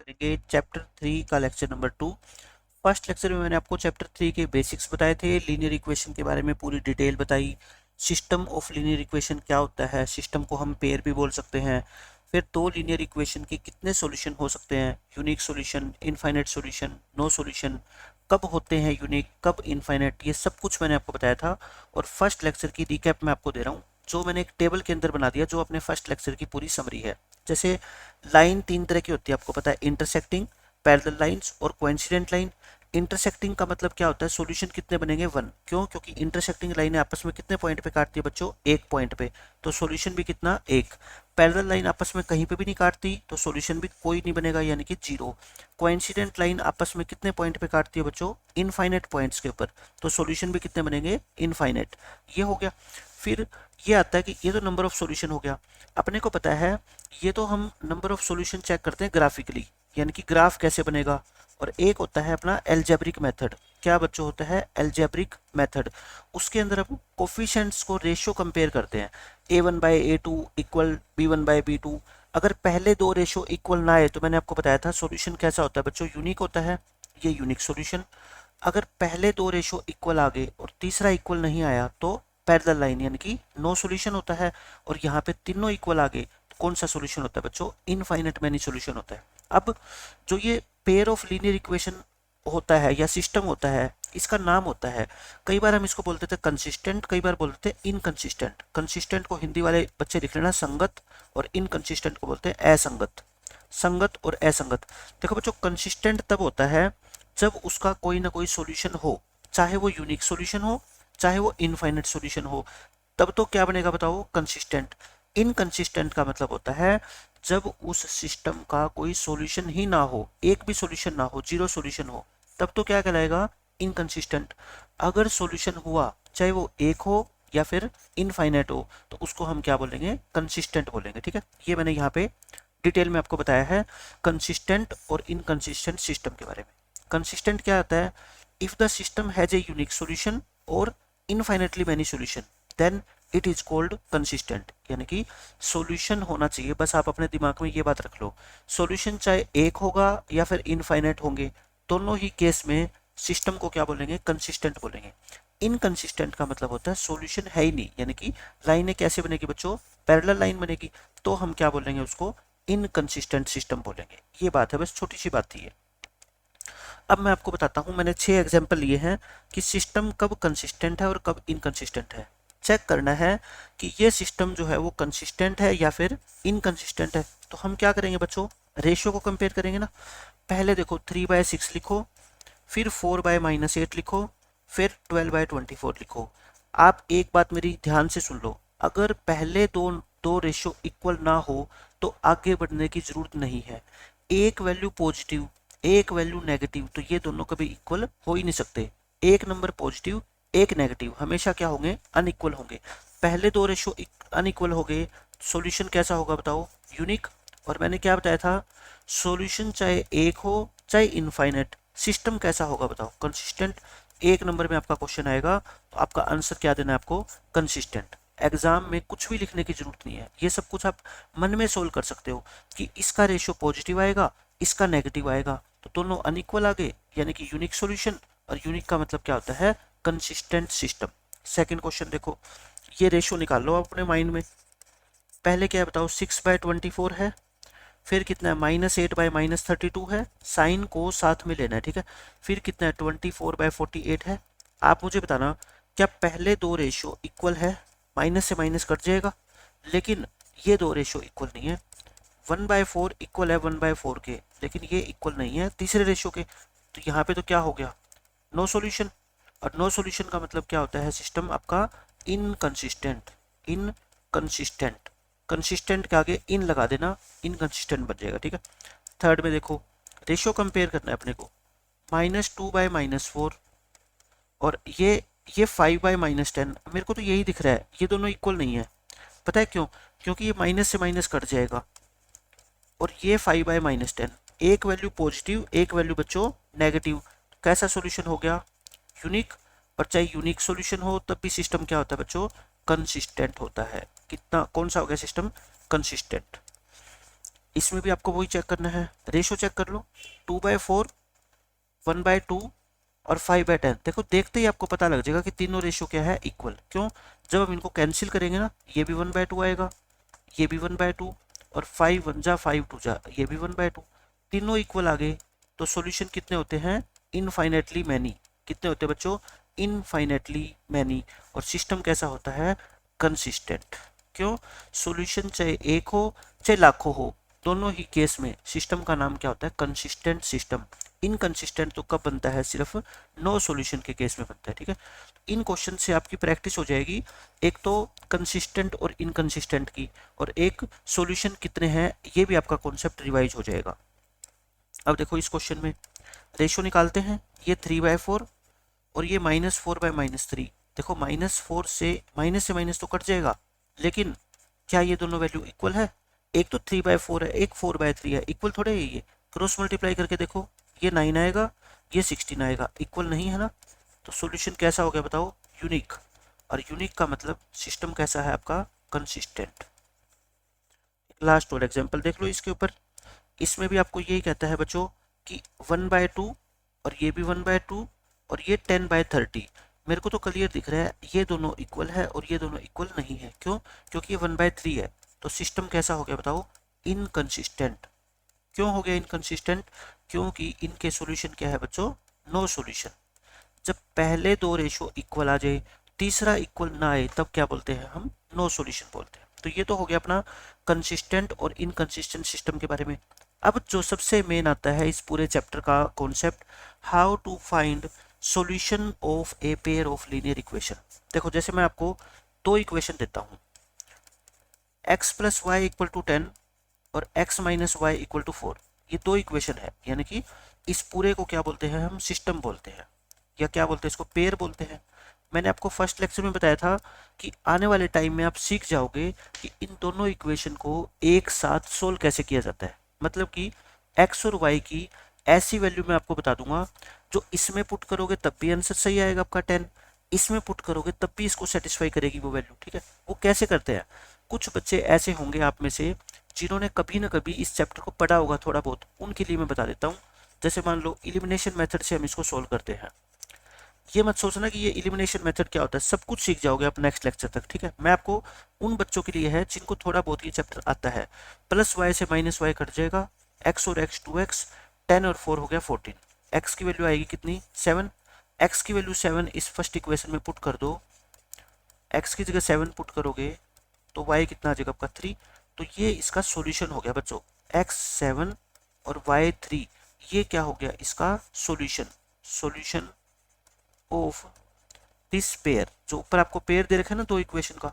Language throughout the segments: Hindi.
करेंगे चैप्टर 3 का लेक्चर नंबर 2। फर्स्ट लेक्चर में मैंने आपको चैप्टर 3 के बेसिक्स बताए थे, लीनियर इक्वेशन के बारे में पूरी डिटेल बताई। सिस्टम ऑफ लीनियर इक्वेशन क्या होता है, सिस्टम को हम पेयर भी बोल सकते हैं। फिर दो लीनियर इक्वेशन के कितने सॉल्यूशन हो सकते हैं, unique solution, infinite solution, no solution, कब होते हैं यूनिक, कब इनफाइनाइट, ये सब कुछ मैंने आपको बताया था। और फर्स्ट लेक्चर की रिकैप मैं आपको दे रहा हूँ, जो मैंने एक टेबल के अंदर बना दिया, जो अपने फर्स्ट लेक्चर की पूरी समरी है। जैसे लाइन तीन तरह की होती है, आपको पता है, इंटरसेक्टिंग, पैरेलल लाइंस और कोइंसिडेंट लाइन। इंटरसेक्टिंग का मतलब क्या होता है, सॉल्यूशन कितने बनेंगे, वन। क्यों? क्योंकि इंटरसेक्टिंग लाइन आपस में कितने पॉइंट पे काटती है बच्चों, एक पॉइंट पे, तो सॉल्यूशन भी कितना, एक। पैरेलल लाइन आपस में कहीं पे भी नहीं काटती, तो सॉल्यूशन भी कोई नहीं बनेगा, यानी कि जीरो। कोइंसिडेंट लाइन आपस में कितने पॉइंट पे काटती है बच्चों, इनफाइनाइट पॉइंट्स के ऊपर, तो सॉल्यूशन भी कितने बनेंगे, इनफाइनाइट। ये हो गया। फिर ये आता है कि ये तो नंबर ऑफ सॉल्यूशन हो गया, अपने को पता है। ये तो हम नंबर ऑफ सॉल्यूशन चेक करते हैं ग्राफिकली, यानी कि ग्राफ कैसे बनेगा। और एक होता है अपना एल्जेब्रिक मेथड। क्या बच्चों होता है, एल्जेब्रिक मेथड। उसके अंदर हम कोफिशिएंट्स को रेशियो कंपेयर करते हैं, a1/a2 इक्वल b1/b2। अगर पहले दो रेशियो इक्वल ना आए, तो मैंने आपको बताया था सॉल्यूशन कैसा होता है बच्चों, यूनिक होता है, ये यूनिक सॉल्यूशन। अगर पहले दो रेशियो इक्वल आ गए और तीसरा इक्वल नहीं आया, तो पैरेलल लाइन यानी कि नो सॉल्यूशन होता है। और यहाँ पे तीनों इक्वल आ गए, तो कौन सा सॉल्यूशन होता है बच्चों, इनफाइनाइट मैनी सॉल्यूशन होता है। अब जो ये पेयर ऑफ लीनियर इक्वेशन होता है या सिस्टम होता है, इसका नाम होता है, कई बार हम इसको बोलते थे कंसिस्टेंट, कई बार बोलते थे इनकंसिस्टेंट। कंसिस्टेंट को हिंदी वाले बच्चे लिख लेना संगत, और इनकंसिस्टेंट को बोलते हैं असंगत। संगत और असंगत। देखो बच्चों, कंसिस्टेंट तब होता है जब उसका कोई ना कोई सॉल्यूशन हो, चाहे वो यूनिक सॉल्यूशन हो, चाहे वो इनफाइनाइट सॉल्यूशन हो, तब तो क्या बनेगा बताओ, कंसिस्टेंट। इनकंसिस्टेंट का मतलब होता है जब उस सिस्टम का कोई सॉल्यूशन ही ना हो, एक भी सॉल्यूशन ना हो, जीरो सॉल्यूशन हो, तब तो क्या कहलाएगा, इनकंसिस्टेंट। अगर सॉल्यूशन हुआ, चाहे वो एक हो या फिर इनफाइनाइट हो, तो उसको हम क्या बोलेंगे, कंसिस्टेंट बोलेंगे। ठीक है, ये मैंने यहाँ पे डिटेल में आपको बताया है कंसिस्टेंट और इनकंसिस्टेंट सिस्टम के बारे में। कंसिस्टेंट क्या आता है, if the system has a unique solution और infinitely many solution, then it is called consistent. यानी कि सॉल्यूशन होना चाहिए, बस आप अपने दिमाग में ये बात रख लो, सॉल्यूशन चाहे एक होगा या फिर इनफाइनाइट होंगे, दोनों ही केस में सिस्टम को क्या बोलेंगे, कंसिस्टेंट बोलेंगे। इनकंसिस्टेंट का मतलब होता है सॉल्यूशन है ही नहीं, यानी कि लाइनें कैसे बनेगी बच्चों, पैरेलल लाइन बनेगी, तो हम क्या बोलेंगे उसको, इनकंसिस्टेंट सिस्टम बोलेंगे। ये बात है, बस छोटी सी बात थी ये। अब मैं आपको बताता हूँ, मैंने 6 एग्जाम्पल लिए हैं कि सिस्टम कब कंसिस्टेंट है और कब इनकंसिस्टेंट है। चेक करना है कि ये सिस्टम जो है वो कंसिस्टेंट है या फिर इनकंसिस्टेंट है। तो हम क्या करेंगे बच्चों, रेशियो को कंपेयर करेंगे ना। पहले देखो 3/6 लिखो, फिर 4/-8 लिखो, फिर 12/24 लिखो। आप एक बात मेरी ध्यान से सुन लो, अगर पहले दो दो रेशियो इक्वल ना हो, तो आगे बढ़ने की जरूरत नहीं है। एक वैल्यू पॉजिटिव, एक वैल्यू नेगेटिव, तो ये दोनों कभी इक्वल हो ही नहीं सकते। एक नंबर पॉजिटिव, एक नेगेटिव, हमेशा क्या होंगे, अनइक्वल होंगे। पहले दो रेशियो अनइक्वल हो गए, सॉल्यूशन कैसा होगा बताओ, यूनिक। और मैंने क्या बताया था, सॉल्यूशन चाहे एक हो चाहे इनफाइनाइट, सिस्टम कैसा होगा बताओ, कंसिस्टेंट। एक नंबर में आपका क्वेश्चन आएगा, तो आपका आंसर क्या देना है आपको, कंसिस्टेंट। एग्जाम में कुछ भी लिखने की जरूरत नहीं है, ये सब कुछ आप मन में सोल्व कर सकते हो कि इसका रेशियो पॉजिटिव आएगा, इसका नेगेटिव आएगा, तो दोनों अनइक्वल आ गए, यानी कि यूनिक सॉल्यूशन। और यूनिक का मतलब क्या होता है, कंसिस्टेंट सिस्टम। सेकंड क्वेश्चन देखो, ये रेशियो निकाल लो अपने माइंड में। पहले क्या है बताओ, 6/24 है, फिर कितना है, -8/-32 है, साइन को साथ में लेना है, ठीक है। फिर कितना है, 24/48 है। आप मुझे बताना, क्या पहले दो रेशियो इक्वल है, माइनस से माइनस कट जाएगा, लेकिन ये दो रेशियो इक्वल नहीं है। 1/4 इक्वल है 1/4 के, लेकिन ये इक्वल नहीं है तीसरे रेशियो के, तो यहाँ पे तो क्या हो गया, नो सॉल्यूशन। और नो सॉल्यूशन का मतलब क्या होता है, सिस्टम आपका इनकंसिस्टेंट। इनकंसिस्टेंट, कंसिस्टेंट के आगे इन लगा देना, इनकंसिस्टेंट बन जाएगा, ठीक है। थर्ड में देखो, रेशियो कंपेयर करना है अपने को, -2/-4, और ये 5/-10। मेरे को तो यही दिख रहा है, ये दोनों इक्वल नहीं है। पता है क्यों, क्योंकि ये माइनस से माइनस कट जाएगा, और ये 5/-10, एक वैल्यू पॉजिटिव, एक वैल्यू बच्चों नेगेटिव, कैसा सॉल्यूशन हो गया, यूनिक। और चाहे यूनिक सॉल्यूशन हो, तब भी सिस्टम क्या होता है बच्चों, कंसिस्टेंट होता है। कितना, कौन सा हो गया सिस्टम, कंसिस्टेंट। इसमें भी आपको वही चेक करना है, रेशो चेक कर लो, 2/4, 1/2 और 5/10। देखो देखते ही आपको पता लग जाएगा कि तीनों रेशो क्या है, इक्वल। क्यों? जब हम इनको कैंसिल करेंगे ना, ये भी 1/2 आएगा, ये भी 1/2, और 5 1 जा 5 2 जा, ये भी 1/2, तीनों इक्वल आ गए। तो सॉल्यूशन कितने होते हैं? Infinitely many. कितने होते हैं बच्चों? Infinitely many. और सिस्टम कैसा होता है? कंसिस्टेंट। क्यों? सॉल्यूशन चाहे एक हो चाहे लाखों हो, दोनों ही केस में सिस्टम का नाम क्या होता है? Consistent system. इनकंसिस्टेंट तो कब बनता है? सिर्फ नो सॉल्यूशन के केस में बनता है। ठीक है, इन क्वेश्चन से आपकी प्रैक्टिस हो जाएगी, एक तो कंसिस्टेंट और इनकंसिस्टेंट की, और एक सॉल्यूशन कितने हैं, ये भी आपका कॉन्सेप्ट रिवाइज हो जाएगा। अब देखो इस क्वेश्चन में रेशो निकालते हैं, ये 3/4 और ये -4/-3। देखो -4 से माइनस तो कट जाएगा, लेकिन क्या ये दोनों वैल्यू इक्वल है? एक तो 3/4 है, एक 4/3 है, इक्वल थोड़े है ये। क्रॉस मल्टीप्लाई करके देखो, ये 9 आएगा, ये 16 आएगा, इक्वल नहीं है ना। तो सॉल्यूशन कैसा हो गया बताओ? यूनिक। और यूनिक का मतलब सिस्टम कैसा है आपका? कंसिस्टेंट। लास्ट और एग्जांपल देख लो इसके ऊपर। इसमें भी आपको यही कहता है बच्चों कि 1/2 और ये भी 1/2 और ये 10/30। मेरे को तो क्लियर दिख रहा है ये दोनों इक्वल है और ये दोनों इक्वल नहीं है। क्यों? क्योंकि ये 1/3 है। तो सिस्टम कैसा हो गया बताओ? इनकंसिस्टेंट। क्यों हो गया इनकंसिस्टेंट? क्योंकि इनके सॉल्यूशन क्या है बच्चों? No solution. जब पहले दो रेशो इक्वल आ जाए, तीसरा इक्वल ना आए, तब क्या बोलते हैं हम? नो सॉल्यूशन बोलते हैं। तो ये तो हो गया अपना कंसिस्टेंट और इनकंसिस्टेंट सिस्टम के बारे में। अब जो सबसे मेन आता है इस पूरे चैप्टर का concept, how to find solution of a pair of linear equation. देखो जैसे मैं आपको दो इक्वेशन देता हूँ, x + y = 10 और x - y = 4। ये दो इक्वेशन है, यानी कि इस पूरे को क्या बोलते हैं हम? सिस्टम बोलते हैं, या क्या बोलते हैं इसको? पेयर बोलते हैं। मैंने आपको फर्स्ट लेक्चर में बताया था कि आने वाले टाइम में आप सीख जाओगे कि इन दोनों इक्वेशन को एक साथ सोल्व कैसे किया जाता है। मतलब कि x और y की ऐसी वैल्यू मैं आपको बता दूंगा जो इसमें पुट करोगे तब भी आंसर सही आएगा आपका 10, इसमें पुट करोगे तब भी इसको सेटिस्फाई करेगी वो वैल्यू। ठीक है, वो कैसे करते हैं? कुछ बच्चे ऐसे होंगे आप में से जिन्होंने कभी ना कभी इस चैप्टर को पढ़ा होगा थोड़ा बहुत, उनके लिए मैं बता देता हूँ। जैसे मान लो इलिमिनेशन मेथड से हम इसको सोल्व करते हैं। ये मत सोचना कि ये इलिमिनेशन मेथड क्या होता है, सब कुछ सीख जाओगे आप नेक्स्ट लेक्चर तक। ठीक है, मैं आपको उन बच्चों के लिए है जिनको थोड़ा बहुत ये चैप्टर आता है। +y से -y कट जाएगा, x और x 2x, 10 और 4 हो गया 14। x की वैल्यू आएगी कितनी? 7। x की वैल्यू 7 इस फर्स्ट इक्वेशन में पुट कर दो, x की जगह 7 पुट करोगे तो y कितना आ जाएगा आपका? 3। तो ये इसका सॉल्यूशन हो गया बच्चों, x 7 और y 3। ये क्या हो गया इसका? Solution. Solution of this pair, जो ऊपर आपको पेयर दे रखा है ना दो इक्वेशन का,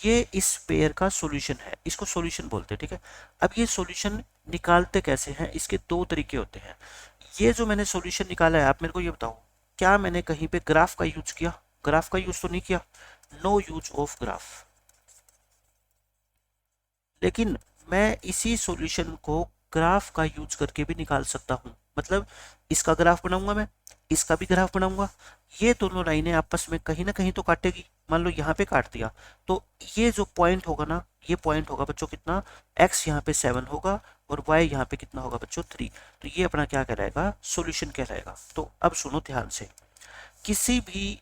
ये इस पेयर का सॉल्यूशन है, इसको सॉल्यूशन बोलते हैं। ठीक है, अब ये सॉल्यूशन निकालते कैसे हैं? इसके दो तरीके होते हैं। ये जो मैंने सॉल्यूशन निकाला है, आप मेरे को ये बताओ, क्या मैंने कहीं पे ग्राफ का यूज किया? ग्राफ का यूज तो नहीं किया, नो यूज ऑफ ग्राफ। लेकिन मैं इसी सॉल्यूशन को ग्राफ का यूज करके भी निकाल सकता हूँ। मतलब इसका ग्राफ बनाऊंगा मैं, इसका भी ग्राफ बनाऊंगा, ये दोनों लाइनें आपस में कहीं ना कहीं तो काटेगी। मान लो यहाँ पे काट दिया, तो ये जो पॉइंट होगा ना, ये पॉइंट होगा बच्चों कितना? x यहाँ पे 7 होगा और y यहाँ पे कितना होगा बच्चों? 3। तो ये अपना क्या कहलाएगा? सॉल्यूशन कहलाएगा। तो अब सुनो ध्यान से, किसी भी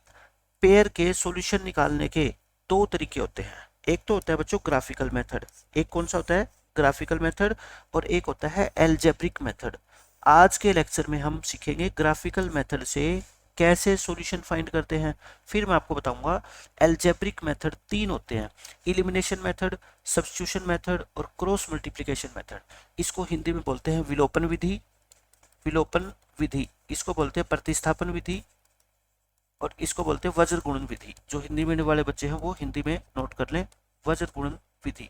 पेयर के सॉल्यूशन निकालने के दो तरीके होते हैं। एक तो होता है बच्चों ग्राफिकल मेथड, एक कौन सा होता है? ग्राफिकल मेथड, और एक होता है एल्जेब्रिक मेथड। आज के लेक्चर में हम सीखेंगे ग्राफिकल मेथड से कैसे सॉल्यूशन फाइंड करते हैं, फिर मैं आपको बताऊंगा एल्जेब्रिक मेथड 3 होते हैं, इलिमिनेशन मेथड, सब्स्टिट्यूशन मेथड और क्रॉस मल्टीप्लिकेशन मेथड। इसको हिंदी में बोलते हैं विलोपन विधि, विलोपन विधि, इसको बोलते हैं प्रतिस्थापन विधि, और इसको बोलते हैं वज्र गुणन विधि। जो हिंदी मीडियम वाले बच्चे हैं वो हिंदी में नोट कर लें, वज्र गुणन विधि।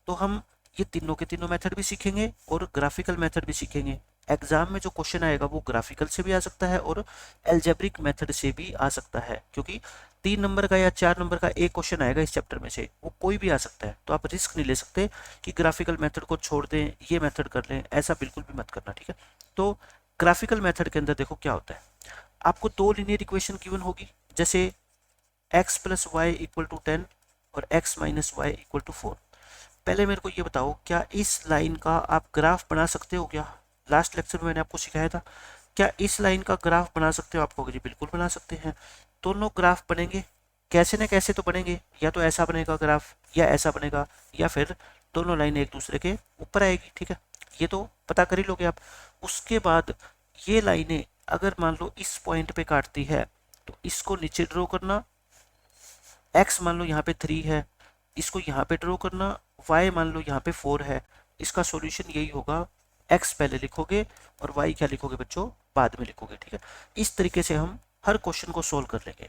तो हम ये तीनों के तीनों मेथड भी सीखेंगे और ग्राफिकल मेथड भी सीखेंगे। एग्जाम में जो क्वेश्चन आएगा वो ग्राफिकल से भी आ सकता है और एल्जेब्रिक मेथड से भी आ सकता है, क्योंकि 3 नंबर का या 4 नंबर का एक क्वेश्चन आएगा इस चैप्टर में से, वो कोई भी आ सकता है। तो आप रिस्क नहीं ले सकते कि ग्राफिकल मेथड को छोड़ दें, ये मेथड कर लें, ऐसा बिल्कुल भी मत करना। ठीक है, तो ग्राफिकल मेथड के अंदर देखो क्या होता है। आपको दो लीनियर इक्वेशन गिवन होगी, जैसे x + y = 10 और x - y = 4। पहले मेरे को ये बताओ, क्या इस लाइन का आप ग्राफ बना सकते हो क्या? लास्ट लेक्चर में मैंने आपको सिखाया था, क्या इस लाइन का ग्राफ बना सकते हो? आपको जी बिल्कुल बना सकते हैं। दोनों ग्राफ बनेंगे, कैसे न कैसे तो बनेंगे, या तो ऐसा बनेगा ग्राफ या ऐसा बनेगा, या फिर दोनों लाइनें एक दूसरे के ऊपर आएगी, ठीक है, ये तो पता कर ही लोगे आप। उसके बाद ये लाइनें अगर मान लो इस पॉइंट पे काटती है तो इसको नीचे ड्रॉ करना, x मान लो यहाँ पे 3 है, इसको यहाँ पे ड्रॉ करना, y मान लो यहाँ पे 4 है। इसका सॉल्यूशन यही होगा, x पहले लिखोगे और y क्या लिखोगे बच्चों, बाद में लिखोगे, ठीक है। इस तरीके से हम हर क्वेश्चन को सोल्व कर लेंगे।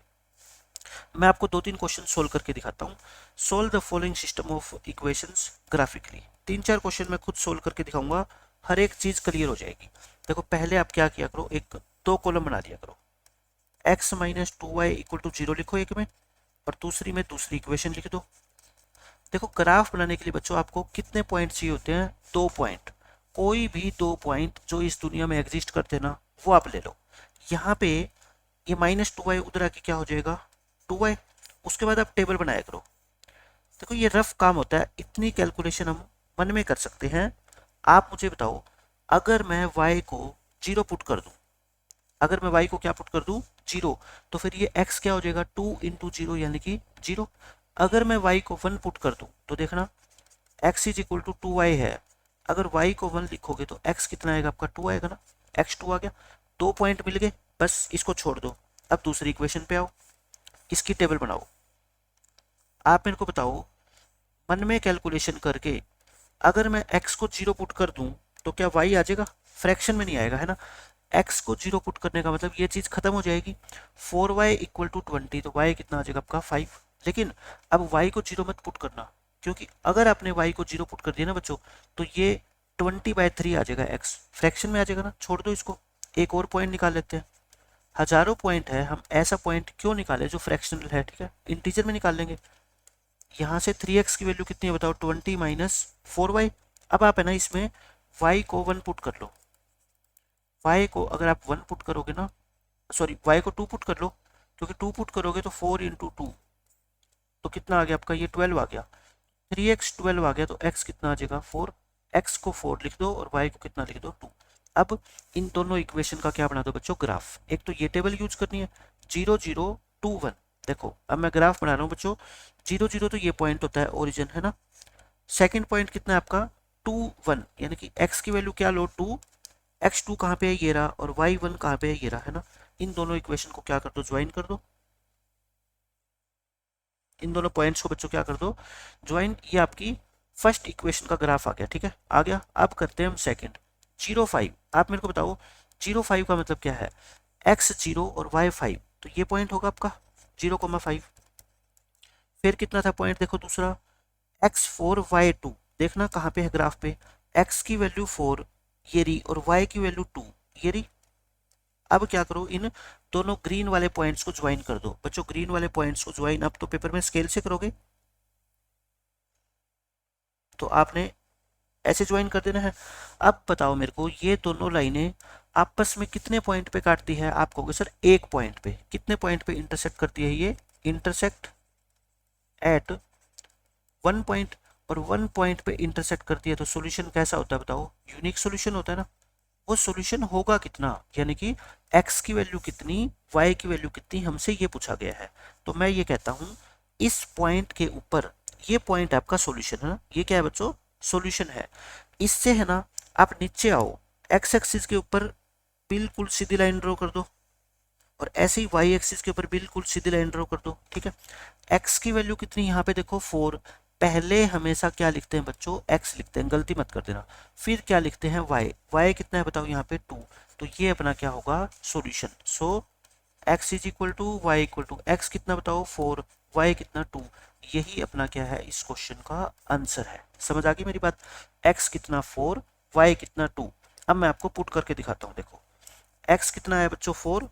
मैं आपको 2-3 क्वेश्चन सोल्व करके दिखाता हूँ। Solve the following system of equations graphically. 3-4 question मैं खुद सोल्व करके दिखाऊंगा, हर एक चीज क्लियर हो जाएगी। देखो पहले आप क्या किया करो, एक 2 कॉलम बना दिया करो, x minus 2y equal to 0 लिखो एक में, और दूसरी में दूसरी इक्वेशन लिख दो। देखो ग्राफ बनाने के लिए बच्चों आपको कितने पॉइंट चाहिए होते हैं? 2 पॉइंट। कोई भी 2 पॉइंट जो इस दुनिया में एग्जिस्ट करते हैं ना, वो आप ले लो। यहाँ पे ये माइनस 2y उधर आके क्या हो जाएगा, 2y। उसके बाद आप टेबल बनाया करो। देखो ये रफ काम होता है, इतनी कैलकुलेशन हम मन में कर सकते हैं। आप मुझे बताओ, अगर मैं y को 0 पुट कर दूं, अगर मैं y को क्या पुट कर दूं, 0, तो फिर ये x क्या हो जाएगा, 2 इंटू 0 यानी कि 0। अगर मैं y को 1 पुट कर दूं तो देखना x is equal to 2y है। अगर y को 1 लिखोगे तो x कितना आएगा आपका, 2 आएगा ना, x 2 आ गया। 2 पॉइंट मिल गए, बस इसको छोड़ दो। अब दूसरी इक्वेशन पे आओ, इसकी टेबल बनाओ। आप मेरे को बताओ, मन में कैलकुलेशन करके अगर मैं x को 0 पुट कर दूं तो क्या y आ जाएगा? फ्रैक्शन में नहीं आएगा, है ना। x को 0 पुट करने का मतलब ये चीज खत्म हो जाएगी। 4y इक्वल टू 20, तो y कितना आ जाएगा आपका 5। लेकिन अब y को 0 मत पुट करना, क्योंकि अगर आपने y को 0 पुट कर दिया ना बच्चों, तो ये 20/3 आ जाएगा, x फ्रैक्शन में आ जाएगा ना। छोड़ दो इसको, एक और पॉइंट निकाल लेते हैं। हजारों पॉइंट है, हम ऐसा पॉइंट क्यों निकाले जो फ्रैक्शनल है, ठीक है, इंटीजर में निकाल लेंगे। यहाँ से 3x की वैल्यू कितनी है बताओ, 20 माइनस 4y। अब आप है ना इसमें y को 1 पुट कर लो। y को अगर आप 1 पुट करोगे ना, सॉरी y को 2 पुट कर लो, क्योंकि 2 पुट करोगे तो 4 इंटू 2 तो कितना आ गया आपका, ये 12 आ गया। 3x 12 आ गया, तो x कितना आ जाएगा 4। x को 4 लिख दो और y को कितना लिख दो, 2। अब इन दोनों इक्वेशन का क्या बना दो बच्चों, ग्राफ। एक तो ये टेबल यूज करनी है, 0 0 2 1। देखो अब मैं ग्राफ बना रहा हूँ बच्चों, 0 0 तो ये पॉइंट होता है ओरिजिन, है ना। सेकंड पॉइंट कितना है आपका, 2 1, यानी कि x की वैल्यू क्या लो, 2। x2 कहाँ पे है, ये रहा, और y1 कहाँ पे है, ये रहा, है ना। इन दोनों इक्वेशन को क्या कर दो, ज्वाइन कर दो। इन दोनों पॉइंट्स को बच्चों क्या कर दो, ज्वाइन। ये आपकी फर्स्ट इक्वेशन का ग्राफ आ गया, ठीक है, आ गया। अब करते हैं हम सेकंड, 0 5। आप मेरे को बताओ 0 5 का मतलब क्या है, x 0 और y 5, तो ये पॉइंट होगा आपका 0,5। फिर कितना था पॉइंट, देखो दूसरा, x 4 y 2। देखना कहाँ पे है ग्राफ पे, x की वैल्यू 4 ये रही, और y की वैल्यू 2 ये रही। अब क्या करो, इन दोनों ग्रीन वाले पॉइंट्स को ज्वाइन कर दो बच्चों। ग्रीन वाले पॉइंट्स को ज्वाइन अब तो पेपर में स्केल से करोगे, तो आपने ऐसे ज्वाइन कर देना है। अब बताओ मेरे को, ये दोनों लाइनें आपस में कितने पॉइंट पे काटती है? आप कहोगे सर एक पॉइंट पे। कितने पॉइंट पे इंटरसेक्ट करती है ये, इंटरसेक्ट एट 1 पॉइंट, और 1 पॉइंट पे इंटरसेक्ट करती है, तो सॉल्यूशन कैसा होता है बताओ, यूनिक सॉल्यूशन होता है ना। वो सॉल्यूशन होगा कितना, यानी कि x की वैल्यू कितनी, y की वैल्यू कितनी, हमसे ये पूछा गया है। तो मैं ये कहता हूं, इस पॉइंट के ऊपर ये पॉइंट आपका सॉल्यूशन है ना। ये क्या है बच्चों, सॉल्यूशन है। इससे है ना आप नीचे आओ, x एक्सिस के ऊपर बिल्कुल सीधी लाइन ड्रॉ कर दो, और ऐसे ही y एक्सिस के ऊपर बिल्कुल सीधी लाइन ड्रॉ कर दो, ठीक है। x की वैल्यू कितनी, यहाँ पे देखो 4। पहले हमेशा क्या लिखते हैं बच्चों, x लिखते हैं, गलती मत कर देना। फिर क्या लिखते हैं, y कितना है बताओ यहाँ पे 2। तो ये अपना क्या होगा, solution. So x is equal to y equal to, x कितना बताओ 4, y कितना 2। यही अपना क्या है, इस क्वेश्चन का आंसर है। समझ आ गई मेरी बात, x कितना 4, y कितना 2। अब मैं आपको पुट करके दिखाता हूँ। देखो x कितना है बच्चों 4,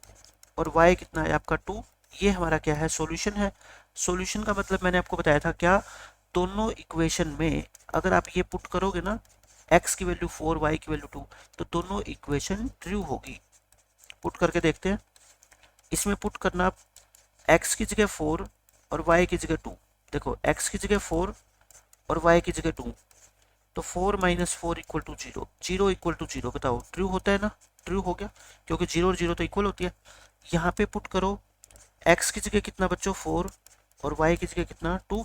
और y कितना है आपका 2। ये हमारा क्या है, सॉल्यूशन है। सॉल्यूशन का मतलब मैंने आपको बताया था क्या, दोनों इक्वेशन में अगर आप ये पुट करोगे ना, x की वैल्यू 4, y की वैल्यू 2, तो दोनों इक्वेशन ट्रू होगी। पुट करके देखते हैं। इसमें पुट करना आप x की जगह 4 और y की जगह 2। देखो x की जगह 4 और y की जगह 2, तो 4 minus 4 equal to 0, 0 equal to 0 बताओ ट्रू होता है ना? ट्रू हो गया, क्योंकि 0 और 0 तो इक्वल होती है। यहाँ पे पुट करो x की जगह कितना बच्चों 4 और y की जगह कितना 2,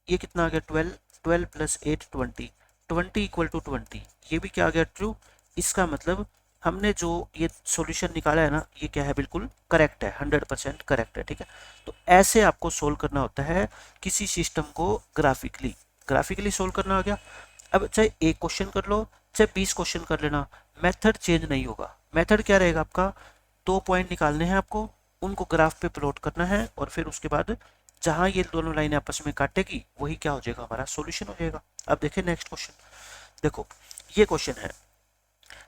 ये कितना आ गया 12, 12 प्लस 8 20, 20 इक्वल टू 20, ये भी क्या आ गया ट्रू। इसका मतलब हमने जो ये सॉल्यूशन निकाला है ना, ये क्या है बिल्कुल करेक्ट है, 100% करेक्ट है, ठीक है। तो ऐसे आपको सोल्व करना होता है किसी सिस्टम को ग्राफिकली, ग्राफिकली सोल्व करना हो गया। अब चाहे एक क्वेश्चन कर लो चाहे 20 क्वेश्चन कर लेना, मेथड चेंज नहीं होगा। मेथड क्या रहेगा आपका, 2 पॉइंट निकालने हैं आपको, उनको ग्राफ पे प्लॉट करना है और फिर उसके बाद जहां ये दोनों लाइनें आपस में काटेगी वही क्या हो जाएगा, हमारा सॉल्यूशन हो जाएगा। अब देखिए नेक्स्ट क्वेश्चन, देखो ये क्वेश्चन है।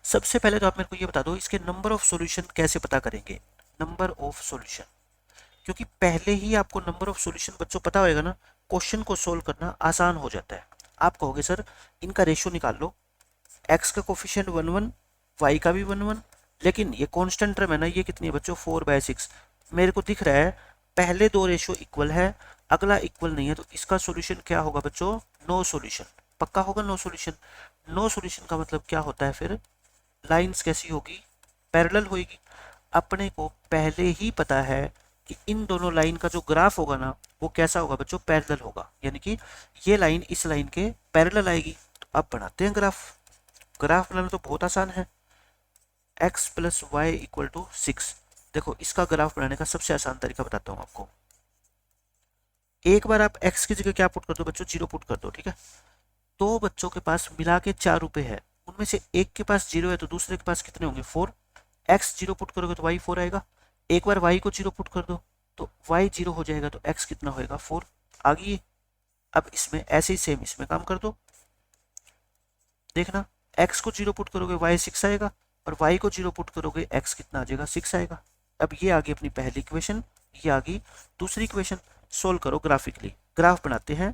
सबसे पहले तो आप मेरे को ये बता दो इसके नंबर ऑफ सॉल्यूशन कैसे पता करेंगे, नंबर ऑफ सॉल्यूशन, क्योंकि पहले ही आपको नंबर ऑफ सॉल्यूशन बच्चों पता होएगा ना, क्वेश्चन को सोल्व करना आसान हो जाता है। आप कहोगे सर इनका रेशियो निकाल लो, x का कोफिशिएंट 1 1, y का भी 1 1, लेकिन ये कांस्टेंट टर्म है ना, ये कितनी है बच्चों 4/6, मेरे को दिख रहा है पहले दो रेशियो इक्वल है, अगला इक्वल नहीं है, तो इसका सॉल्यूशन क्या होगा बच्चों, नो सॉल्यूशन, पक्का होगा नो सॉल्यूशन। नो सॉल्यूशन का मतलब क्या होता है, फिर लाइंस कैसी होगी, पैरेलल होगी। अपने को पहले ही पता है कि इन दोनों लाइन का जो ग्राफ होगा ना वो कैसा होगा बच्चों, पैरेलल होगा, यानी कि ये लाइन इस लाइन के पैरेलल आएगी। तो अब बनाते हैं ग्राफ, ग्राफ बनाना तो बहुत आसान है, x plus y equal to 6। देखो इसका ग्राफ बनाने का सबसे आसान तरीका बताता हूँ आपको। एक बार आप x की जगह क्या पुट कर दो बच्चों, 0 पुट कर दो, ठीक है। तो बच्चों के पास मिला के 4 रुपए है, उनमें से एक के पास 0 है तो दूसरे के पास कितने होंगे 4, x 0 पुट करोगे तो y 4 आएगा, एक बार y को 0 पुट कर दो तो y 0 हो जाएगा, तो x कितना होएगा 4 आ गई। अब इसमें ऐसे ही सेम इसमें काम कर दो, देखना x को 0 पुट करोगे y 6 आएगा और y को 0 पुट करोगे x कितना आ जाएगा 6 आएगा। अब ये आ गई अपनी पहली इक्वेशन, ये आ गई दूसरी इक्वेशन। सोल्व करो ग्राफिकली, ग्राफ बनाते हैं।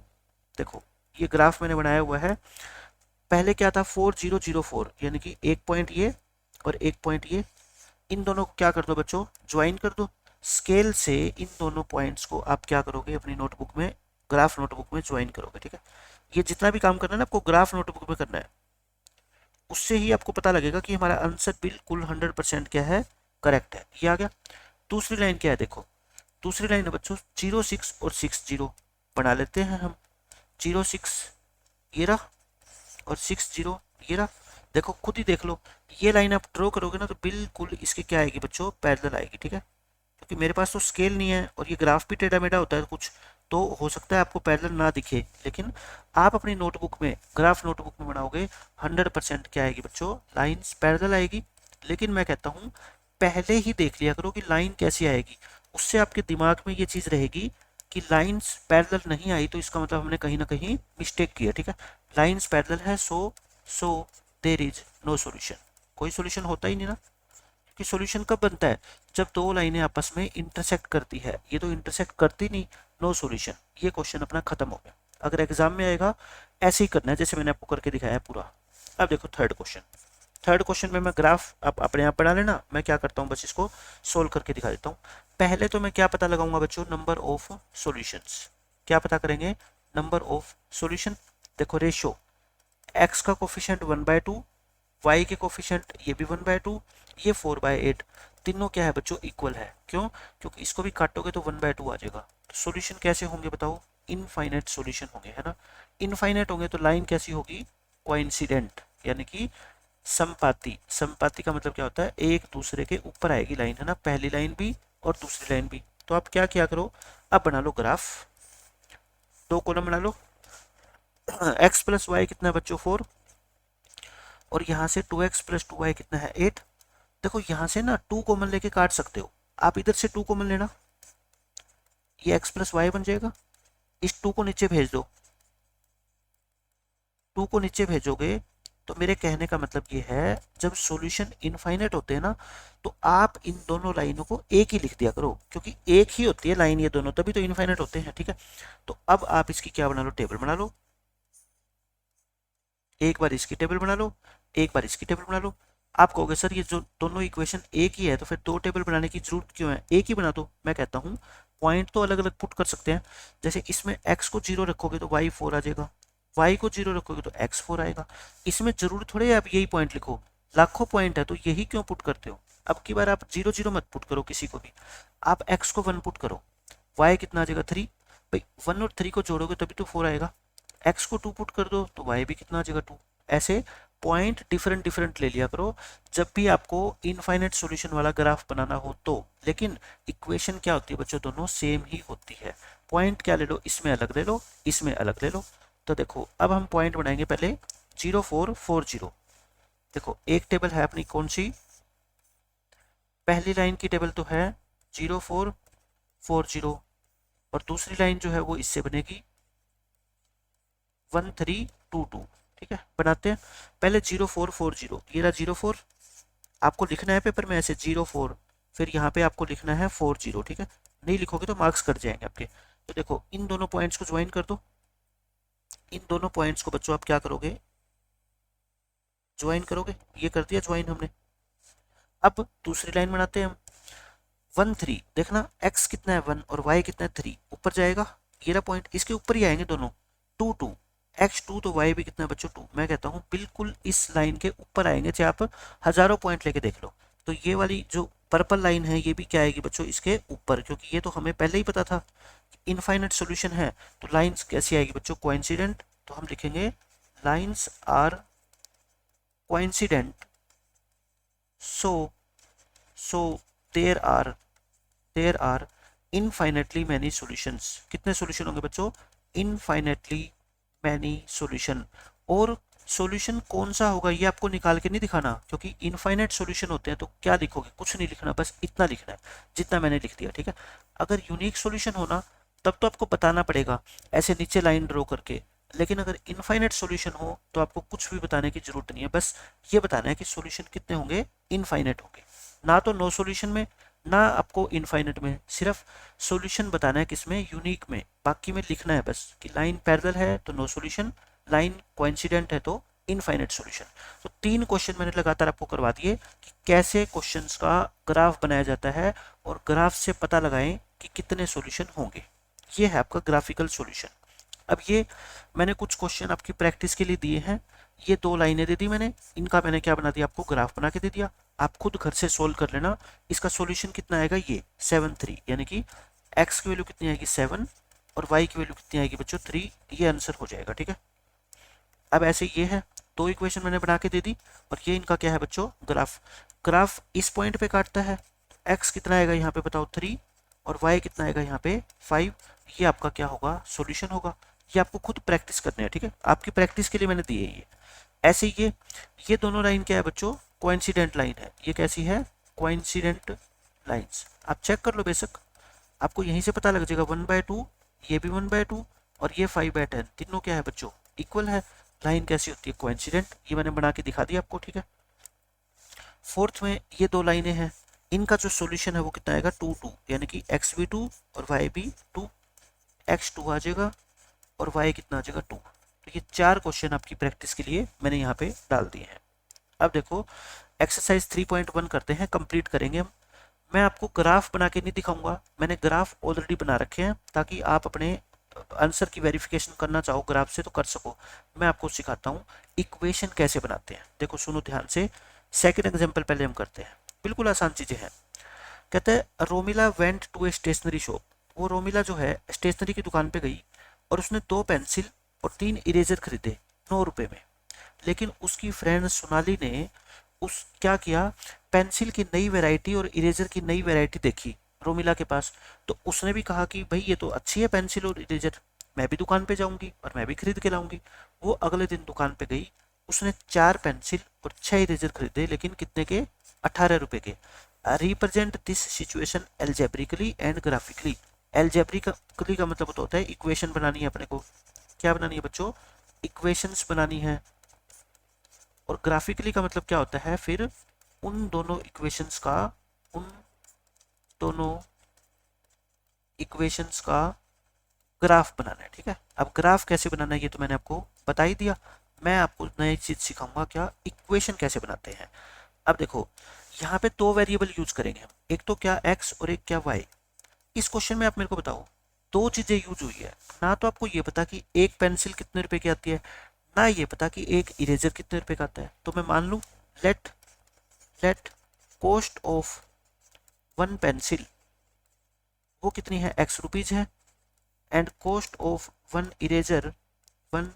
देखो ये ग्राफ मैंने बनाया हुआ है, पहले क्या था 4004, यानी कि एक पॉइंट ये और एक पॉइंट ये, इन दोनों को क्या कर दो बच्चों ज्वाइन कर दो। स्केल से इन दोनों पॉइंट्स को आप क्या करोगे अपनी नोटबुक में, ग्राफ नोटबुक में ज्वाइन करोगे, ठीक है। ये जितना भी काम करना है ना आपको ग्राफ नोटबुक में करना है, उससे ही आपको पता लगेगा कि हमारा आंसर बिल्कुल 100% क्या है, करेक्ट है। ये आ गया। दूसरी लाइन क्या है, देखो दूसरी लाइन है बच्चों 06 और 60, बना लेते हैं हम। 06 ये रहा और 60 ये रहा। देखो खुद ही देख लो, ये लाइन आप ड्रॉ करोगे ना तो बिल्कुल इसकी क्या आएगी बच्चों, पैरेलल आएगी, ठीक है। क्योंकि मेरे पास तो स्केल नहीं है और ये ग्राफ भी टेढ़ा मेढ़ा होता है कुछ, तो हो सकता है आपको पैरेलल ना दिखे, लेकिन आप अपनी नोटबुक में, ग्राफ नोटबुक में बनाओगे 100% क्या आएगी बच्चों, लाइंस पैरेलल आएगी। लेकिन मैं कहता हूँ पहले ही देख लिया करो कि लाइन कैसी आएगी, उससे आपके दिमाग में ये चीज़ रहेगी कि लाइंस पैरेलल नहीं आई तो इसका मतलब हमने कहीं ना कहीं मिस्टेक किया, ठीक है। लाइंस पैरेलल है, so there is no solution, कोई सॉल्यूशन होता ही नहीं ना। कि सॉल्यूशन कब बनता है, जब दो लाइनें आपस में इंटरसेक्ट करती है, ये तो इंटरसेक्ट करती नहीं, नो सॉल्यूशन। ये क्वेश्चन अपना खत्म हो गया। अगर एग्जाम में आएगा ऐसे ही करना है जैसे मैंने आपको करके दिखाया है पूरा। अब देखो थर्ड क्वेश्चन, थर्ड क्वेश्चन में मैं ग्राफ आप अपने आप बना लेना, मैं क्या करता हूँ बस इसको सोल्व करके दिखा देता हूँ। पहले तो मैं क्या पता लगाऊंगा बच्चों, नंबर ऑफ सॉल्यूशंस। क्या पता करेंगे, नंबर ऑफ सॉल्यूशन। देखो रेशियो, एक्स का कोफिशिएंट 1/2, y के कोफिशिएंट ये भी 1/2, ये 4/8, तीनों क्या है बच्चों इक्वल है। क्यों, क्योंकि इसको भी काटोगे तो 1/2 आ जाएगा। तो सॉल्यूशन कैसे होंगे बताओ, इनफाइनाइट सॉल्यूशन होंगे, है ना। इनफाइनाइट होंगे तो लाइन कैसी होगी, कोइंसिडेंट, यानी कि समपाती। समपाती का मतलब क्या होता है, एक दूसरे के ऊपर आएगी लाइन, है ना, पहली लाइन भी और दूसरी लाइन भी। तो आप क्या किया करो, अब बना लो ग्राफ, दो कॉलम बना लो। x प्लस वाई कितना है बच्चों 4, और यहाँ से 2x प्लस 2y कितना है 8। देखो यहाँ से ना 2 कॉमन लेके काट सकते हो, आप इधर से 2 कॉमन लेना, ये x प्लस वाई बन जाएगा। इस 2 को नीचे भेज दो, 2 को नीचे भेजोगे तो मेरे कहने का मतलब ये है जब सॉल्यूशन इनफाइनाइट होते हैं ना तो आप इन दोनों लाइनों को एक ही लिख दिया करो, क्योंकि एक ही होती है लाइन ये दोनों, तभी तो इनफाइनाइट होते हैं, ठीक है। तो अब आप इसकी क्या बना लो, टेबल बना लो। एक बार इसकी टेबल बना लो, एक बार इसकी टेबल बना लो। आप कहोगे सर ये जो दोनों इक्वेशन एक ही है तो फिर दो टेबल बनाने की जरूरत क्यों है, एक ही बना दो। मैं कहता हूँ पॉइंट तो अलग अलग पुट कर सकते हैं। जैसे इसमें x को 0 रखोगे तो y 4 आ जाएगा, y को 0 रखोगे तो x 4 आएगा। इसमें जरूर थोड़े आप यही पॉइंट लिखो, लाखों पॉइंट है तो यही क्यों पुट करते हो। अब की बार आप 0 0 मत पुट करो किसी को भी, आप x को 1 पुट करो, y कितना आ जाएगा 3, भाई 1 और 3 को जोड़ोगे तभी तो 4 आएगा। x को 2 पुट कर दो तो y भी कितना आ जाएगा 2। ऐसे पॉइंट डिफरेंट डिफरेंट ले लिया करो जब भी आपको इनफाइनाइट सॉल्यूशन वाला ग्राफ बनाना हो तो। लेकिन इक्वेशन क्या होती है बच्चों, दोनों सेम ही होती है। पॉइंट क्या ले लो, इसमें अलग ले लो, इसमें अलग ले लो। तो देखो अब हम पॉइंट बनाएंगे पहले 0 4 4 0। देखो एक टेबल है अपनी कौन सी, पहली लाइन की टेबल तो है 0 4 4 0, और दूसरी लाइन जो है वो इससे बनेगी 1 3 2 2। ठीक है, बनाते हैं पहले 0 4 4 0। ये रहा 0 4, आपको लिखना है पेपर में ऐसे 0 4, फिर यहाँ पे आपको लिखना है 4 0। ठीक है, नहीं लिखोगे तो मार्क्स कट जाएंगे आपके। तो देखो इन दोनों पॉइंट्स को ज्वाइन कर दो, इन दोनों पॉइंट्स को बच्चों आप क्या करोगे, ज्वाइन करोगे। ये कर दिया ज्वाइन हमने। अब दूसरी लाइन बनाते हैं हम 1 3, देखना x कितना है 1 और y कितना है 3, ऊपर जाएगा, ये रहा पॉइंट, इसके ऊपर ही आएंगे दोनों। 2 2, x 2 तो y भी कितना है बच्चों 2। मैं कहता हूँ बिल्कुल इस लाइन के ऊपर आएंगे, चाहे आप हजारों पॉइंट लेके देख लो। तो ये वाली जो पर्पल लाइन है ये भी क्या आएगी बच्चों इसके ऊपर, क्योंकि ये तो हमें पहले ही पता था इनफाइनाइट सॉल्यूशन है। तो लाइंस कैसी आएगी बच्चों, कोइंसिडेंट। तो हम लिखेंगे lines are coincident, so so there are infinitely many solutions. कितने सॉल्यूशन होंगे बच्चों, इनफाइनेटली मैनी सॉल्यूशन। और सॉल्यूशन कौन सा होगा ये आपको निकाल के नहीं दिखाना, क्योंकि इनफाइनाइट सॉल्यूशन होते हैं तो क्या लिखोगे, कुछ नहीं लिखना, बस इतना लिखना है जितना मैंने लिख दिया। ठीक है, अगर यूनिक सॉल्यूशन होना तब तो आपको बताना पड़ेगा ऐसे नीचे लाइन ड्रॉ करके, लेकिन अगर इनफाइनाइट सॉल्यूशन हो तो आपको कुछ भी बताने की जरूरत नहीं है, बस ये बताना है कि सॉल्यूशन कितने होंगे, इनफाइनाइट होंगे। ना तो नो सॉल्यूशन में, ना आपको इनफाइनाइट में, सिर्फ सॉल्यूशन बताना है किसमें, यूनिक में। बाकी में लिखना है बस कि लाइन पैरेलल है तो नो सॉल्यूशन, लाइन कोइंसिडेंट है तो इनफाइनाइट सॉल्यूशन। तो 3 क्वेश्चन मैंने लगातार आपको करवा दिए कि कैसे क्वेश्चंस का ग्राफ बनाया जाता है और ग्राफ से पता लगाएं कि कितने सॉल्यूशन होंगे। ये है आपका ग्राफिकल सॉल्यूशन। अब ये मैंने कुछ क्वेश्चन आपकी प्रैक्टिस के लिए दिए हैं, ये 2 लाइनें दे दी मैंने, इनका मैंने क्या बना दिया, आपको ग्राफ बना के दे दिया। आप खुद घर से सोल्व कर लेना। इसका सॉल्यूशन कितना आएगा, ये 7 3, यानी कि x की वैल्यू कितनी आएगी 7 और y की वैल्यू कितनी आएगी बच्चों 3, ये आंसर हो जाएगा। ठीक है, अब ऐसे ये है 2 इक्वेशन मैंने बना के दे दी, और ये इनका क्या है बच्चों, ग्राफ। ग्राफ इस पॉइंट पे काटता है, x कितना आएगा यहाँ पे बताओ 3, और y कितना आएगा यहाँ पे 5। ये आपका क्या होगा, सॉल्यूशन होगा। ये आपको खुद प्रैक्टिस करने हैं। ठीक है, आपकी प्रैक्टिस के लिए मैंने दिए ये। ऐसे ये दोनों लाइन क्या है बच्चों, कोइंसिडेंट लाइन है। ये कैसी है, कोइंसिडेंट लाइंस। आप चेक कर लो, बेशक आपको यहीं से पता लग जाएगा 1/2, ये भी 1/2, और ये 5/10, तीनों क्या है बच्चों, इक्वल है। लाइन कैसी होती है, कोइंसिडेंट। ये मैंने बना के दिखा दिया आपको। ठीक है, फोर्थ में ये 2 लाइनें हैं, इनका जो सॉल्यूशन है वो कितना आएगा 2 2, यानी कि x भी 2 और y भी 2, x 2 आ जाएगा और y कितना आ जाएगा 2। तो ये 4 क्वेश्चन आपकी प्रैक्टिस के लिए मैंने यहाँ पे डाल दिए हैं। अब देखो एक्सरसाइज 3.1 करते हैं, कंप्लीट करेंगे हम। मैं आपको ग्राफ बना के नहीं दिखाऊंगा, मैंने ग्राफ ऑलरेडी बना रखे हैं ताकि आप अपने आंसर की वेरिफिकेशन करना चाहो ग्राफ से तो कर सको। मैं आपको सिखाता हूँ इक्वेशन कैसे बनाते हैं। देखो सुनो ध्यान से, सेकंड एग्जांपल पहले हम करते हैं, बिल्कुल आसान चीजें हैं। कहते हैं Romila went to a stationery shop. वो रोमिला जो है स्टेशनरी की दुकान पे गई और उसने 2 पेंसिल और 3 इरेजर खरीदे 9 रुपए में। लेकिन उसकी फ्रेंड सोनाली ने उस क्या किया, पेंसिल की नई वैरायटी और इरेजर की नई वैरायटी देखी रोमिला के पास, तो उसने भी कहा कि भाई ये तो अच्छी है पेंसिल और इरेजर, मैं भी दुकान पे जाऊंगी और मैं भी खरीद के लाऊंगी। वो अगले दिन दुकान पे गई, उसने 4 पेंसिल और 6 इरेजर खरीदे, लेकिन कितने के, 18 रुपए के। Represent this situation algebraically and graphically. Algebraically का मतलब होता है इक्वेशन बनानी है अपने को। क्या बनानी है बच्चों, इक्वेशंस बनानी है। और ग्राफिकली का मतलब क्या होता है, फिर उन दोनों इक्वेशंस का ग्राफ बनाना है। ठीक है, अब ग्राफ कैसे बनाना है ये तो मैंने आपको बता ही दिया। मैं आपको नई चीज सिखाऊंगा, क्या इक्वेशन कैसे बनाते हैं। अब देखो यहाँ पे 2 वेरिएबल यूज करेंगे हम, एक तो क्या x और एक क्या y। इस क्वेश्चन में आप मेरे को बताओ, दो चीजें यूज हुई है, ना तो आपको ये पता कि एक पेंसिल कितने रुपए की आती है, ना ये पता कि एक इरेजर कितने रुपए का आता है। तो मैं मान लूं, let let cost of one pencil वो कितनी है, एक्स रुपीज है, and cost of one eraser, one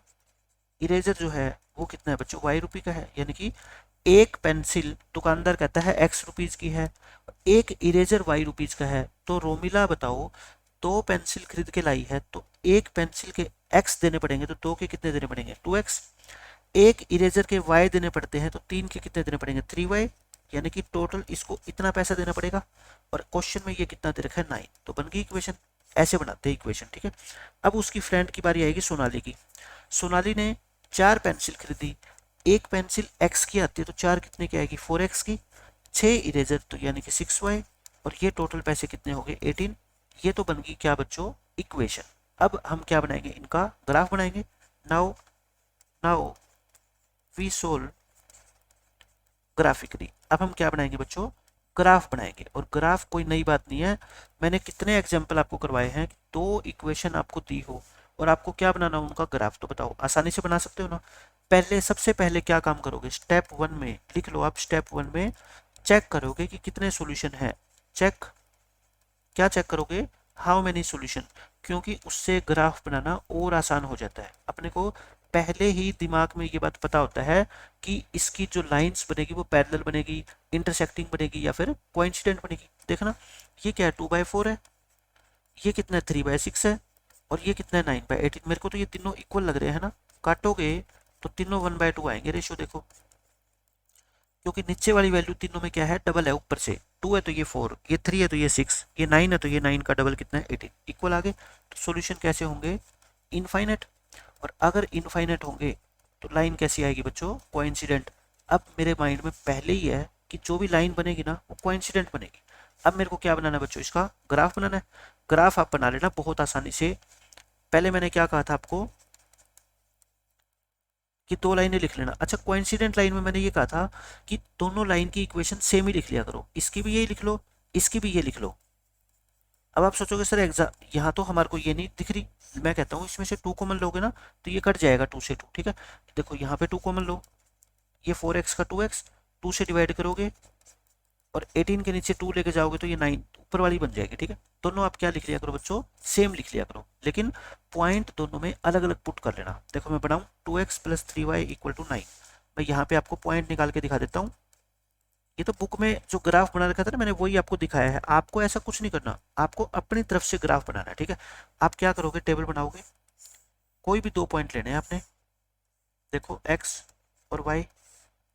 eraser जो है वो कितना है बच्चों, वाई रुपी का है। यानी कि एक पेंसिल दुकानदार कहता है एक्स रुपीज की है, एक इरेजर वाई रुपीज का है। तो रोमिला बताओ, दो पेंसिल खरीद के लाई है, तो एक पेंसिल के एक्स देने पड़ेंगे, तो दो के कितने देने पड़ेंगे, 2x। एक इरेजर के वाई देने पड़ते हैं, तो तीन के कितने देने पड़ेंगे, 3y। यानी कि टोटल इसको इतना पैसा देना पड़ेगा, और क्वेश्चन में ये कितना दे रखा है, 9। तो बन गई इक्वेशन। ऐसे बनाते हैं इक्वेशन, ठीक है। अब उसकी फ्रेंड की बारी आएगी, सोनाली की। सोनाली ने 4 पेंसिल खरीदी, एक पेंसिल x की आती है, तो 4 कितने की आएगी, 4x की, 6 इरेजर तो यानी कि 6y, और ये टोटल पैसे कितने हो गए, 18। ये तो बन गई क्या बच्चों, इक्वेशन। अब हम क्या बनाएंगे, इनका ग्राफ बनाएंगे। Now now we solve graphically. अब हम क्या बनाएंगे बच्चों, ग्राफ बनाएंगे। और ग्राफ कोई नई बात नहीं है, मैंने कितने एग्जाम्पल आपको करवाए हैं, दो इक्वेशन आपको दी हो और आपको क्या बनाना उनका ग्राफ, तो बताओ आसानी से बना सकते हो ना। पहले सबसे पहले क्या काम करोगे, स्टेप 1 में लिख लो आप, स्टेप 1 में चेक करोगे कि कितने सॉल्यूशन है। चेक, क्या चेक करोगे, हाउ मेनी सॉल्यूशन, क्योंकि उससे ग्राफ बनाना और आसान हो जाता है। अपने को पहले ही दिमाग में ये बात पता होता है कि इसकी जो लाइंस बनेगी वो पैरेलल बनेगी, इंटरसेक्टिंग बनेगी, या फिर कोइंसिडेंट बनेगी। देखना ये क्या है, 2/4 है, ये कितना है, 3/6 है, और ये कितना है, 9/18। मेरे को तो ये तीनों इक्वल लग रहे हैं ना। काटोगे तो तीनों 1/2 आएंगे रेशियो, देखो, क्योंकि नीचे वाली वैल्यू तीनों में क्या है, डबल है। ऊपर से 2 है तो ये 4, ये 3 है तो ये 6, ये 9 है तो ये 9 का डबल कितना है, 18, इक्वल आ गए। तो सॉल्यूशन कैसे होंगे, इनफाइनाइट। और अगर इनफाइनाइट होंगे तो लाइन कैसी आएगी बच्चों, कोइंसिडेंट। अब मेरे माइंड में पहले ही है कि जो भी लाइन बनेगी ना वो कोइंसिडेंट बनेगी। अब मेरे को क्या बनाना है बच्चों, इसका ग्राफ बनाना है। ग्राफ आप बना लेना बहुत आसानी से। पहले मैंने क्या कहा था आपको कि दो लाइनें लिख लेना। अच्छा, कोइंसिडेंट लाइन में मैंने ये कहा था कि दोनों लाइन की इक्वेशन सेम ही लिख लिया करो, इसकी भी यही लिख लो, इसकी भी ये लिख लो। अब आप सोचोगे सर एग्जाम यहाँ तो हमारे को ये नहीं दिख रही, मैं कहता हूँ इसमें से 2 कॉमन लोगे ना तो ये कट जाएगा 2 से 2, ठीक है। देखो यहाँ पे 2 कॉमन लो, ये 4x का 2x, 2 से डिवाइड करोगे और 18 के नीचे 2 लेके जाओगे तो ये 9 ऊपर वाली बन जाएगी, ठीक है। दोनों आप क्या लिख लिया करो बच्चों, सेम लिख लिया करो, लेकिन पॉइंट दोनों में अलग अलग पुट कर लेना। देखो मैं बनाऊँ 2x + 3y = 9, मैं यहाँ पे आपको पॉइंट निकाल के दिखा देता हूँ। ये तो बुक में जो ग्राफ बना रखा था ना मैंने, वही आपको दिखाया है। आपको ऐसा कुछ नहीं करना, आपको अपनी तरफ से ग्राफ बनाना है, ठीक है। आप क्या करोगे, टेबल बनाओगे, कोई भी 2 पॉइंट लेने हैं आपने, देखो x और y,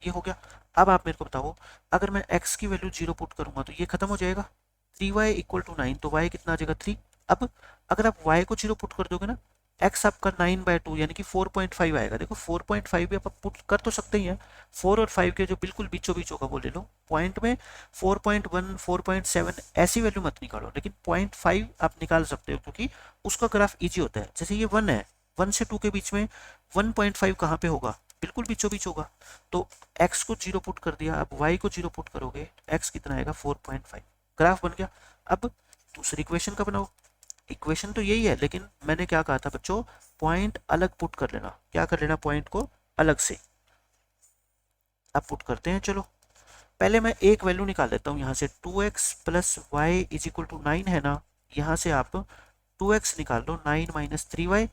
ये हो गया। अब आप मेरे को बताओ, अगर मैं x की वैल्यू 0 पुट करूंगा तो ये खत्म हो जाएगा, 3y = 9, तो y कितना आ जाएगा, 3। अब अगर आप y को 0 पुट कर दोगे ना, x आपका 9/2 यानी कि 4.5 आएगा। देखो 4.5 भी आप पुट कर तो सकते ही हैं, 4 और 5 के जो बिल्कुल बीचों बीच होगा वो ले लो। पॉइंट में 4.1 4.7 ऐसी वैल्यू मत निकालो, लेकिन 0.5 आप निकाल सकते हो, क्योंकि उसका ग्राफ ईजी होता है। जैसे ये 1 है, 1 से 2 के बीच में 1.5 कहाँ पे होगा, बिल्कुल बीचों बीच होगा। तो x को 0 पुट कर दिया, अब y को 0 पुट करोगे, x कितना आएगा, 4.5, ग्राफ बन गया। अब दूसरी इक्वेशन का बनाओ, इक्वेशन तो यही है, लेकिन मैंने क्या कहा था बच्चों, पॉइंट अलग पुट कर लेना। क्या कर लेना, पॉइंट को अलग से। अब पुट करते हैं, चलो पहले मैं एक वैल्यू निकाल लेता हूँ यहाँ से, 2x + y = 9 है ना, यहाँ से आप 2x निकाल लो, 9 - 3y,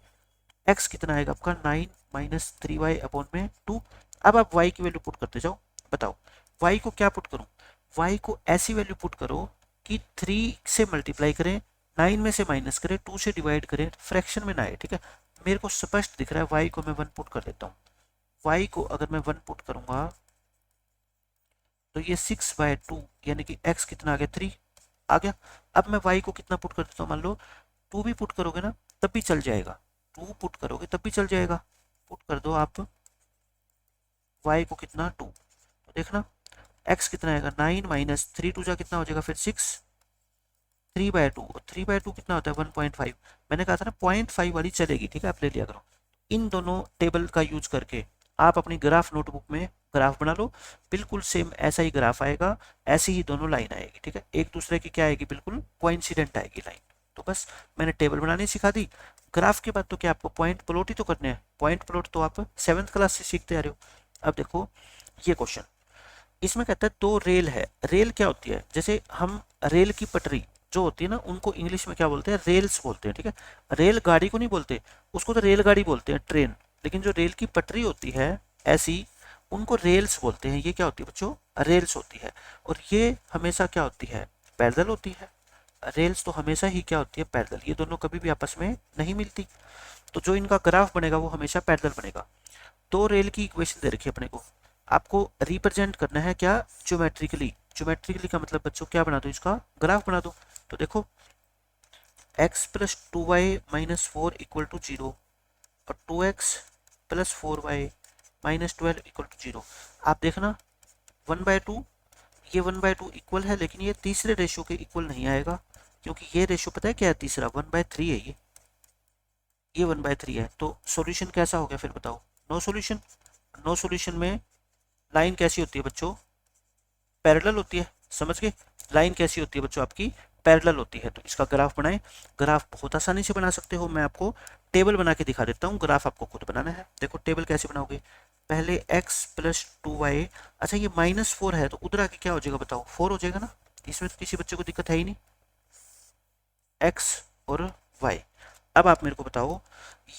x कितना आएगा आपका, 9 - 3y/में 2। अब आप y की वैल्यू पुट करते जाओ, बताओ y को क्या पुट करूं, y को ऐसी वैल्यू पुट करो कि 3 से मल्टीप्लाई करें, 9 में से माइनस करें, 2 से डिवाइड करें, फ्रैक्शन में ना आए, ठीक है। मेरे को स्पष्ट दिख रहा है, y को मैं 1 पुट कर लेता हूँ। y को अगर मैं 1 पुट करूंगा तो ये 6/2 यानी कि x कितना आ गया, 3 आ गया। अब मैं y को कितना पुट कर देता हूँ, मान लो 2 भी पुट करोगे ना तब भी चल जाएगा, 2 पुट करोगे तब भी चल जाएगा। पुट कर दो आप y को कितना, 2, तो देखना x कितना आएगा, 9 - 3 2 जा कितना हो जाएगा, फिर 6, 3/2, और 3/2 कितना होता है, 1.5। मैंने कहा था ना 0.5 वाली चलेगी, ठीक है, आप ले लिया करो। इन दोनों टेबल का यूज करके आप अपनी ग्राफ नोटबुक में ग्राफ बना लो, बिल्कुल सेम ऐसा ही ग्राफ आएगा, ऐसी ही दोनों लाइन आएगी, ठीक है, एक दूसरे की क्या आएगी, बिल्कुल कोइंसिडेंट आएगी लाइन। तो बस मैंने टेबल बनानी सिखा दी। ग्राफ के बाद तो क्या आपको पॉइंट प्लॉट ही तो करने हैं, पॉइंट प्लॉट तो आप 7th क्लास से सीखते आ रहे हो। अब देखो ये क्वेश्चन, इसमें कहता है दो रेल है। रेल क्या होती है, जैसे हम रेल की पटरी जो होती है ना, उनको इंग्लिश में क्या बोलते हैं, रेल्स बोलते हैं, ठीक है। रेल गाड़ी को नहीं बोलते, उसको तो रेलगाड़ी बोलते हैं, ट्रेन। लेकिन जो रेल की पटरी होती है ऐसी, उनको रेल्स बोलते हैं। ये क्या होती है बच्चों, रेल्स होती है। और ये हमेशा क्या होती है, पैरेलल होती है। रेल्स तो हमेशा ही क्या होती है, पैरेलल। ये दोनों कभी भी आपस में नहीं मिलती, तो जो इनका ग्राफ बनेगा वो हमेशा पैरेलल बनेगा। दो रेल की इक्वेशन दे रखी है अपने को, आपको रिप्रेजेंट करना है क्या, ज्योमेट्रिकली। ज्योमेट्रिकली का मतलब बच्चों क्या बना दो, इसका ग्राफ बना दो। तो देखो x plus 2y minus 4 equal to 0 और 2x plus 4y minus 12 equal to 0। आप देखना 1/2, ये 1/2 इक्वल है, लेकिन ये तीसरे रेशियो के इक्वल नहीं आएगा, क्योंकि ये रेशियो पता है क्या है, तीसरा 1/3 है। ये 1/3 है। तो सॉल्यूशन कैसा हो गया फिर बताओ, नो सॉल्यूशन। नो सॉल्यूशन में लाइन कैसी होती है बच्चों, पैरेलल होती है, समझ गए। लाइन कैसी होती है बच्चों आपकी, पैरेलल होती है। तो इसका ग्राफ बनाएं। ग्राफ बहुत आसानी से बना सकते हो, मैं आपको टेबल बना के दिखा देता हूँ, ग्राफ आपको खुद बनाना है। देखो टेबल कैसे बनाओगे, पहले x प्लस 2y, अच्छा ये -4 है तो उधर आके क्या हो जाएगा बताओ, 4 हो जाएगा ना, इसमें तो किसी बच्चे को दिक्कत है ही नहीं, x और y। अब आप मेरे को बताओ,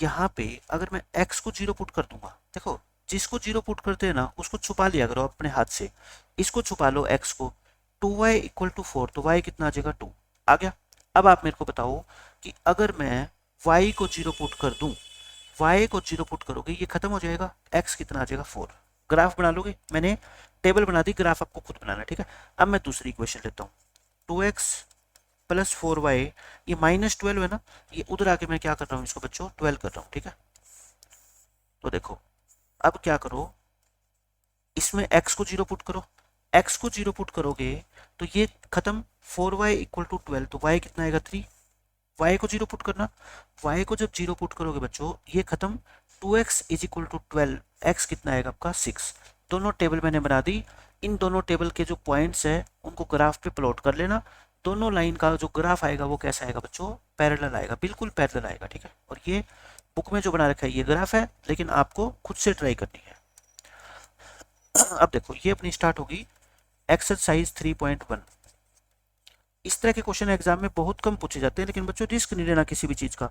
यहाँ पे अगर मैं x को 0 पुट कर दूंगा, देखो जिसको 0 पुट करते हैं ना उसको छुपा लिया करो अपने हाथ से, इसको छुपा लो x को, 2y इक्वल टू 4, तो y कितना आ जाएगा, 2 आ गया। अब आप मेरे को बताओ कि अगर मैं y को 0 पुट कर दूं, y को 0 पुट करोगे ये खत्म हो जाएगा, x कितना आ जाएगा, 4। ग्राफ बना लोगे, मैंने टेबल बना दी, ग्राफ आपको खुद बनाना है, ठीक है। अब मैं दूसरी इक्वेशन लेता हूँ, 2x प्लस 4y, ये -12 है ना, ये उधर आके मैं क्या कर रहा हूँ, इसको बच्चों 12 कर रहा हूँ, ठीक है। तो देखो अब क्या करो, इसमें x को 0 पुट करो, x को 0 पुट करोगे तो ये खत्म, 4y इक्वल टू 12, तो y कितना आएगा, 3। y को 0 पुट करना, y को जब 0 पुट करोगे बच्चों ये खत्म, 2x is equal to 12, x कितना आएगा आपका, 6। दोनों टेबल मैंने बना दी। इन दोनों टेबल के जो पॉइंट्स है उनको ग्राफ पे प्लॉट कर लेना। दोनों लाइन का जो ग्राफ आएगा वो कैसा आएगा बच्चों, पैरेलल आएगा, बिल्कुल पैरेलल आएगा, ठीक है। और ये बुक में जो बना रखा है ये ग्राफ है, लेकिन आपको खुद से ट्राई करनी है। अब देखो ये अपनी स्टार्ट होगी एक्सरसाइज 3.1। इस तरह के क्वेश्चन एग्जाम में बहुत कम पूछे जाते हैं, लेकिन बच्चों रिस्क नहीं लेना किसी भी चीज का।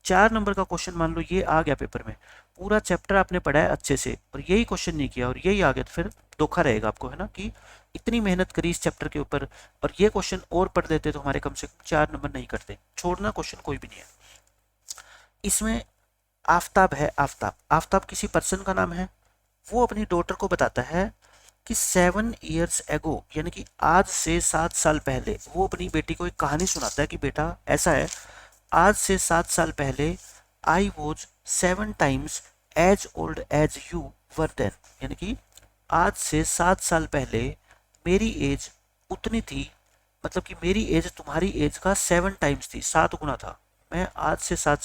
4 नंबर का क्वेश्चन मान लो ये आ गया पेपर में, पूरा चैप्टर आपने पढ़ा है अच्छे से और यही क्वेश्चन नहीं किया और यही आ गया, तो फिर धोखा रहेगा आपको, है ना, कि इतनी मेहनत करी इस चैप्टर के ऊपर और ये क्वेश्चन और पढ़ लेते तो हमारे कम से कम 4 नंबर नहीं कटते। छोड़ना क्वेश्चन कोई भी नहीं है। इसमें आफ्ताब है, आफ्ताब, आफ्ताब किसी पर्सन का नाम है। वो अपनी डॉटर को बताता है कि 7 ईयर्स एगो, यानी कि आज से 7 साल पहले, वो अपनी बेटी को एक कहानी सुनाता है कि बेटा ऐसा है, आज से 7 साल पहले I was 7 times as old as you were then, यानी कि आज से 7 साल पहले मेरी एज उतनी थी, मतलब कि मेरी एज तुम्हारी एज का 7 टाइम्स थी, 7 गुना था। मैं आज से 7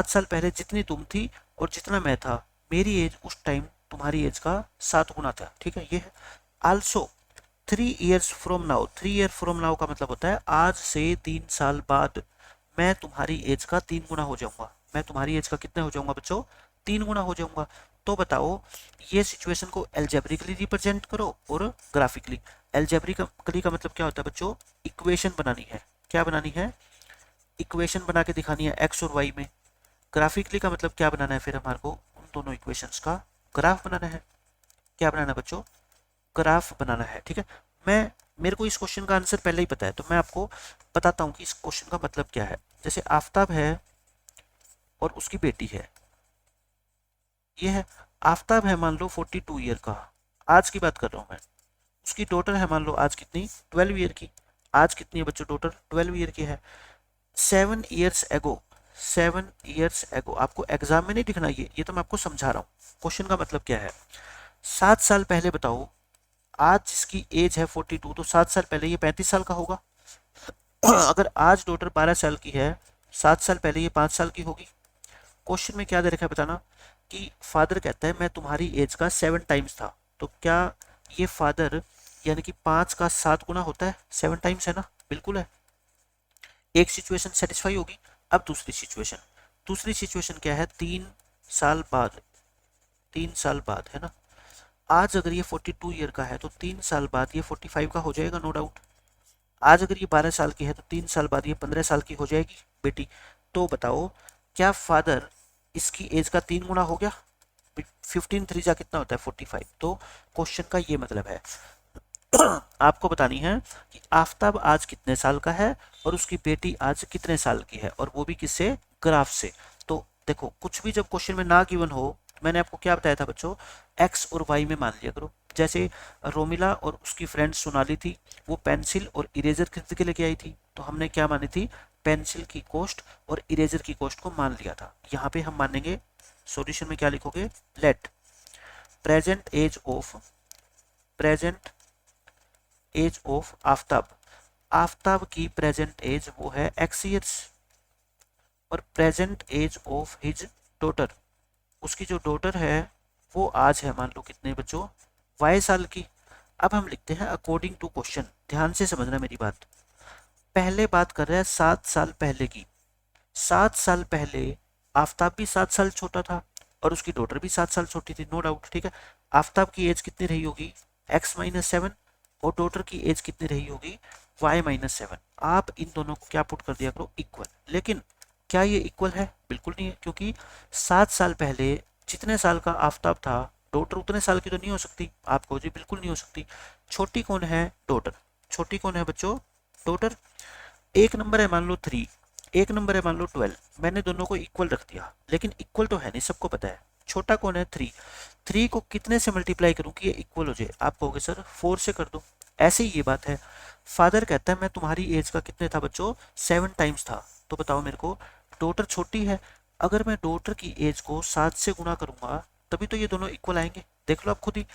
साल पहले जितनी तुम थी और जितना मैं था, मेरी एज उस टाइम तुम्हारी एज का 7 गुना था, ठीक है। ये है also 3 years from now, 3 year from now का मतलब होता है आज से 3 साल बाद मैं तुम्हारी एज का 3 गुना हो जाऊंगा। मैं तुम्हारी एज का कितना हो जाऊंगा बच्चों, 3 गुना हो जाऊंगा। तो बताओ ये सिचुएशन को एल्जेब्रिकली रिप्रेजेंट करो और ग्राफिकली। एल्जेब्रिकली का मतलब क्या होता है बच्चों, इक्वेशन बनानी है। क्या बनानी है, इक्वेशन बना के दिखानी है एक्स और वाई में। ग्राफिकली का मतलब क्या बनाना है, फिर हमारे को उन दोनों इक्वेशंस का ग्राफ बनाना है। क्या बनाना है बच्चों, ग्राफ बनाना है, ठीक है। मैं मेरे को इस क्वेश्चन का आंसर पहले ही पता है, तो मैं आपको बताता हूँ कि इस क्वेश्चन का मतलब क्या है। जैसे आफ्ताब है और उसकी बेटी है, ये है आफ्ताब है मान लो 42 ईयर का, आज की बात कर रहा हूँ मैं। उसकी डॉटर है मान लो आज कितनी, 12 ईयर की। आज कितनी है बच्चों डॉटर, 12 ईयर की है। 7 ईयर्स एगो, 7 ईयर्स एगो, आपको एग्जाम में नहीं दिखना ये तो मैं आपको समझा रहा हूँ। क्वेश्चन का मतलब क्या है, 7 साल पहले बताओ, आज जिसकी एज है 42, तो 7 साल पहले ये 35 साल का होगा। अगर आज डॉटर 12 साल की है, 7 साल पहले ये 5 साल की होगी। क्वेश्चन में क्या दे रखा है बताना, कि फादर कहता है मैं तुम्हारी एज का 7 टाइम्स था, तो क्या ये फादर यानी कि 5 का 7 गुना होता है, 7 टाइम्स है ना, बिल्कुल है। एक सिचुएशन सेटिस्फाई होगी। अब दूसरी सिचुएशन क्या है, 3 साल बाद, 3 साल बाद है ना, आज अगर ये 42 ईयर का है तो 3 साल बाद ये 45 का हो जाएगा, नो डाउट। आज अगर ये 12 साल की है तो 3 साल बाद ये 15 साल की हो जाएगी बेटी। तो बताओ क्या फादर इसकी एज का 3 गुना हो गया, 15 3 जा कितना होता है 45। तो क्वेश्चन का ये मतलब है आपको बतानी है कि आफताब आज कितने साल का है और उसकी बेटी आज कितने साल की है, और वो भी किससे, ग्राफ से। तो देखो कुछ भी जब क्वेश्चन में ना गिवन हो, मैंने आपको क्या बताया था बच्चों, एक्स और वाई में मान लिया करो। जैसे रोमिला और उसकी फ्रेंड सोनाली थी, वो पेंसिल और इरेजर खरीद के लेके आई थी, तो हमने क्या मानी थी, पेंसिल की कॉस्ट और इरेजर की कॉस्ट को मान लिया था। यहाँ पे हम मानेंगे, सॉल्यूशन में क्या लिखोगे, let present age of Aftab, Aftab की प्रेजेंट एज वो है एक्स ईयर्स, और present age of his daughter, उसकी जो डॉटर है वो आज है मान लो कितने बच्चों, वाई साल की। अब हम लिखते हैं अकॉर्डिंग टू क्वेश्चन, ध्यान से समझना मेरी बात। पहले बात कर रहे हैं 7 साल पहले की, 7 साल पहले आफताब भी 7 साल छोटा था और उसकी डॉटर भी 7 साल छोटी थी, नो डाउट, ठीक है। आफताब की एज कितनी रही होगी, x-7, और डॉटर की एज कितनी रही होगी, y-7। आप इन दोनों को क्या पुट कर दिया करो, इक्वल। लेकिन क्या ये इक्वल है, बिल्कुल नहीं है, क्योंकि 7 साल पहले जितने साल का आफताब था डॉटर उतने साल की तो नहीं हो सकती, आपको जी बिल्कुल नहीं हो सकती। छोटी कौन है, डॉटर। छोटी कौन है बच्चों, डॉटर। एक नंबर है मान लो 3, एक नंबर है मान लो 12, मैंने दोनों को इक्वल रख दिया, लेकिन इक्वल तो है नहीं, सबको पता है। छोटा कौन है, 3, 3 को कितने से मल्टीप्लाई करूं कि ये इक्वल हो जाए, आप कहोगे सर 4 से कर दो। ऐसे ही ये बात है, फादर कहता है मैं तुम्हारी एज का कितने था बच्चों, 7 टाइम्स था, तो बताओ मेरे को, डॉटर छोटी है, अगर मैं डॉटर की एज को 7 से गुना करूंगा तभी तो ये दोनों इक्वल आएंगे। देख लो आप खुद ही,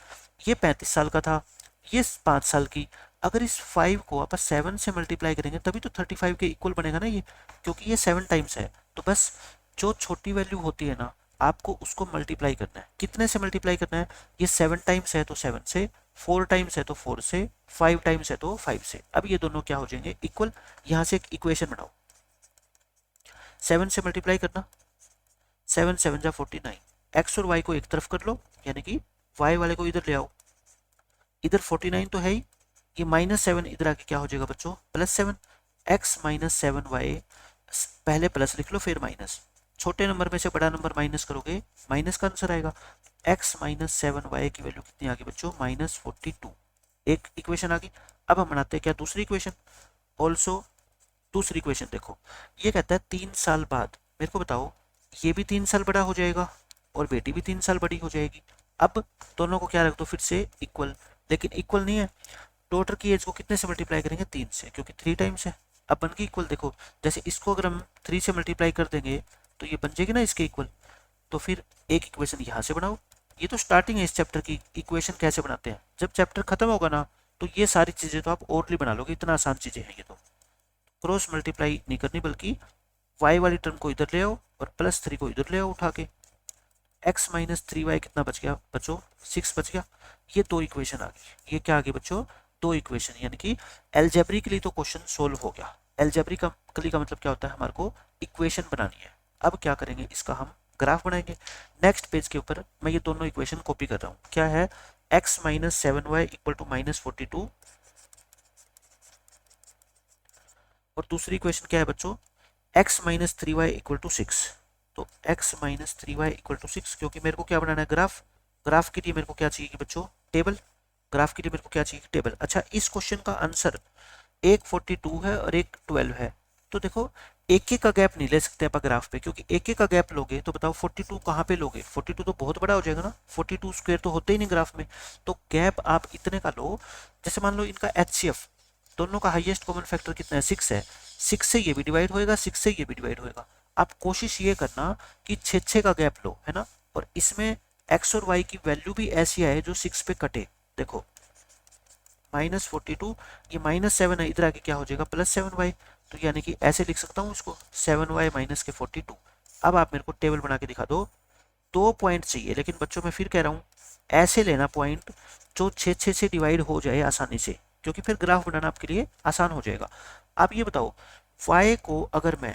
ये 35 साल का था, ये 5 साल की, अगर इस 5 को आप 7 से मल्टीप्लाई करेंगे तभी तो 35 के इक्वल बनेगा ना ये, क्योंकि ये 7 टाइम्स है। तो बस जो छोटी वैल्यू होती है ना, आपको उसको मल्टीप्लाई करना है। कितने से मल्टीप्लाई करना है, ये 7 टाइम्स है तो 7 से, 4 टाइम्स है तो 4 से, 5 टाइम्स है तो 5 से। अब ये दोनों क्या हो जाएंगे, इक्वल। यहाँ से एक इक्वेशन बनाओ, 7 से मल्टीप्लाई करना, 7 7 जा 49, एक्स और वाई को एक तरफ कर लो, यानी कि वाई वाले को इधर ले आओ, इधर 49 तो है ही, ये -7 इधर आके क्या हो जाएगा बच्चों, +7, x-7y, पहले प्लस लिख लो फिर माइनस, छोटे नंबर में से बड़ा नंबर माइनस करोगे माइनस का आंसर आएगा। x-7y की वैल्यू कितनी आ गई बच्चों, -42। एक इक्वेशन आ गई। अब हम बनाते हैं क्या, दूसरी इक्वेशन। ऑल्सो दूसरी इक्वेशन देखो, ये कहता है 3 साल बाद, मेरे को बताओ ये भी 3 साल बड़ा हो जाएगा और बेटी भी 3 साल बड़ी हो जाएगी। अब दोनों को क्या रख दो फिर से इक्वल, लेकिन इक्वल नहीं है, डॉटर की एज को कितने से मल्टीप्लाई करेंगे, 3 से, क्योंकि 3 टाइम्स है। अब बन गई इक्वल। देखो जैसे इसको अगर हम 3 से मल्टीप्लाई कर देंगे तो ये बन जाएगी ना इसके इक्वल। तो फिर एक इक्वेशन यहाँ से बनाओ। ये तो स्टार्टिंग है इस चैप्टर की, इक्वेशन कैसे बनाते हैं, जब चैप्टर खत्म होगा ना तो ये सारी चीजें तो आप और बना लोगे, इतना आसान चीजें हैं ये तो। क्रॉस मल्टीप्लाई नहीं करनी, बल्कि y वाली टर्म को इधर ले आओ और +3 को इधर ले आओ उठा के, x-3y कितना बच गया बच्चों, 6 बच गया। ये दो इक्वेशन आ गई, ये क्या आ गई बच्चों, दो इक्वेशन, यानी कि एल्जेब्रिकली तो क्वेश्चन सोल्व हो गया। एल्जेब्रिकली का मतलब क्या होता है, हमारे को इक्वेशन बनानी है। अब क्या करेंगे, इसका हम ग्राफ बनाएंगे। नेक्स्ट पेज के ऊपर मैं ये दोनों इक्वेशन कॉपी कर रहा हूँ। क्या है, x-7y = -42, और दूसरी इक्वेशन क्या है बच्चों, x-3y = 6। तो x-3y = 6, क्योंकि मेरे को क्या बनाना है, ग्राफ। ग्राफ के लिए मेरे को क्या चाहिए बच्चों, टेबल। ग्राफ के लिए मेरे को क्या चाहिए, टेबल। अच्छा, इस क्वेश्चन का आंसर एक 42 है और एक 12 है, तो देखो एक एक का गैप नहीं ले सकते आप ग्राफ पे, क्योंकि एक एक का गैप लोगे तो बताओ 42 कहाँ पे लोगे, 42 तो बहुत बड़ा हो जाएगा ना, 42 स्क्वायर तो होते ही नहीं ग्राफ में। तो गैप आप इतने का लो, जैसे मान लो इनका HCF, दोनों का हाईएस्ट कॉमन फैक्टर कितना है, 6 है, 6 से ये भी डिवाइड होएगा, 6 से ये भी डिवाइड होएगा। आप कोशिश ये करना कि 6 का गैप लो, है ना, और इसमें x और y की वैल्यू भी ऐसी आए जो 6 पे कटे। देखो -42, ये -7 है, इधर आके क्या हो जाएगा, +7y, तो यानी कि ऐसे लिख सकता हूँ इसको, 7y - के 42। अब आप मेरे को टेबल बना के दिखा दो 2 पॉइंट चाहिए, लेकिन बच्चों मैं फिर कह रहा हूँ ऐसे लेना पॉइंट जो 6 से डिवाइड हो जाए आसानी से, क्योंकि फिर ग्राफ बनाना आपके लिए आसान हो जाएगा। आप ये बताओ y को अगर मैं,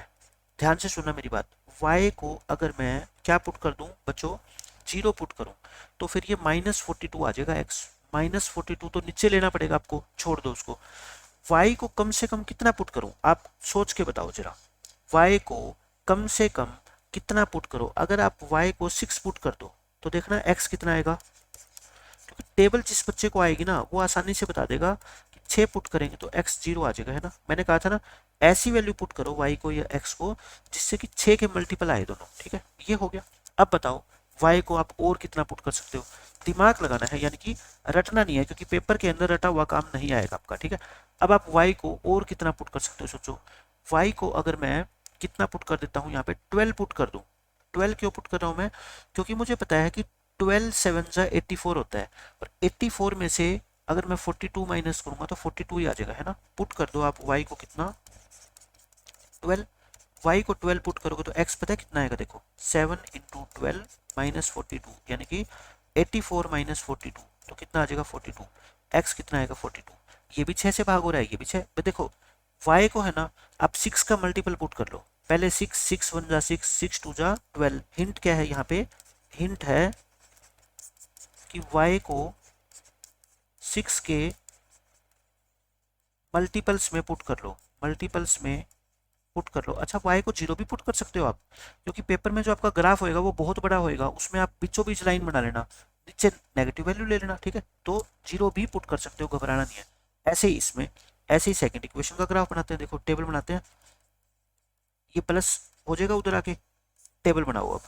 ध्यान से सुनना मेरी बात, y को अगर मैं क्या पुट कर दूं बच्चों, 0 पुट करूं, तो फिर ये -42 आ जाएगा x। -42 तो नीचे लेना पड़ेगा आपको, छोड़ दो उसको। y को कम से कम कितना पुट करूं, आप सोच के बताओ जरा। y को कम से कम कितना पुट करो, अगर आप y को 6 पुट कर दो तो देखना x कितना आएगा, क्योंकि टेबल जिस बच्चे को आएगी ना वो आसानी से बता देगा कि 6 पुट करेंगे तो x 0 आ जाएगा, है ना। मैंने कहा था ना ऐसी वैल्यू पुट करो y को या x को जिससे कि 6 के मल्टीपल आए दोनों, ठीक है। ये हो गया। अब बताओ y को आप और कितना पुट कर सकते हो, दिमाग लगाना है, यानी कि रटना नहीं है, क्योंकि पेपर के अंदर रटा हुआ काम नहीं आएगा आपका, ठीक है। अब आप y को और कितना पुट कर सकते हो, सोचो। y को अगर मैं कितना पुट कर देता हूँ, यहाँ पे 12 पुट कर दूं। 12 क्यों पुट कर रहा हूँ मैं, क्योंकि मुझे पता है कि 12 7 जा 84 होता है, और 84 में से अगर मैं 42 माइनस करूंगा तो 42 ही आ जाएगा, है ना। पुट कर दो आप y को कितना, 12। y को 12 पुट करोगे तो x पता है कितना आएगा, देखो 7 इंटू 12 माइनस 42, यानी कि 84 माइनस 42, तो कितना आ जाएगा 42। x कितना आएगा 42, ये भी 6 से भाग हो रहा है, ये भी 6। देखो y को है ना, आप 6 का मल्टीपल पुट कर लो, पहले 6, 6 1 जा 6, 6 2 जा 12। हिंट क्या है यहाँ पे, हिंट है कि y को 6 के मल्टीपल्स में पुट कर लो, मल्टीपल्स में पुट कर लो। अच्छा y को 0 भी पुट कर सकते हो आप, क्योंकि पेपर में जो आपका ग्राफ होएगा वो बहुत बड़ा होएगा, उसमें आप बीचों बीच लाइन बना लेना, नीचे नेगेटिव वैल्यू ले लेना, ठीक है। तो 0 भी पुट कर सकते हो, घबराना नहीं है। ऐसे ही इसमें, ऐसे ही सेकंड इक्वेशन का ग्राफ बनाते हैं, देखो टेबल बनाते हैं, ये प्लस हो जाएगा उधर आके, टेबल बनाओ। अब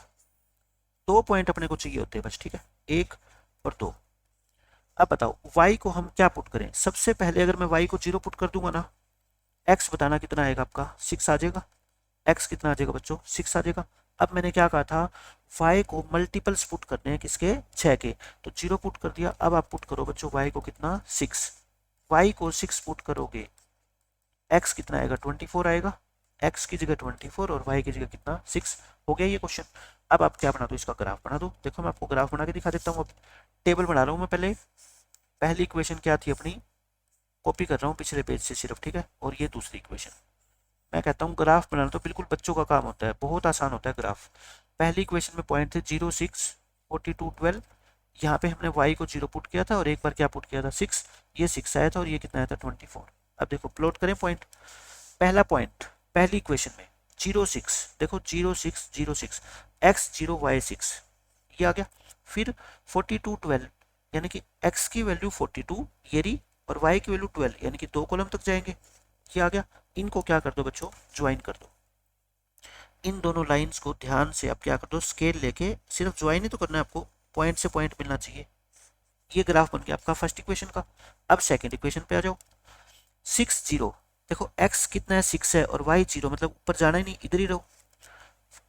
2 पॉइंट अपने को चाहिए होते हैं बस, ठीक है, 1 और 2। अब बताओ y को हम क्या पुट करें, सबसे पहले अगर मैं y को 0 पुट कर दूंगा ना, x बताना कितना आएगा आपका, 6 आ जाएगा। x कितना आ जाएगा बच्चों, 6 आ जाएगा। अब मैंने क्या कहा था, y को मल्टीपल्स पुट करने हैं किसके, 6 के, तो 0 पुट कर दिया। अब आप पुट करो बच्चों y को कितना, 6। y को 6 पुट करोगे, x कितना आएगा, 24 आएगा। x की जगह 24 और y की जगह कितना, 6। हो गया ये क्वेश्चन। अब आप क्या बना दो, इसका ग्राफ बना दो। देखो मैं आपको ग्राफ बना के दिखा देता हूँ। अब टेबल बना रहा हूँ मैं, पहले पहली इक्वेशन क्या थी अपनी, कॉपी कर रहा हूँ पिछले पेज से सिर्फ, ठीक है। और ये दूसरी इक्वेशन, मैं कहता हूँ ग्राफ बनाना तो बिल्कुल बच्चों का काम होता है, बहुत आसान होता है ग्राफ। पहली इक्वेशन में पॉइंट थे 0 6 42 12, यहाँ पे हमने y को 0 पुट किया था और एक बार क्या पुट किया था, 6। ये 6 आया था और ये कितना आया था, 24। अब देखो प्लॉट करें पॉइंट, पहला पॉइंट पहली इक्वेशन में 0 6, देखो 0 6 0 6, x 0 y 6, ये आ गया। फिर 42 12, यानी कि x की वैल्यू 42 ये रही, और y की वैल्यू 12, यानी कि 2 कॉलम तक जाएंगे, ये आ गया। इनको क्या कर दो बच्चों, ज्वाइन कर दो। इन दोनों लाइंस को ध्यान से आप क्या कर दो, स्केल लेके सिर्फ ज्वाइन ही तो करना है आपको, पॉइंट से पॉइंट मिलना चाहिए। ये ग्राफ बन गया आपका फर्स्ट इक्वेशन का। अब सेकंड इक्वेशन पे आ जाओ, 6 0, देखो x कितना है, 6 है, और y 0, मतलब ऊपर जाना ही नहीं, इधर ही रहो।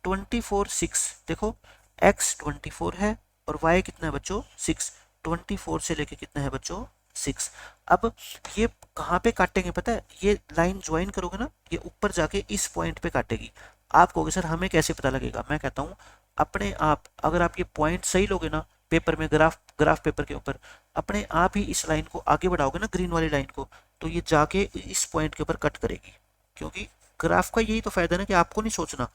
24 6, देखो x 24 है और y कितना है बच्चों, 6। 24 से लेके कितना है बच्चों, 6। अब ये कहाँ पे काटेंगे पता है, ये लाइन ज्वाइन करोगे ना, ये ऊपर जाके इस पॉइंट पे काटेगी। आप कहोगे सर हमें कैसे पता लगेगा, मैं कहता हूँ अपने आप, अगर आप ये पॉइंट सही लोगे ना पेपर में, ग्राफ पेपर के ऊपर, अपने आप ही इस लाइन को आगे बढ़ाओगे ना, ग्रीन वाली लाइन को, तो ये जाके इस पॉइंट के ऊपर कट करेगी। क्योंकि ग्राफ का यही तो फायदा है ना, कि आपको नहीं सोचना,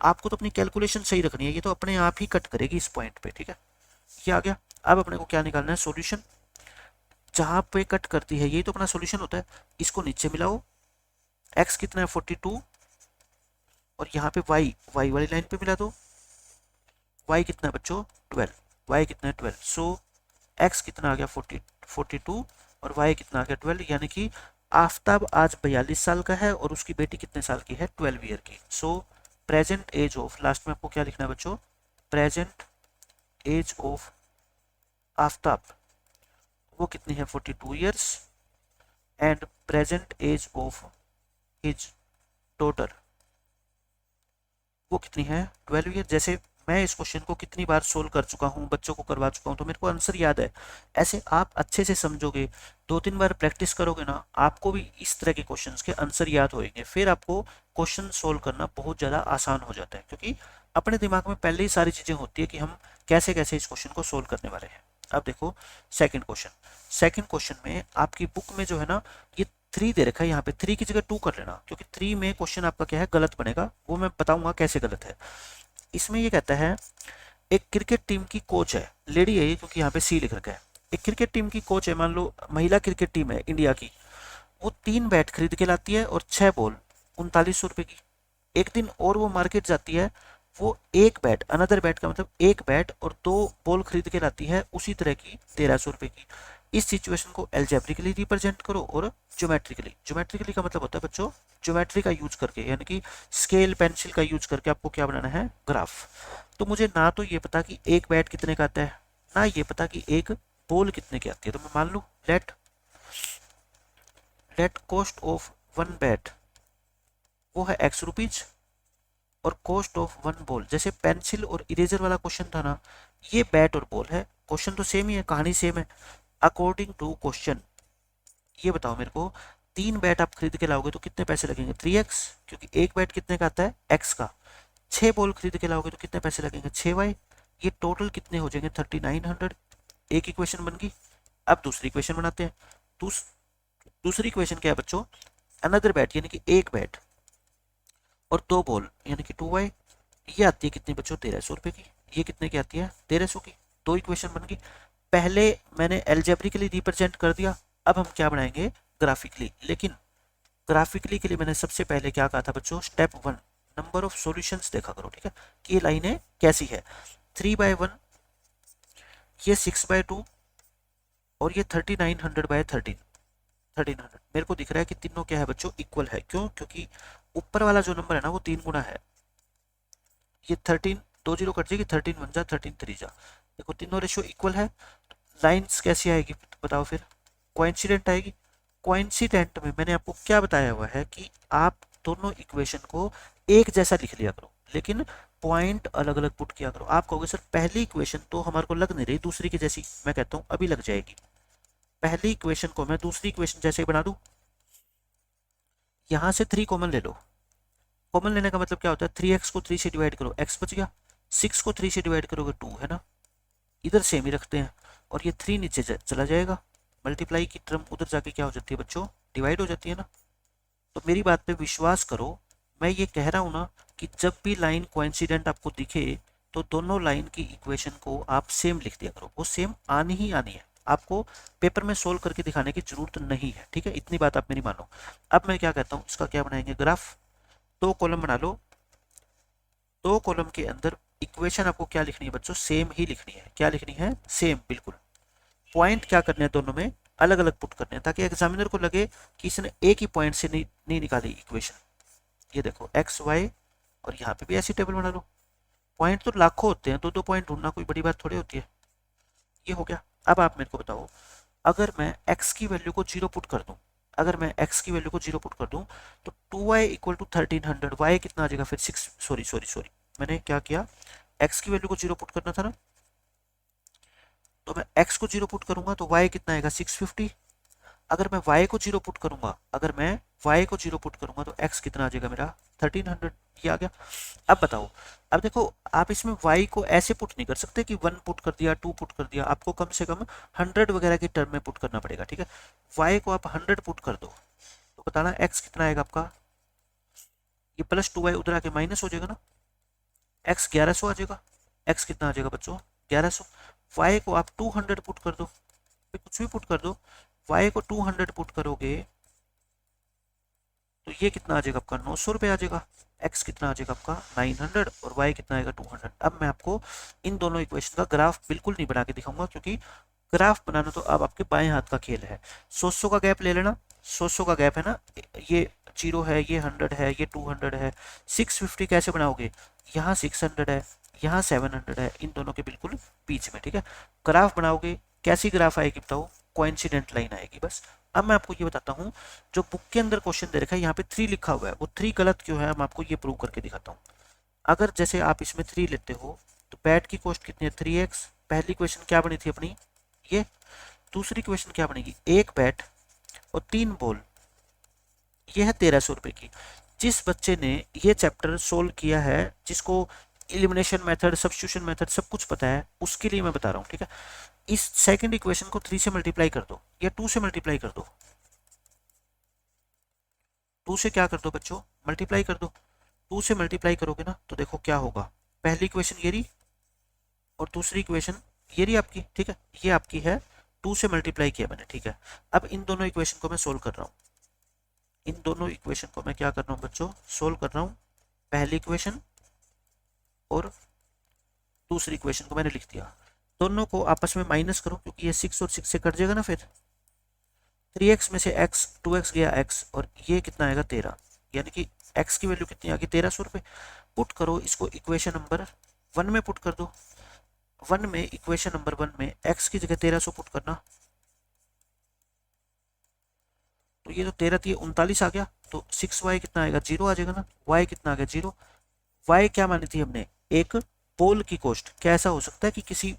आपको तो अपनी कैलकुलेशन सही रखनी है, ये तो अपने आप ही कट करेगी इस पॉइंट पे, ठीक है। ये आ गया। अब अपने को क्या निकालना है, सॉल्यूशन। जहां पे कट करती है यही तो अपना सॉल्यूशन होता है, इसको नीचे मिलाओ। x कितना है 42, और यहाँ पे y वाली लाइन पे मिला दो। y कितना है बच्चों 12, y कितना है 12, सो x कितना आ गया 42 और y कितना आ गया 12, यानी कि आफ्ताब आज 42 साल का है और उसकी बेटी कितने साल की है, 12 ईयर की। So present age of, last में आपको क्या लिखना है बच्चों, प्रेजेंट एज ऑफ आफ्ताब, वो कितनी है 42 years, and present age of his daughter, वो कितनी है 12 ईयर। जैसे मैं इस क्वेश्चन को कितनी बार सोल्व कर चुका हूँ, बच्चों को करवा चुका हूँ, तो मेरे को आंसर याद है। ऐसे आप अच्छे से समझोगे, 2-3 बार प्रैक्टिस करोगे ना, आपको भी इस तरह के क्वेश्चंस के आंसर याद होंगे, फिर आपको क्वेश्चन सोल्व करना बहुत ज़्यादा आसान हो जाता है, क्योंकि अपने दिमाग में पहले ही सारी चीजें होती है कि हम कैसे कैसे इस क्वेश्चन को सोल्व करने वाले हैं। अब देखो सेकंड क्वेश्चन में आपकी बुक में जो है ना, ये 3 दे रखा है, यहाँ पे 3 की जगह 2 कर लेना, क्योंकि 3 में क्वेश्चन आपका क्या है, गलत बनेगा, वो मैं बताऊंगा कैसे गलत है। इसमें ये कहता है एक क्रिकेट टीम की कोच है, लेडी है ये क्योंकि यहाँ पे सी लिख रखा है। एक क्रिकेट टीम की कोच है, मान लो महिला क्रिकेट टीम है इंडिया की, वो 3 बैट खरीद के लाती है और 6 बॉल 3900 रुपए की। एक दिन और वो मार्केट जाती है, वो एक बैट, अनदर बैट का मतलब एक बैट और 2 बॉल खरीद के लाती है उसी तरह की 1300 रुपए की। इस सिचुएशन को एल्जेब्रिकली रिप्रेजेंट करो और ज्योमेट्रिकली का मतलब होता है बच्चों ज्योमेट्री का यूज करके, यानी कि स्केल पेंसिल का यूज करके आपको क्या बनाना है, ग्राफ। तो मुझे ना तो ये पता कि एक बैट कितने का आता है, ना ये पता कि एक बॉल कितने की आती है, तो मैं मान लूं late cost of one bat वो है ₹X, और कॉस्ट ऑफ वन बॉल, जैसे पेंसिल और इरेजर वाला क्वेश्चन था ना, ये बैट और बॉल है, क्वेश्चन तो सेम ही है, कहानी सेम है। अकॉर्डिंग टू क्वेश्चन ये बताओ मेरे को, 3 बैट आप खरीद के लाओगे तो कितने पैसे लगेंगे, 3x, क्योंकि एक बैट कितने का आता है, x का। 6 बॉल खरीद के लाओगे तो कितने पैसे लगेंगे, 6y। ये टोटल कितने हो जाएंगे, 3900। एक इक्वेशन बन गई। अब दूसरी इक्वेशन बनाते हैं। दूसरी इक्वेशन क्या है बच्चों, अनदर बैट यानी कि एक बैट और 2 बॉल यानी कि 2y। ये आती है कितनी बच्चों, 1300 रुपए की। ये कितने की आती है, 1300 की। 2 इक्वेशन बन गई। पहले मैंने एल्जेब्रिकली रिप्रेजेंट कर दिया, अब हम क्या बनाएंगे, ग्राफिकली। लेकिन ग्राफिकली के लिए मैंने सबसे पहले क्या कहा था बच्चों, स्टेप 1 नंबर ऑफ सॉल्यूशंस देखा करो, ठीक है, कि ये लाइनें कैसी है। 3/1, ये 6/2 और ये 3900/13 मेरे को दिख रहा है कि तीनों क्या है बच्चों, इक्वल है। क्यों, क्योंकि ऊपर वाला जो नंबर है ना वो 3 गुना है। ये 13, 2 जीरो कट जाएगी, 13 1 जा 13 3 जा, देखो तीनों रेशियो इक्वल है। लाइंस कैसी आएगी बताओ फिर, कोइंसिडेंट आएगी। कोइंसिडेंट में मैंने आपको क्या बताया हुआ है कि आप दोनों इक्वेशन को एक जैसा लिख लिया करो, लेकिन पॉइंट अलग अलग पुट किया करो। आप कहोगे सर पहली इक्वेशन तो हमारे को लग नहीं रही दूसरी की जैसी, मैं कहता हूं अभी लग जाएगी। पहली इक्वेशन को मैं दूसरी इक्वेशन जैसे ही बना दूं, यहां से 3 कॉमन ले लो। कॉमन लेने का मतलब क्या होता है, 3x को 3 से डिवाइड करो, x बच गया। 6 को 3 से डिवाइड करोगे 2 है ना, इधर सेम ही रखते हैं, और ये 3 नीचे चला जाएगा। मल्टीप्लाई की टर्म उधर जाके क्या हो जाती है बच्चों, डिवाइड हो जाती है ना। तो मेरी बात पे विश्वास करो, मैं ये कह रहा हूं ना कि जब भी लाइन कोइंसिडेंट आपको दिखे तो दोनों लाइन की इक्वेशन को आप सेम लिख दिया करो, वो सेम आनी ही आनी है। आपको पेपर में सोल्व करके दिखाने की जरूरत नहीं है, ठीक है, इतनी बात आप मेरी मानो। अब मैं क्या कहता हूँ, इसका क्या बनाएंगे, ग्राफ। 2 कॉलम बना लो, 2 कॉलम के अंदर इक्वेशन आपको क्या लिखनी है बच्चों, सेम ही लिखनी है। क्या लिखनी है, सेम, बिल्कुल। पॉइंट क्या करने हैं, दोनों में अलग अलग पुट करने हैं, ताकि एग्जामिनर को लगे कि इसने एक ही पॉइंट से नहीं निकाली इक्वेशन। ये देखो एक्स वाई, और यहाँ पे भी ऐसी टेबल बना लो। पॉइंट तो लाखों होते हैं, 2-2 पॉइंट ढूंढना कोई बड़ी बात थोड़ी होती है। ये हो गया। अब आप मेरे को बताओ, अगर मैं x की वैल्यू को 0 पुट कर दूं, अगर मैं x की वैल्यू को 0 पुट कर दूं तो 2y इक्वल टू 1300, y कितना आ जाएगा फिर 6, सॉरी मैंने क्या किया, x की वैल्यू को 0 पुट करना था ना, तो मैं x को 0 पुट करूंगा तो y कितना आएगा 650। अगर मैं y को 0 पुट करूंगा, अगर मैं y को 0 पुट करूंगा तो x कितना आ जाएगा मेरा 1300। ये आ गया। अब बताओ, अब देखो आप इसमें y को ऐसे पुट नहीं कर सकते कि 1 पुट कर दिया, 2 पुट कर दिया, आपको कम से कम 100 वगैरह की टर्म में पुट करना पड़ेगा, ठीक है। y को आप 100 पुट कर दो तो बताना x कितना आएगा आपका, ये प्लस 2y उधर आके माइनस हो जाएगा ना, x 1100 आ जाएगा। x कितना आ जाएगा बच्चों 1100। y को आप 200 पुट कर दो, कुछ भी पुट कर दो, y को 200 पुट करोगे तो ये कितना आ जाएगा आपका 900 रुपये आ जाएगा। x कितना आ जाएगा आपका 900 और y कितना आएगा 200। अब मैं आपको इन दोनों इक्वेशन का ग्राफ बिल्कुल नहीं बना के दिखाऊंगा, क्योंकि ग्राफ बनाना तो अब आपके बाएं हाथ का खेल है। 100 का गैप ले लेना, 100 का गैप है ना, ये 0 है, ये 100 है, ये 200 है। 650 कैसे बनाओगे, यहाँ 600 है, यहाँ 700 है, इन दोनों के बिल्कुल बीच में, ठीक है। ग्राफ बनाओगे, कैसी ग्राफ आएगी बताओ, कोइंसिडेंट लाइन आएगी बस। अब मैं आपको ये बताता हूँ, जो बुक के अंदर क्वेश्चन दे रखा है यहाँ पे 3 लिखा हुआ है, वो 3 गलत क्यों है, मैं आपको ये प्रूव करके दिखाता हूँ। अगर जैसे आप इसमें 3 लेते हो तो बैट की कॉस्ट कितनी है 3x। पहली क्वेश्चन क्या बनी थी अपनी, ये। दूसरी क्वेश्चन क्या बनेगी, एक बैट और 3 बॉल, ये है 1300 रुपए की। जिस बच्चे ने ये चैप्टर सोल्व किया है, जिसको एलिमिनेशन मेथड, सब्स्टिट्यूशन मेथड सब कुछ पता है, उसके लिए मैं बता रहा हूँ, ठीक है। इस सेकंड इक्वेशन को 3 से मल्टीप्लाई कर दो या 2 से मल्टीप्लाई कर दो। 2 से क्या कर दो बच्चों, मल्टीप्लाई कर दो। 2 से मल्टीप्लाई करोगे ना तो देखो क्या होगा, पहली इक्वेशन ये रही और दूसरी इक्वेशन ये रही आपकी, ठीक है, ये आपकी है, 2 से मल्टीप्लाई किया मैंने, ठीक है। अब इन दोनों इक्वेशन को मैं सोल्व कर रहा हूँ, इन दोनों इक्वेशन को मैं क्या कर रहा हूँ बच्चों, सोल्व कर रहा हूँ। पहली इक्वेशन और दूसरी इक्वेशन को मैंने लिख दिया, दोनों को आपस में माइनस करो क्योंकि ये 6 और 6 से कट जाएगा ना, फिर 3x में से x, 2x गया x और ये कितना आएगा 13, यानी कि x की वैल्यू कितनी आ गई 1300 रुपये। पुट करो इसको इक्वेशन नंबर 1 में पुट कर दो, 1 में इक्वेशन नंबर 1 में x की जगह 1300 पुट करना, तो ये तो 13 थी 39 आ गया, तो 6y कितना आएगा 0 आ जाएगा ना, y कितना आ गया 0। y क्या मानी थी हमने, एक पोल की कॉस्ट। क्या ऐसा हो सकता है कि किसी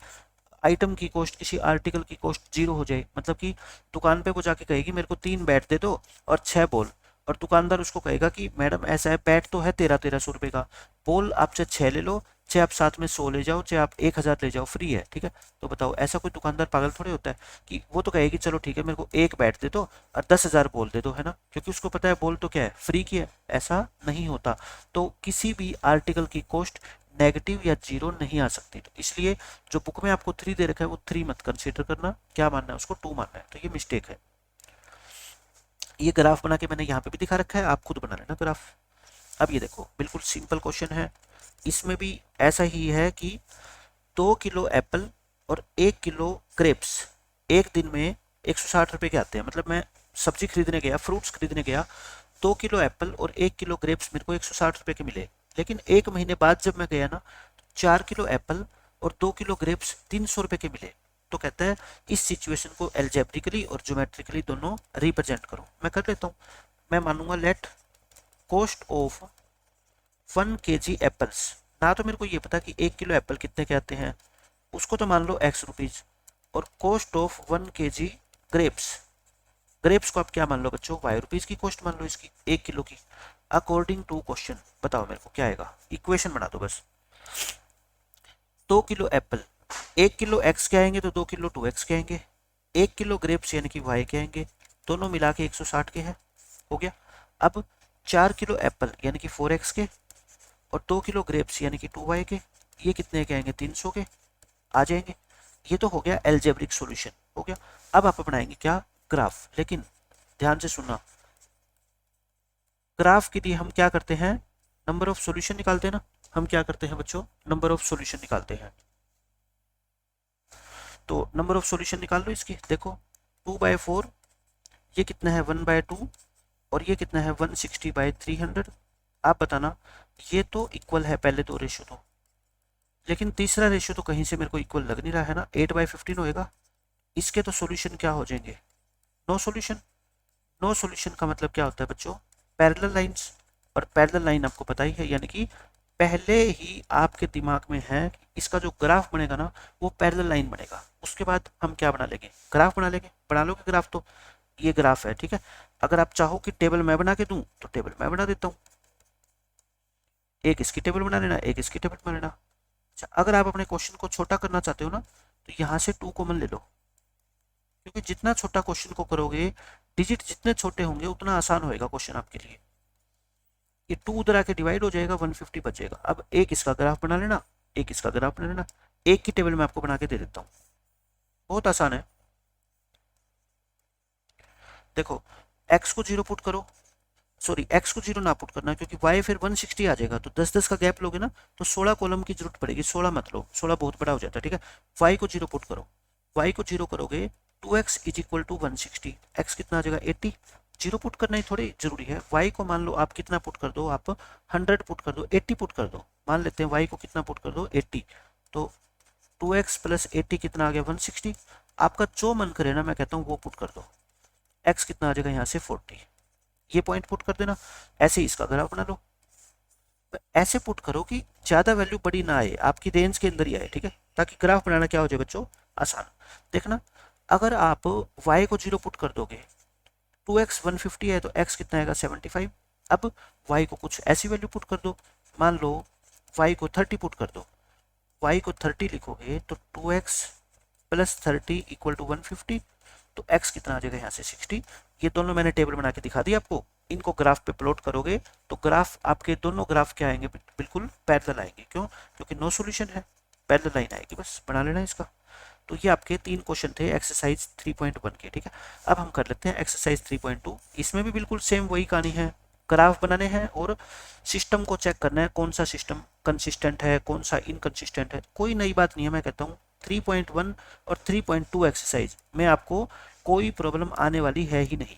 आइटम की कॉस्ट, किसी आर्टिकल की कॉस्ट 0 हो जाए, मतलब कि दुकान पे वो जाके कहेगी मेरे को 3 बैट दे दो और 6 बॉल, और दुकानदार उसको कहेगा कि मैडम ऐसा है, बैट तो है 1300 रुपये का, बॉल आप चाहे 6 ले लो, चाहे आप साथ में 100 ले जाओ, चाहे आप 1000 ले जाओ, फ्री है, ठीक है। तो बताओ ऐसा कोई दुकानदार पागल थोड़े होता है कि वो तो कहेगी चलो ठीक है मेरे को एक बैट दे दो और 10,000 बॉल दे दो, है ना, क्योंकि उसको पता है बॉल तो क्या है, फ्री की है। ऐसा नहीं होता। तो किसी भी आर्टिकल की कॉस्ट नेगेटिव या 0 नहीं आ सकती, तो इसलिए जो बुक में आपको 3 दे रखा है वो 3 मत कंसीडर करना, क्या मानना है उसको 2 मानना है, तो ये मिस्टेक है। ये ग्राफ बना के मैंने यहाँ पे भी दिखा रखा है, आप खुद बना लेना ग्राफ। अब ये देखो बिल्कुल सिंपल क्वेश्चन है, इसमें भी ऐसा ही है कि 2 किलो एप्पल और 1 किलो ग्रेप्स एक दिन में 160 रुपये के आते हैं। मतलब मैं सब्जी खरीदने गया, फ्रूट्स खरीदने गया, 2 किलो एप्पल और 1 किलो ग्रेप्स मेरे को 160 रुपये के मिले, लेकिन एक महीने बाद जब मैं गया ना, 4 किलो एप्पल और 2 किलो ग्रेप्स 300 रुपये के मिले। तो कहता है इस सिचुएशन को एल्जेब्रिकली और ज्योमेट्रिकली दोनों रिप्रेजेंट करो। मैं कर लेता हूँ, मैं मानूंगा late cost of 1 kg apples, ना तो मेरे को ये पता कि 1 किलो एप्पल कितने के आते हैं, उसको तो मान लो x रुपीज, और cost of 1 kg grapes, grapes को आप क्या मान लो बच्चों, y रुपीज की कॉस्ट मान लो इसकी 1 किलो की, अकॉर्डिंग टू क्वेश्चन। बताओ मेरे को क्या आएगा, इक्वेशन बना दो बस। 2 किलो एप्पल, 1 किलो x के आएंगे तो 2 किलो 2x के आएंगे, 1 किलो ग्रेप्स यानी कि y के आएंगे, दोनों मिला के 160 के हैं, हो गया। अब 4 किलो एप्पल यानी कि 4x के और 2 किलो ग्रेप्स यानी कि 2y के, ये कितने के आएंगे 300 के आ जाएंगे। ये तो हो गया एल्जेब्रिक सॉल्यूशन, हो गया। अब आप बनाएंगे क्या, ग्राफ। लेकिन ध्यान से सुनना, ग्राफ के लिए हम क्या करते हैं, नंबर ऑफ सॉल्यूशन निकालते हैं ना, हम क्या करते हैं बच्चों, नंबर ऑफ सॉल्यूशन निकालते हैं। तो नंबर ऑफ सॉल्यूशन निकाल लो इसकी, देखो 2/4, ये कितना है 1/2 और ये कितना है 160/300। आप बताना, ये तो इक्वल है पहले दो रेशियो तो, लेकिन तीसरा रेशियो तो कहीं से मेरे को इक्वल लग नहीं रहा है ना, 8/15 होएगा। इसके तो सॉल्यूशन क्या हो जाएंगे, नो सॉल्यूशन। नो सॉल्यूशन का मतलब क्या होता है बच्चों, पैरेलल लाइंस, और पैरेलल लाइन आपको पता ही है, यानी कि पहले ही आपके दिमाग में है कि इसका जो ग्राफ बनेगा ना वो पैरेलल लाइन बनेगा। उसके बाद हम क्या बना लेंगे, ग्राफ बना लेंगे। बना लोगे ग्राफ, तो ये ग्राफ है, ठीक है। अगर आप चाहो कि टेबल मैं बना के दूं तो टेबल मैं बना देता हूँ, एक इसकी टेबल बना लेना, एक इसकी टेबल बना लेना। अच्छा, अगर आप अपने क्वेश्चन को छोटा करना चाहते हो ना तो यहाँ से 2 कॉमन ले लो, क्योंकि जितना छोटा क्वेश्चन को करोगे, डिजिट जितने छोटे होंगे उतना आसान होएगा क्वेश्चन आपके लिए। ये 2 उधर आके डिवाइड हो जाएगा, 150 बचेगा। अब एक इसका ग्राफ बना लेना, एक इसका ग्राफ बना लेना, एक की टेबल में आपको बना के दे देता हूँ, बहुत आसान है। देखो x को 0 पुट करो, सॉरी x को 0 ना पुट करना, क्योंकि y फिर 160 आ जाएगा, तो 10-10 का गैप लोगे ना तो 16 कॉलम की जरूरत पड़ेगी, 16 मत लो, 16 बहुत बड़ा हो जाता है, ठीक है। y को 0 पुट करो, y को 0 करोगे 2x is equal to 160, x कितना आ जाएगा 80। 0 पुट करना ही थोड़ी जरूरी है, y को मान लो आप कितना पुट कर दो, आप 100 पुट कर दो, 80 पुट कर दो, मान लेते हैं y को कितना पुट कर दो 80, तो 2x प्लस 80 कितना आ गया 160। आपका जो मन करे ना, मैं कहता हूँ वो पुट कर दो, x कितना आ जाएगा यहाँ से 40, ये पॉइंट पुट कर देना। ऐसे ही इसका ग्राफ बना लो, ऐसे पुट करो कि ज्यादा वैल्यू बड़ी ना आए, आपकी रेंज के अंदर ही आए, ठीक है, ताकि ग्राफ बनाना क्या हो जाए बच्चों, आसान। देखना, अगर आप y को 0 पुट कर दोगे, 2x 150 है तो x कितना आएगा 75। अब y को कुछ ऐसी वैल्यू पुट कर दो, मान लो y को 30 पुट कर दो, y को 30 लिखोगे तो 2x प्लस 30 इक्वल टू 150, तो x कितना आ जाएगा यहाँ से 60। ये दोनों मैंने टेबल बना के दिखा दी आपको, इनको ग्राफ पे प्लॉट करोगे तो ग्राफ आपके दोनों ग्राफ क्या आएंगे, बिल्कुल पैरेलल आएंगे। क्यों? क्योंकि नो सॉल्यूशन है, पैरेलल लाइन आएगी, बस बना लेना इसका। तो ये आपके 3 क्वेश्चन थे एक्सरसाइज 3.1 के, ठीक है। अब हम कर लेते हैं एक्सरसाइज 3.2। इसमें भी बिल्कुल सेम वही कहानी है, ग्राफ बनाने हैं और सिस्टम को चेक करना है कौन सा सिस्टम कंसिस्टेंट है, कौन सा इनकंसिस्टेंट है। कोई नई बात नहीं है, मैं कहता हूँ 3.1 और 3.2 एक्सरसाइज में आपको कोई प्रॉब्लम आने वाली है ही नहीं।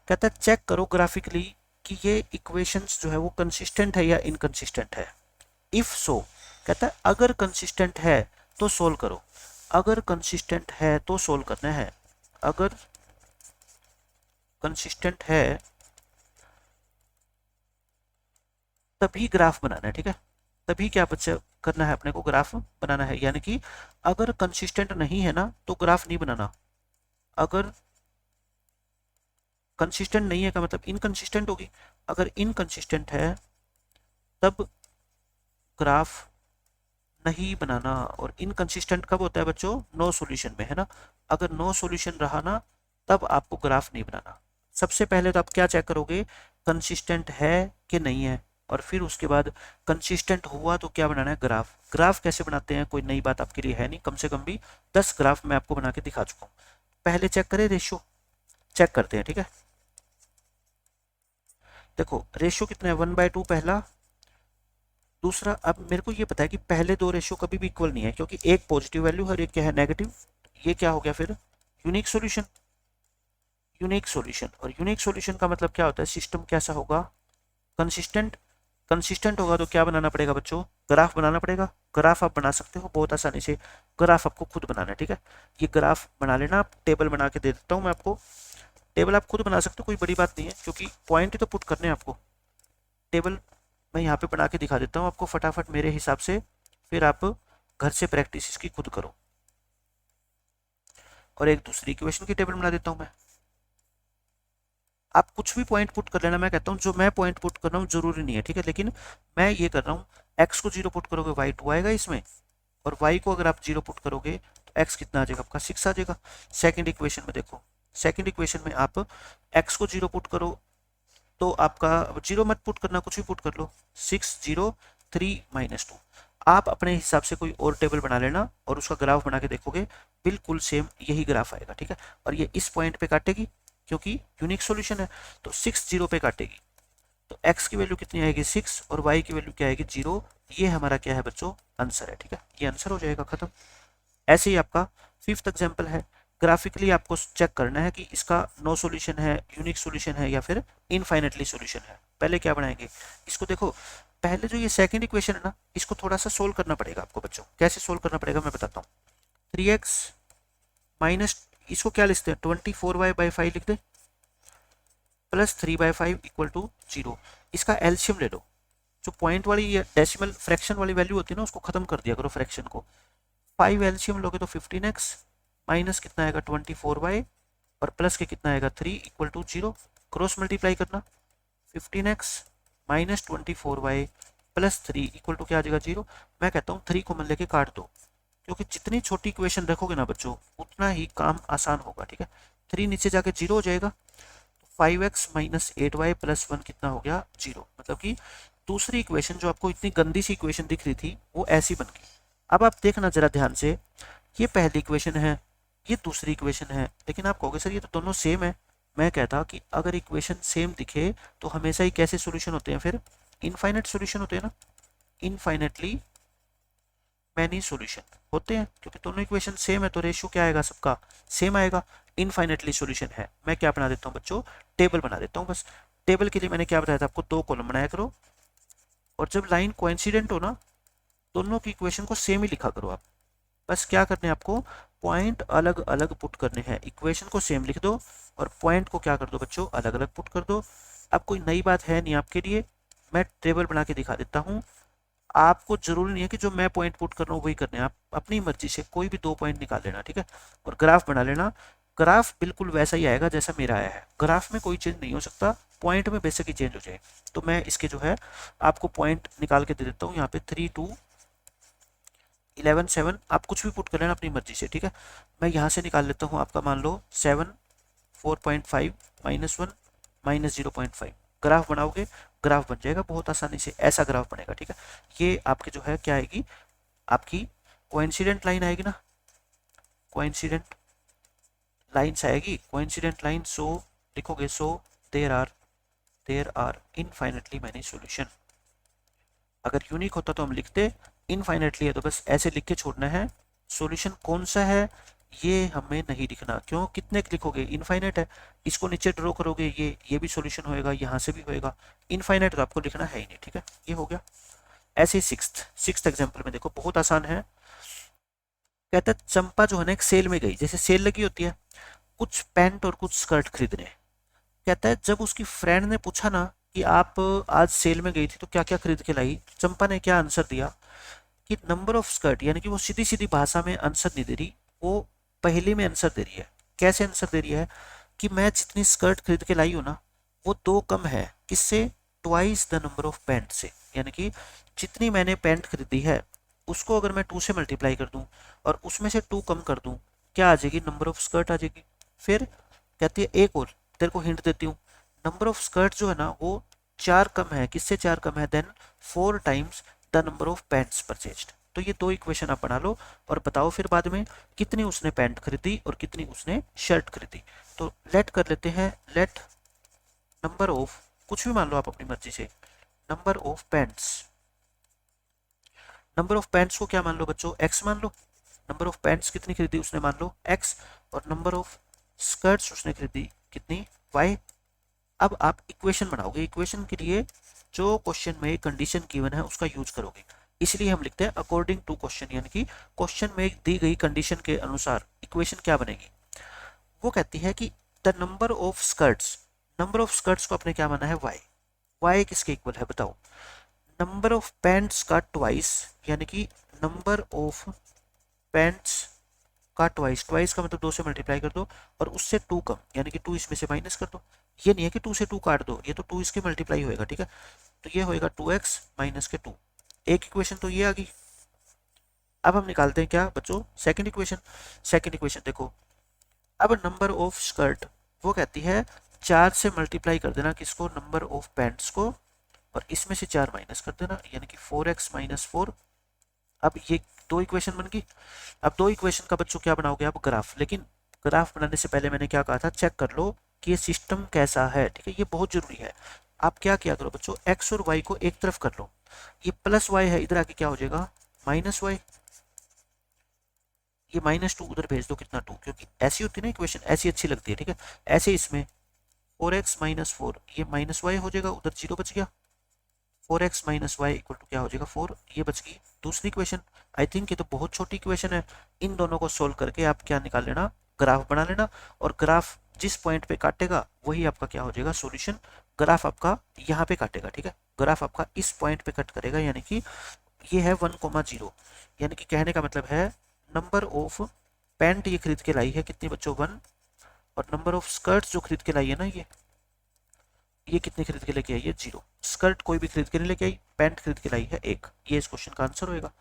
कहता है चेक करो ग्राफिकली कि ये इक्वेशंस जो है वो कंसिस्टेंट है या इनकंसिस्टेंट है। इफ सो, कहता है अगर कंसिस्टेंट है तो सोल्व करो, अगर कंसिस्टेंट है तो सोल्व करना है, अगर कंसिस्टेंट है तभी ग्राफ बनाना है, ठीक है। तभी क्या बच्चा करना है, अपने को ग्राफ बनाना है। यानी कि अगर कंसिस्टेंट नहीं है ना तो ग्राफ नहीं बनाना, अगर कंसिस्टेंट नहीं है का मतलब इनकंसिस्टेंट होगी, अगर इनकंसिस्टेंट है तब ग्राफ नहीं बनाना। और इनकंसिस्टेंट कब होता है बच्चों? नो सॉल्यूशन में, है ना। अगर नो सॉल्यूशन रहा ना तब आपको ग्राफ नहीं बनाना। सबसे पहले तो आप क्या चेक करोगे, कंसिस्टेंट है कि नहीं है, और फिर उसके बाद कंसिस्टेंट हुआ तो क्या बनाना है, ग्राफ। ग्राफ कैसे बनाते हैं कोई नई बात आपके लिए है नहीं, कम से कम भी 10 ग्राफ मैं आपको बना के दिखा चुका हूँ। पहले चेक करें रेशियो, चेक करते हैं, ठीक है। देखो रेशियो कितना है, 1/2 पहला, दूसरा। अब मेरे को ये पता है कि पहले दो रेशियो कभी भी इक्वल नहीं है, क्योंकि एक पॉजिटिव वैल्यू और एक क्या है, नेगेटिव। ये क्या हो गया फिर, यूनिक सॉल्यूशन। यूनिक सॉल्यूशन, और यूनिक सॉल्यूशन का मतलब क्या होता है, सिस्टम कैसा होगा, कंसिस्टेंट। कंसिस्टेंट होगा तो क्या बनाना पड़ेगा बच्चों, ग्राफ बनाना पड़ेगा। ग्राफ आप बना सकते हो बहुत आसानी से, ग्राफ आपको खुद बनाना है, ठीक है। ये ग्राफ बना लेना, आप टेबल बना के दे देता हूँ मैं आपको। टेबल आप खुद बना सकते हो, कोई बड़ी बात नहीं है, क्योंकि पॉइंट ही तो पुट करने हैं आपको। टेबल मैं यहाँ पे बना के दिखा देता हूँ आपको फटाफट मेरे हिसाब से, फिर आप घर से प्रैक्टिस इसकी खुद करो। और एक दूसरी इक्वेशन की टेबल बना देता हूँ मैं। आप कुछ भी पॉइंट पुट कर लेना, मैं कहता हूँ जो मैं पॉइंट पुट कर रहा हूँ जरूरी नहीं है, ठीक है, लेकिन मैं ये कर रहा हूँ। एक्स को 0 पुट करोगे वाई 2 आएगा इसमें, और वाई को अगर आप 0 पुट करोगे तो एक्स कितना आ जाएगा आपका 6 आ जाएगा। सेकंड इक्वेशन में देखो, सेकंड इक्वेशन में आप एक्स को 0 पुट करो तो आपका 0 मत पुट करना, कुछ भी पुट कर लो, 6 0 3 -2। आप अपने हिसाब से कोई और टेबल बना लेना और उसका ग्राफ बना के देखोगे, बिल्कुल सेम यही ग्राफ आएगा, ठीक है। और ये इस पॉइंट पे काटेगी क्योंकि यूनिक सॉल्यूशन है, तो 6 0 पे काटेगी, तो x की वैल्यू कितनी आएगी 6 और y की वैल्यू क्या आएगी 0। ये हमारा क्या है बच्चों, आंसर है, ठीक है। ये आंसर हो जाएगा, खत्म। ऐसे ही आपका फिफ्थ एग्जाम्पल है, ग्राफिकली आपको चेक करना है कि इसका नो सॉल्यूशन है, यूनिक सॉल्यूशन है, या फिर इनफाइनेटली सॉल्यूशन है। पहले क्या बनाएंगे इसको, देखो पहले जो ये सेकंड इक्वेशन है ना, इसको थोड़ा सा सोल्व करना पड़ेगा आपको बच्चों। कैसे सोल्व करना पड़ेगा मैं बताता हूँ। 3x माइनस, इसको क्या लिखते हैं 24y/5 लिख दे, प्लस 3/5 इक्वल टू 0। इसका एलसीएम ले लो, जो पॉइंट वाली या डेसिमल फ्रैक्शन वाली वैल्यू होती है ना, उसको खत्म कर दिया करो फ्रैक्शन को। 5 एलसीएम लोगे तो 15x माइनस कितना आएगा 24y, और प्लस के कितना आएगा 3 इक्वल टू 0। क्रॉस मल्टीप्लाई करना, 15x minus 24y plus 3 equal to क्या आ जाएगा 0। मैं कहता हूँ 3 कॉमन लेके काट दो, क्योंकि जितनी छोटी इक्वेशन रखोगे ना बच्चों उतना ही काम आसान होगा, ठीक है। 3 नीचे जाके 0 हो जाएगा, 5x माइनस 8y प्लस 1 कितना हो गया 0। मतलब कि दूसरी इक्वेशन जो आपको इतनी गंदी सी इक्वेशन दिख रही थी वो ऐसी बन गई। अब आप देखना जरा ध्यान से, ये पहली इक्वेशन है, ये दूसरी इक्वेशन है, लेकिन आप कहोगे सर ये तो दोनों सेम है। मैं कहता कि अगर इक्वेशन सेम दिखे तो हमेशा ही कैसे सॉल्यूशन होते हैं, फिर इनफाइनाइट सॉल्यूशन होते हैं ना, इनफाइनाइटली मैनी सॉल्यूशन होते हैं, क्योंकि दोनों इक्वेशन सेम है तो रेशियो क्या आएगा सबका सेम आएगा। इनफाइनाइटली सॉल्यूशन है, मैं क्या बना देता हूँ बच्चों, टेबल बना देता हूँ बस। टेबल के लिए मैंने क्या बताया था आपको, 2 कॉलम बनाया करो, और जब लाइन कोइंसिडेंट हो ना दोनों की इक्वेशन को सेम ही लिखा करो आप। बस क्या करने हैं आपको, पॉइंट अलग अलग पुट करने हैं, इक्वेशन को सेम लिख दो और पॉइंट को क्या कर दो बच्चों, अलग अलग पुट कर दो। अब कोई नई बात है नहीं आपके लिए, मैं टेबल बना के दिखा देता हूँ। आपको जरूरी नहीं है कि जो मैं पॉइंट पुट कर रहा हूँ वही करने हैं, आप अपनी मर्जी से कोई भी 2 पॉइंट निकाल लेना, ठीक है। और ग्राफ बना लेना, ग्राफ बिल्कुल वैसा ही आएगा जैसा मेरा आया है, ग्राफ में कोई चेंज नहीं हो सकता, पॉइंट में बेसिक ही चेंज हो जाए। तो मैं इसके जो है आपको पॉइंट निकाल के दे देता हूँ। यहाँ पे 3 2 11 7 आप कुछ भी पुट कर लेना अपनी मर्जी से, ठीक है। मैं यहाँ से निकाल लेता हूँ आपका, मान लो 7 4.5 -1 -0.5। ग्राफ बनाओगे, ग्राफ बन जाएगा बहुत आसानी से, ऐसा ग्राफ बनेगा, ठीक है। ये आपके जो है क्या आएगी, आपकी कोइंसिडेंट लाइन आएगी ना, कोइंसिडेंट लाइन्स आएगी, कोइंसिडेंट लाइन। सो लिखोगे, so there are infinitely many solution. अगर यूनिक होता तो हम लिखते, इनफाइनेटली है तो बस ऐसे लिख के छोड़ना है। सॉल्यूशन कौन सा है ये हमें नहीं लिखना, क्यों, कितने लिखोगे, इनफाइनेट है। इसको नीचे ड्रॉ करोगे, ये भी सॉल्यूशन होएगा, यहाँ से भी होएगा। इनफाइनेट तो आपको लिखना है ही नहीं, ठीक है। ये हो गया। ऐसे ही सिक्स्थ एग्जाम्पल में देखो, बहुत आसान है। कहता है चंपा जो है ना एक सेल में गई, जैसे सेल लगी होती है, कुछ पैंट और कुछ स्कर्ट खरीदने। कहता है जब उसकी फ्रेंड ने पूछा ना कि आप आज सेल में गई थी तो क्या क्या खरीद के लाई, चंपा ने क्या आंसर दिया कि नंबर ऑफ स्कर्ट, यानी कि वो सीधी सीधी भाषा में आंसर नहीं दे रही, वो पहली में आंसर दे रही है। कैसे आंसर दे रही है कि मैं जितनी स्कर्ट खरीद के लाई हूँ ना वो 2 कम है, किससे, twice the number of pant से। यानी कि जितनी मैंने पैंट खरीदी है उसको अगर मैं 2 से मल्टीप्लाई कर दूं और उसमें से 2 कम कर दूं, क्या आ जाएगी, नंबर ऑफ स्कर्ट आ जाएगी। फिर कहती है एक और तेरे को हिंट देती हूँ, नंबर ऑफ स्कर्ट जो है ना वो 4 कम है, किससे 4 कम है, then 4 times the number of pants purchased. तो ये 2 इक्वेशन आप बना लो और बताओ फिर बाद में कितनी उसने पैंट खरीदी और कितनी उसने शर्ट खरीदी। तो लेट कर लेते हैं, लेट नंबर ऑफ, कुछ भी मान लो आप अपनी मर्जी से, number of pants. Number of pants को क्या मान लो बच्चों, एक्स मान लो। नंबर ऑफ पैंट्स कितनी खरीदी उसने, मान लो एक्स। और नंबर ऑफ स्कर्ट्स उसने खरीदी कितनी, वाई। अब आप इक्वेशन बनाओगे, इक्वेशन के लिए जो क्वेश्चन में कंडीशन गिवन है उसका यूज करोगे, इसलिए हम लिखते हैं अकॉर्डिंग टू क्वेश्चन, यानी कि क्वेश्चन में दी गई कंडीशन के अनुसार इक्वेशन क्या बनेगी। वो कहती है कि the number of skirts, number of skirts को आपने क्या माना है, वाई। वाई किसके इक्वल है बताओ, नंबर ऑफ पैंट्स का ट्वाइस, यानी कि नंबर ऑफ पैंट्स का ट्वाइस, ट्वाइस का मतलब 2 से मल्टीप्लाई कर दो और उससे 2 कम, यानी कि 2 इसमें से माइनस कर दो। ये नहीं है कि 2 से 2 काट दो, ये तो 2 इसके मल्टीप्लाई होएगा, ठीक है। तो ये होएगा 2x माइनस के 2। एक इक्वेशन तो ये आ गई। अब हम निकालते हैं क्या बच्चों, सेकंड इक्वेशन। सेकंड इक्वेशन देखो, अब नंबर ऑफ स्कर्ट वो कहती है 4 से मल्टीप्लाई कर देना किसको, नंबर ऑफ पैंट्स को, और इसमें से 4 माइनस कर देना, यानी कि 4x माइनस 4। अब ये 2 इक्वेशन बन गई। अब 2 इक्वेशन का बच्चों क्या बनाओगे आप, ग्राफ। लेकिन ग्राफ बनाने से पहले मैंने क्या कहा था, चेक कर लो कि ये सिस्टम कैसा है, ठीक है, ये बहुत जरूरी है। आप क्या किया करो बच्चों, x और y को एक तरफ कर लो, ये प्लस y है, इधर आके क्या हो जाएगा, माइनस y। ये -2 उधर भेज दो, कितना 2, क्योंकि ऐसी होती है ना इक्वेशन, ऐसी अच्छी लगती है, ठीक है। ऐसे इसमें 4x माइनस 4, ये माइनस वाई हो जाएगा, उधर 0 बच गया। 4x minus Y equal to क्या हो जाएगा, 4, ये बच गई दूसरी इक्वेशन। आई थिंक ये तो बहुत छोटी इक्वेशन है। इन दोनों को सोल्व करके आप क्या निकाल लेना, ग्राफ बना लेना, और ग्राफ जिस पॉइंट पे काटेगा वही आपका क्या हो जाएगा, सॉल्यूशन। ग्राफ आपका यहाँ पे काटेगा, ठीक है, ग्राफ आपका इस पॉइंट पे कट करेगा, यानी कि ये है 1,0, यानी कि कहने का मतलब है नंबर ऑफ पैंट ये खरीद के लाई है कितनी बच्चों, 1, और नंबर ऑफ स्कर्ट्स जो खरीद के लाई है ना ये कितने खरीद के लेके आई है, 0। स्कर्ट कोई भी खरीद के नहीं लेके आई, पैंट खरीद के लाई है 1। ये इस क्वेश्चन का आंसर होएगा।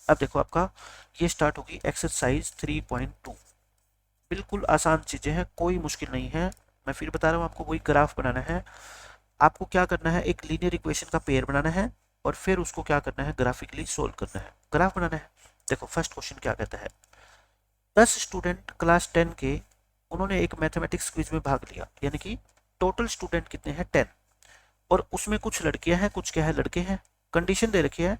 अब देखो आपका ये स्टार्ट होगी एक्सरसाइज 3.2। बिल्कुल आसान चीजें हैं, कोई मुश्किल नहीं है। मैं फिर बता रहा हूँ आपको, वही ग्राफ बनाना है। आपको क्या करना है, एक लीनियर इक्वेशन का पेयर बनाना है और फिर उसको क्या करना है, ग्राफिकली सोल्व करना है, ग्राफ बनाना है। देखो फर्स्ट क्वेश्चन क्या कहता है, 10 स्टूडेंट क्लास 10 के, उन्होंने एक मैथमेटिक्स क्विज में भाग लिया, यानी कि टोटल स्टूडेंट कितने हैं, 10, और उसमें कुछ लड़कियां हैं कुछ क्या है, लड़के हैं। कंडीशन दे रखी है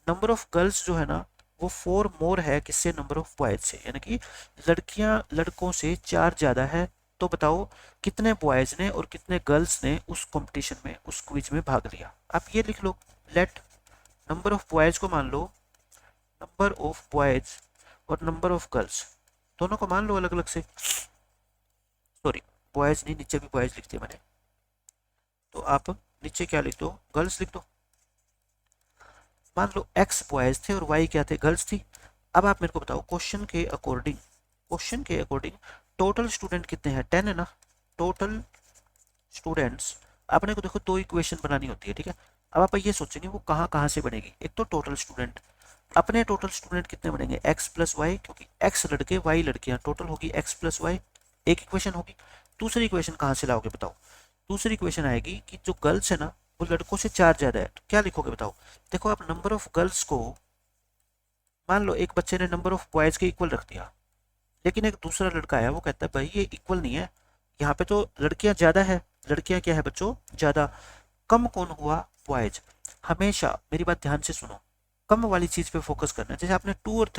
नंबर ऑफ गर्ल्स जो है ना वो 4 मोर है किससे, नंबर ऑफ बॉयज से, यानी कि लड़कियां लड़कों से 4 ज्यादा है। तो बताओ कितने बॉयज ने और कितने गर्ल्स ने उस कंपटीशन में, उस क्विज में भाग लिया। आप ये लिख लो, लेट नंबर ऑफ बॉयज को मान लो, नंबर ऑफ बॉयज और नंबर ऑफ गर्ल्स दोनों को मान लो अलग अलग से। सॉरी, बॉयज नहीं, नीचे भी बॉयज लिखते मैंने, तो आप नीचे क्या लिख दो, गर्ल्स लिख दो। मान लो x बॉयज थे और y क्या थे, गर्ल्स थी। अब आप मेरे को बताओ क्वेश्चन के अकॉर्डिंग, क्वेश्चन के अकॉर्डिंग टोटल स्टूडेंट कितने हैं, 10 है ना। टोटल स्टूडेंट्स आपने को देखो दो इक्वेशन बनानी होती है, ठीक है। अब आप ये सोचेंगे वो कहाँ कहाँ से बनेगी। एक तो टोटल स्टूडेंट, अपने टोटल स्टूडेंट कितने बनेंगे, एक्स प्लस वाई, क्योंकि एक्स लड़के वाई लड़कियां, टोटल होगी एक्स प्लस वाई, एक इक्वेशन होगी। दूसरी इक्वेशन कहाँ से लाओगे बताओ। दूसरी इक्वेशन आएगी कि जो गर्ल्स है ना वो लड़कों से 4 ज्यादा है, तो क्या लिखोगे बताओ। देखो आप नंबर ऑफ गर्ल्स को, मान लो एक बच्चे ने नंबर ऑफ बॉयज के इक्वल रख दिया, लेकिन एक दूसरा लड़का आया वो कहता है भाई ये इक्वल नहीं है, यहाँ पे तो लड़कियां ज्यादा है। लड़कियां क्या है बच्चों, ज्यादा। कम कौन हुआ, बॉयज। हमेशा मेरी बात ध्यान से सुनो, कम वाली चीज पे फोकस करना है। जैसे आपने 2 और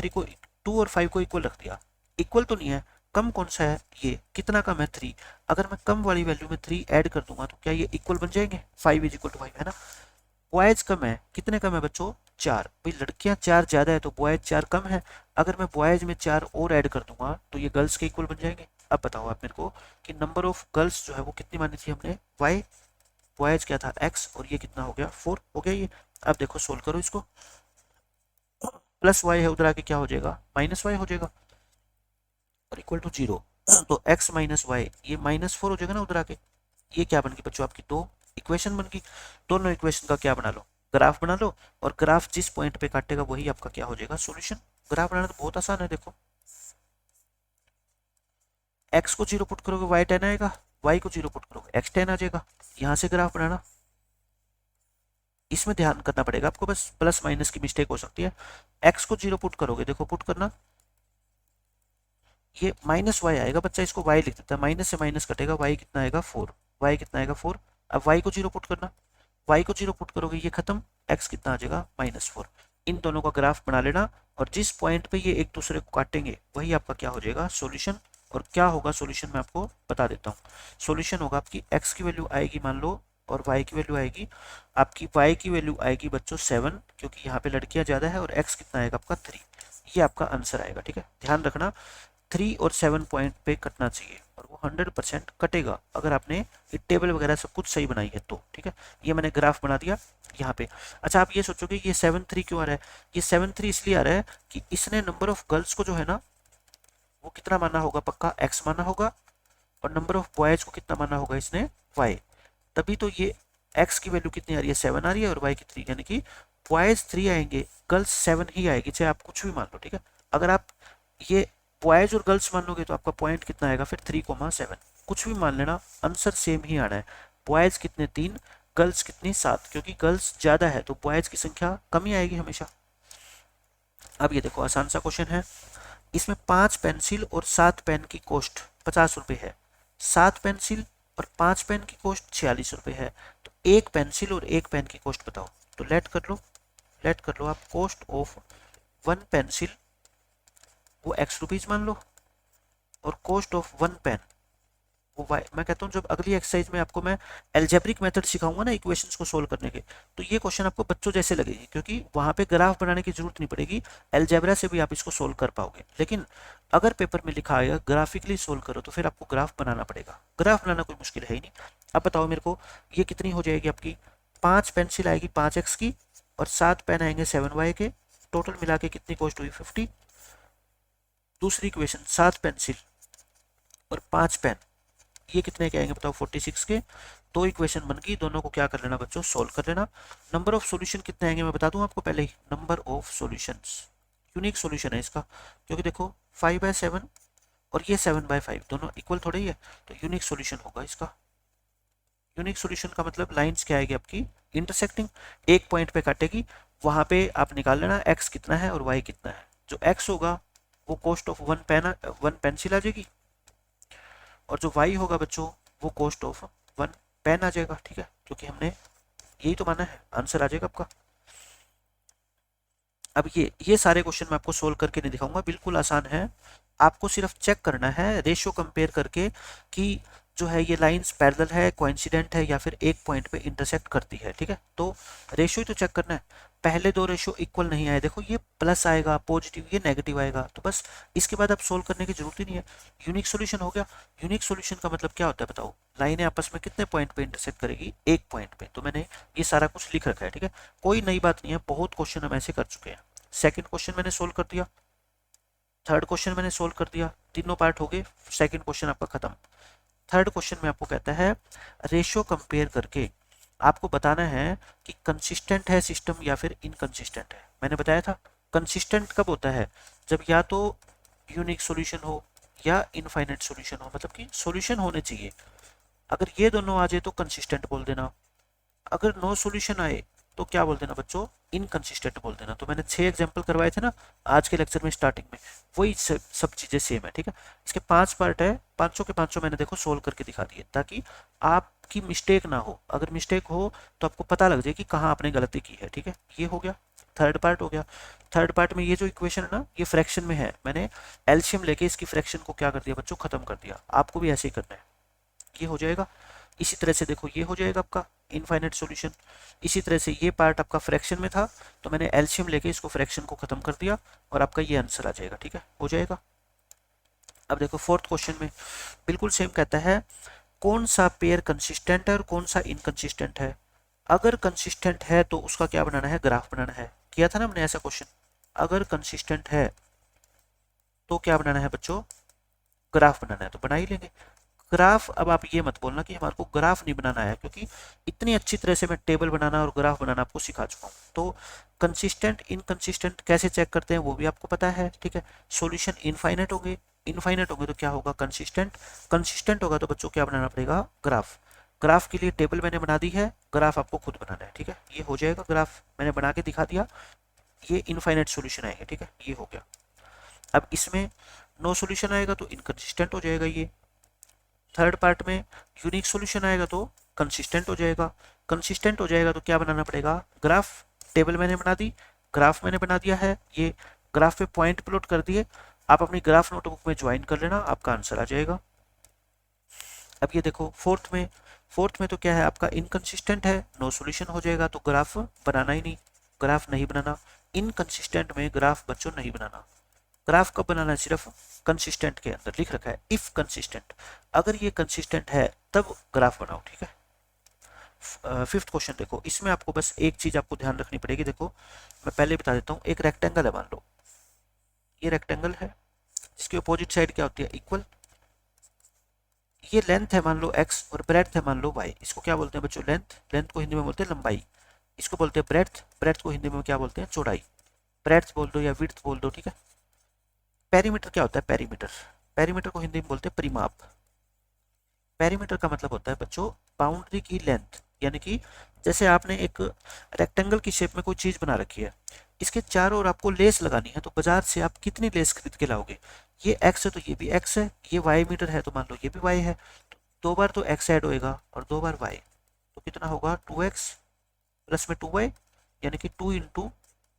5 को इक्वल रख दिया, इक्वल तो नहीं है, कम कौन सा है, ये कितना कम है 3। अगर मैं कम वाली वैल्यू में 3 ऐड कर दूंगा तो क्या ये इक्वल बन जाएंगे, 5 इज इक्वल टू 5, है ना। बॉयज कम है, कितने कम है बच्चों, 4। भाई लड़कियां 4 ज्यादा है तो बॉयज 4 कम है। अगर मैं बॉयज में 4 और ऐड कर दूंगा तो ये गर्ल्स के इक्वल बन जाएंगे। अब बताओ आप मेरे को कि नंबर ऑफ गर्ल्स जो है वो कितनी मानी थी हमने, वाई, बॉयज क्या था एक्स, और ये कितना हो गया 4 हो गया ये। अब देखो सोल्व करो इसको, प्लस वाई है उधर आके क्या हो जाएगा, माइनस वाई हो जाएगा, और इक्वल टू 0। तो x माइनस वाई ये -4 हो जाएगा ना उधर आके। ये क्या बन गई बच्चों, आपकी दो इक्वेशन बन गई। दोनों इक्वेशन का क्या बना लो, ग्राफ बना लो, और ग्राफ जिस पॉइंट पे काटेगा वही आपका क्या हो जाएगा, सॉल्यूशन। ग्राफ बनाना तो बहुत आसान है, देखो x को 0 पुट करोगे y 10 आएगा, y को 0 पुट करोगे x 10 आ जाएगा। यहां से ग्राफ बनाना, इसमें ध्यान करना पड़ेगा आपको, बस प्लस माइनस की मिस्टेक हो सकती है। x को 0 पुट करोगे, देखो पुट करना, ये माइनस वाई आएगा, बच्चा इसको y लिख देता है, माइनस से माइनस कटेगा, y कितना आएगा 4, y कितना आएगा 4। अब y को 0 पुट करना, y को 0 पुट करोगे ये खत्म, x कितना आ जाएगा -4। इन दोनों का ग्राफ बना लेना, और जिस पॉइंट पे ये एक दूसरे को काटेंगे वही आपका क्या हो जाएगा, सॉल्यूशन। और क्या होगा सॉल्यूशन मैं आपको बता देता हूँ। सॉल्यूशन होगा आपकी x की वैल्यू आएगी मान लो, और y की वैल्यू आएगी, आपकी y की वैल्यू आएगी बच्चों 7, क्योंकि यहाँ पे लड़कियां ज्यादा है, और x कितना आएगा आपका 3। ये आपका आंसर आएगा, ठीक है। ध्यान रखना 3 और 7 पॉइंट पे कटना चाहिए, और वो 100% कटेगा अगर आपने ये टेबल वगैरह सब कुछ सही बनाई है तो, ठीक है। ये मैंने ग्राफ बना दिया यहाँ पे। अच्छा आप ये सोचोगे ये 7 3 क्यों आ रहा है, ये 7 3 इसलिए आ रहा है कि इसने नंबर ऑफ गर्ल्स को जो है ना वो कितना माना होगा, पक्का x माना होगा, और नंबर ऑफ बॉयज को कितना माना होगा इसने, y। तभी तो ये x की वैल्यू कितनी आ रही है, 7 आ रही है, और y की 3, यानी कि बॉयज 3 आएंगे, गर्ल्स 7 ही आएगी, चाहे आप कुछ भी मान लो, ठीक है। अगर आप ये बॉयज और गर्ल्स मान लोगे तो आपका पॉइंट कितना आएगा फिर 3,7। कुछ भी मान लेना, आंसर सेम ही आना है। बॉयज कितने 3, गर्ल्स कितनी 7, क्योंकि गर्ल्स ज्यादा है तो बॉयज की संख्या कम ही आएगी हमेशा। अब ये देखो आसान सा क्वेश्चन है, इसमें 5 पेंसिल और 7 पेन की कॉस्ट 50 रुपए है, 7 पेंसिल और 5 पेन की कॉस्ट 46 रुपए है, तो एक पेंसिल और एक पेन की कॉस्ट बताओ। तो लेट कर लो आप, कॉस्ट ऑफ 1 पेंसिल वो x रुपीज मान लो, और कॉस्ट ऑफ 1 पेन वो y। मैं कहता हूँ जब अगली एक्सरसाइज में आपको मैं एल्जेब्रिक मेथड सिखाऊंगा ना इक्वेशंस को सोल्व करने के, तो ये क्वेश्चन आपको बच्चों जैसे लगेगी, क्योंकि वहां पे ग्राफ बनाने की जरूरत नहीं पड़ेगी, एल्जेब्रा से भी आप इसको सोल्व कर पाओगे। लेकिन अगर पेपर में लिखा आएगा ग्राफिकली सोल्व करो तो फिर आपको ग्राफ बनाना पड़ेगा। ग्राफ बनाना कोई मुश्किल है ही नहीं। अब बताओ मेरे को ये कितनी हो जाएगी आपकी, 5 पेंसिल आएगी 5x की, और 7 पेन आएंगे 7y के, टोटल मिला के कितनी कॉस्ट हुई 50। दूसरी इक्वेशन 7 पेंसिल और 5 पेन, ये कितने के आएंगे बताओ 46 के। दो इक्वेशन बन गई, दोनों को क्या कर लेना बच्चों, सोल्व कर लेना। नंबर ऑफ सॉल्यूशन कितने आएंगे मैं बता दूं आपको पहले ही, number of solutions, unique solution है इसका, क्योंकि देखो 5/7 और ये 7/5 दोनों इक्वल थोड़े ही है, तो यूनिक सॉल्यूशन होगा इसका। यूनिक सॉल्यूशन का मतलब लाइंस क्या आएगी आपकी, इंटरसेक्टिंग, एक पॉइंट पे काटेगी, वहां पे आप निकाल लेना x कितना है और y कितना है। जो x होगा वो कॉस्ट ऑफ 1 पेंसिल आ जाएगी, और जो y होगा बच्चों वो कॉस्ट ऑफ 1 पेन आ जाएगा, ठीक है, क्योंकि हमने यही तो माना है, आंसर आ जाएगा आपका। अब ये सारे क्वेश्चन मैं आपको सोल्व करके नहीं दिखाऊंगा, बिल्कुल आसान है। आपको सिर्फ चेक करना है रेशियो कंपेयर करके कि जो है ये लाइंस पैरेलल है, कोइंसिडेंट है, या फिर एक पॉइंट पे इंटरसेक्ट करती है, ठीक है। तो रेशियो ही तो चेक करना है। पहले दो रेशियो इक्वल नहीं आए, देखो ये प्लस आएगा पॉजिटिव, ये नेगेटिव आएगा, तो बस इसके बाद आप सोल्व करने की जरूरत ही नहीं है, यूनिक सोल्यूशन हो गया। यूनिक सोल्यूशन का मतलब क्या होता है बताओ, लाइनें आपस में कितने पॉइंट पे इंटरसेक्ट करेगी, एक पॉइंट पे। तो मैंने ये सारा कुछ लिख रखा है, ठीक है, कोई नई बात नहीं है, बहुत क्वेश्चन हम ऐसे कर चुके हैं। सेकंड क्वेश्चन मैंने सोल्व कर दिया, थर्ड क्वेश्चन मैंने सोल्व कर दिया, तीनों पार्ट हो गए, सेकंड क्वेश्चन आपका खत्म। थर्ड क्वेश्चन में आपको कहता है रेशियो कंपेयर करके आपको बताना है कि कंसिस्टेंट है सिस्टम या फिर इनकंसिस्टेंट है। मैंने बताया था कंसिस्टेंट कब होता है, जब या तो यूनिक सॉल्यूशन हो या इनफाइनाइट सॉल्यूशन हो, मतलब कि सॉल्यूशन होने चाहिए। अगर ये दोनों आ जाए तो कंसिस्टेंट बोल देना, अगर नो सॉल्यूशन आए तो क्या बोल देना बच्चों, इनकंसिस्टेंट बोल देना। तो मैंने 6 एग्जांपल करवाए थे ना आज के लेक्चर में स्टार्टिंग में, वही सब चीजें सेम है, ठीक है। इसके 5 पार्ट है, पांचों के पांचों मैंने देखो सोल्व करके दिखा दिए ताकि आपकी मिस्टेक ना हो। अगर मिस्टेक हो तो आपको पता लग जाए कि कहाँ आपने गलती की है, ठीक है। ये हो गया, थर्ड पार्ट हो गया। थर्ड पार्ट में ये जो इक्वेशन है ना, ये फ्रैक्शन में है, मैंने एलसीएम लेके इसकी फ्रैक्शन को क्या कर दिया बच्चों, खत्म कर दिया। आपको भी ऐसे ही करना है, ये हो जाएगा। इसी तरह से देखो ये हो जाएगा आपका इनफाइनाइट सॉल्यूशन। इसी तरह से ये पार्ट आपका फ्रैक्शन में था तो मैंने एलसीएम लेके इसको फ्रैक्शन को खत्म कर दिया और आपका ये आंसर आ जाएगा, ठीक है, हो जाएगा। अब देखो फोर्थ क्वेश्चन में बिल्कुल सेम कहता है कौन सा पेयर कंसिस्टेंट है और कौन सा इनकंसिस्टेंट है। अगर कंसिस्टेंट है तो उसका क्या बनाना है, ग्राफ बनाना है। किया था ना हमने ऐसा क्वेश्चन, अगर कंसिस्टेंट है तो क्या बनाना है बच्चों, ग्राफ बनाना है, तो बना ही लेंगे ग्राफ। अब आप ये मत बोलना कि हमारे को ग्राफ नहीं बनाना है, क्योंकि इतनी अच्छी तरह से मैं टेबल बनाना और ग्राफ बनाना आपको सिखा चुका हूँ। तो कंसिस्टेंट इनकंसिस्टेंट कैसे चेक करते हैं वो भी आपको पता है, ठीक है। सॉल्यूशन इनफाइनाइट होंगे, इनफाइनाइट होंगे तो क्या होगा, कंसिस्टेंट। कंसिस्टेंट होगा तो बच्चों क्या बनाना पड़ेगा, ग्राफ। ग्राफ के लिए टेबल मैंने बना दी है, ग्राफ आपको खुद बनाना है, ठीक है। ये हो जाएगा ग्राफ, मैंने बना के दिखा दिया। ये इनफाइनाइट सॉल्यूशन आएगा, ठीक है, ये हो गया। अब इसमें नो सॉल्यूशन आएगा तो इनकंसिस्टेंट हो जाएगा ये। थर्ड पार्ट में यूनिक सॉल्यूशन आएगा तो कंसिस्टेंट हो जाएगा। कंसिस्टेंट हो जाएगा तो क्या बनाना पड़ेगा, ग्राफ। टेबल मैंने बना दी, ग्राफ मैंने बना दिया है, ये ग्राफ पे पॉइंट प्लॉट कर दिए। आप अपनी ग्राफ नोटबुक में ज्वाइन कर लेना, आपका आंसर आ जाएगा। अब ये देखो फोर्थ में तो क्या है आपका इनकंसिस्टेंट है, नो सॉल्यूशन हो जाएगा तो ग्राफ बनाना ही नहीं, ग्राफ नहीं बनाना। इनकंसिस्टेंट में ग्राफ बच्चों नहीं बनाना। ग्राफ कब बनाना है, सिर्फ कंसिस्टेंट के अंदर लिख रखा है इफ कंसिस्टेंट, अगर ये कंसिस्टेंट है तब ग्राफ बनाओ, ठीक है। फिफ्थ क्वेश्चन देखो, इसमें आपको बस एक चीज आपको ध्यान रखनी पड़ेगी। देखो मैं पहले बता देता हूँ, एक रेक्टेंगल है, मान लो ये रेक्टेंगल है, इसकी अपोजिट साइड क्या होती है, इक्वल। ये लेंथ है मान लो x और ब्रेड्थ है मान लो y। इसको क्या बोलते हैं बच्चों, लेंथ। लेंथ को हिंदी में बोलते हैं लंबाई, इसको बोलते हैं ब्रेड्थ। ब्रेड्थ को हिंदी में क्या बोलते हैं, चौड़ाई। ब्रेड्थ बोल दो या विड्थ बोल दो, ठीक है। पेरीमीटर क्या होता है, पेरीमीटर। पेरीमीटर को हिंदी में बोलते हैं परिमाप। पेरीमीटर का मतलब होता है बच्चों बाउंड्री की लेंथ, यानी कि जैसे आपने एक रेक्टेंगल की शेप में कोई चीज बना रखी है, इसके चारों ओर आपको लेस लगानी है, तो बाजार से आप कितनी लेस खरीद के लाओगे। ये x है तो ये भी x है, ये y मीटर है तो मान लो ये भी y है, तो 2 बार तो x ऐड होएगा और 2 बार y, तो कितना होगा 2x प्लस में 2y, यानी कि 2 इंटू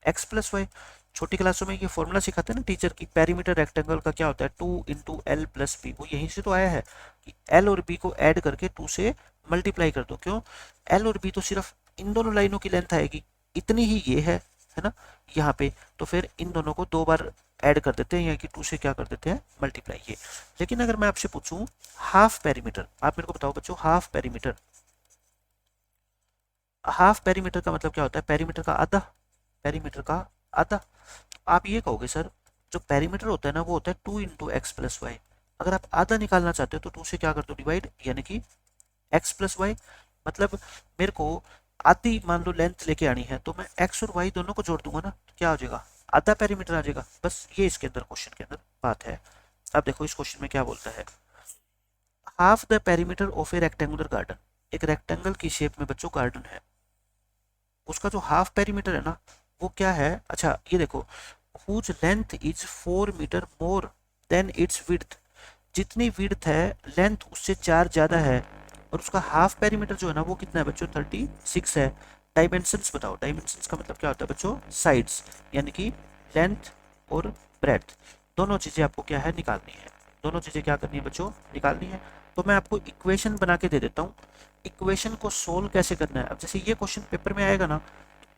एक्स प्लस वाई। छोटी क्लासों में ये फॉर्मूला सिखाते हैं ना टीचर की, पेरीमीटर रेक्टेंगल का क्या होता है, 2 इंटू एल प्लस बी। वो यहीं से तो आया है कि एल और बी को ऐड करके 2 से मल्टीप्लाई कर दो। क्यों, एल और बी तो सिर्फ इन दोनों लाइनों की लेंथ आएगी, इतनी ही ये है ना यहाँ पे, तो फिर इन दोनों को 2 बार ऐड कर देते हैं, यानी कि 2 से क्या कर देते हैं, मल्टीप्लाई। ये लेकिन अगर मैं आपसे पूछूं हाफ पेरीमीटर, आप मेरे को बताओ बच्चों, हाफ पेरीमीटर। हाफ पेरीमीटर का मतलब क्या होता है, पेरीमीटर का आधा, पेरीमीटर का आधा। आप ये कहोगे सर जो पेरीमीटर होता है ना वो होता है 2 इंटू एक्स प्लस वाई। अगर आप आधा निकालना चाहते हो तो 2 से क्या कर दो, डिवाइड, यानी कि एक्स प्लस वाई। मतलब मेरे को आधी मान लो लेंथ लेके आनी है तो मैं एक्स और वाई दोनों को जोड़ दूंगा ना, तो क्या हो जाएगा, आधा पेरीमीटर आ जाएगा। बस ये इसके अंदर क्वेश्चन के अंदर बात है। अब देखो इस क्वेश्चन में क्या बोलता है, half the perimeter of A rectangular garden. एक रेक्टेंगल की शेप में बच्चों गार्डन है, उसका जो हाफ पेरीमीटर है ना वो क्या है, अच्छा ये देखो, whose length is 4 metre more than its width. जितनी विड्थ है लेंथ उससे 4 ज्यादा है, और उसका हाफ पेरीमीटर जो है ना वो कितना है बच्चों, 36 है। डायमेंशंस बताओ, डायमेंशंस का मतलब क्या होता है बच्चों, साइड्स, यानी कि लेंथ और ब्रेड्थ, दोनों चीजें आपको क्या है, निकालनी है। दोनों चीजें क्या करनी है बच्चों, निकालनी है। तो मैं आपको इक्वेशन बना के दे देता हूँ, इक्वेशन को सोल्व कैसे करना है। अब जैसे ये क्वेश्चन पेपर में आएगा ना,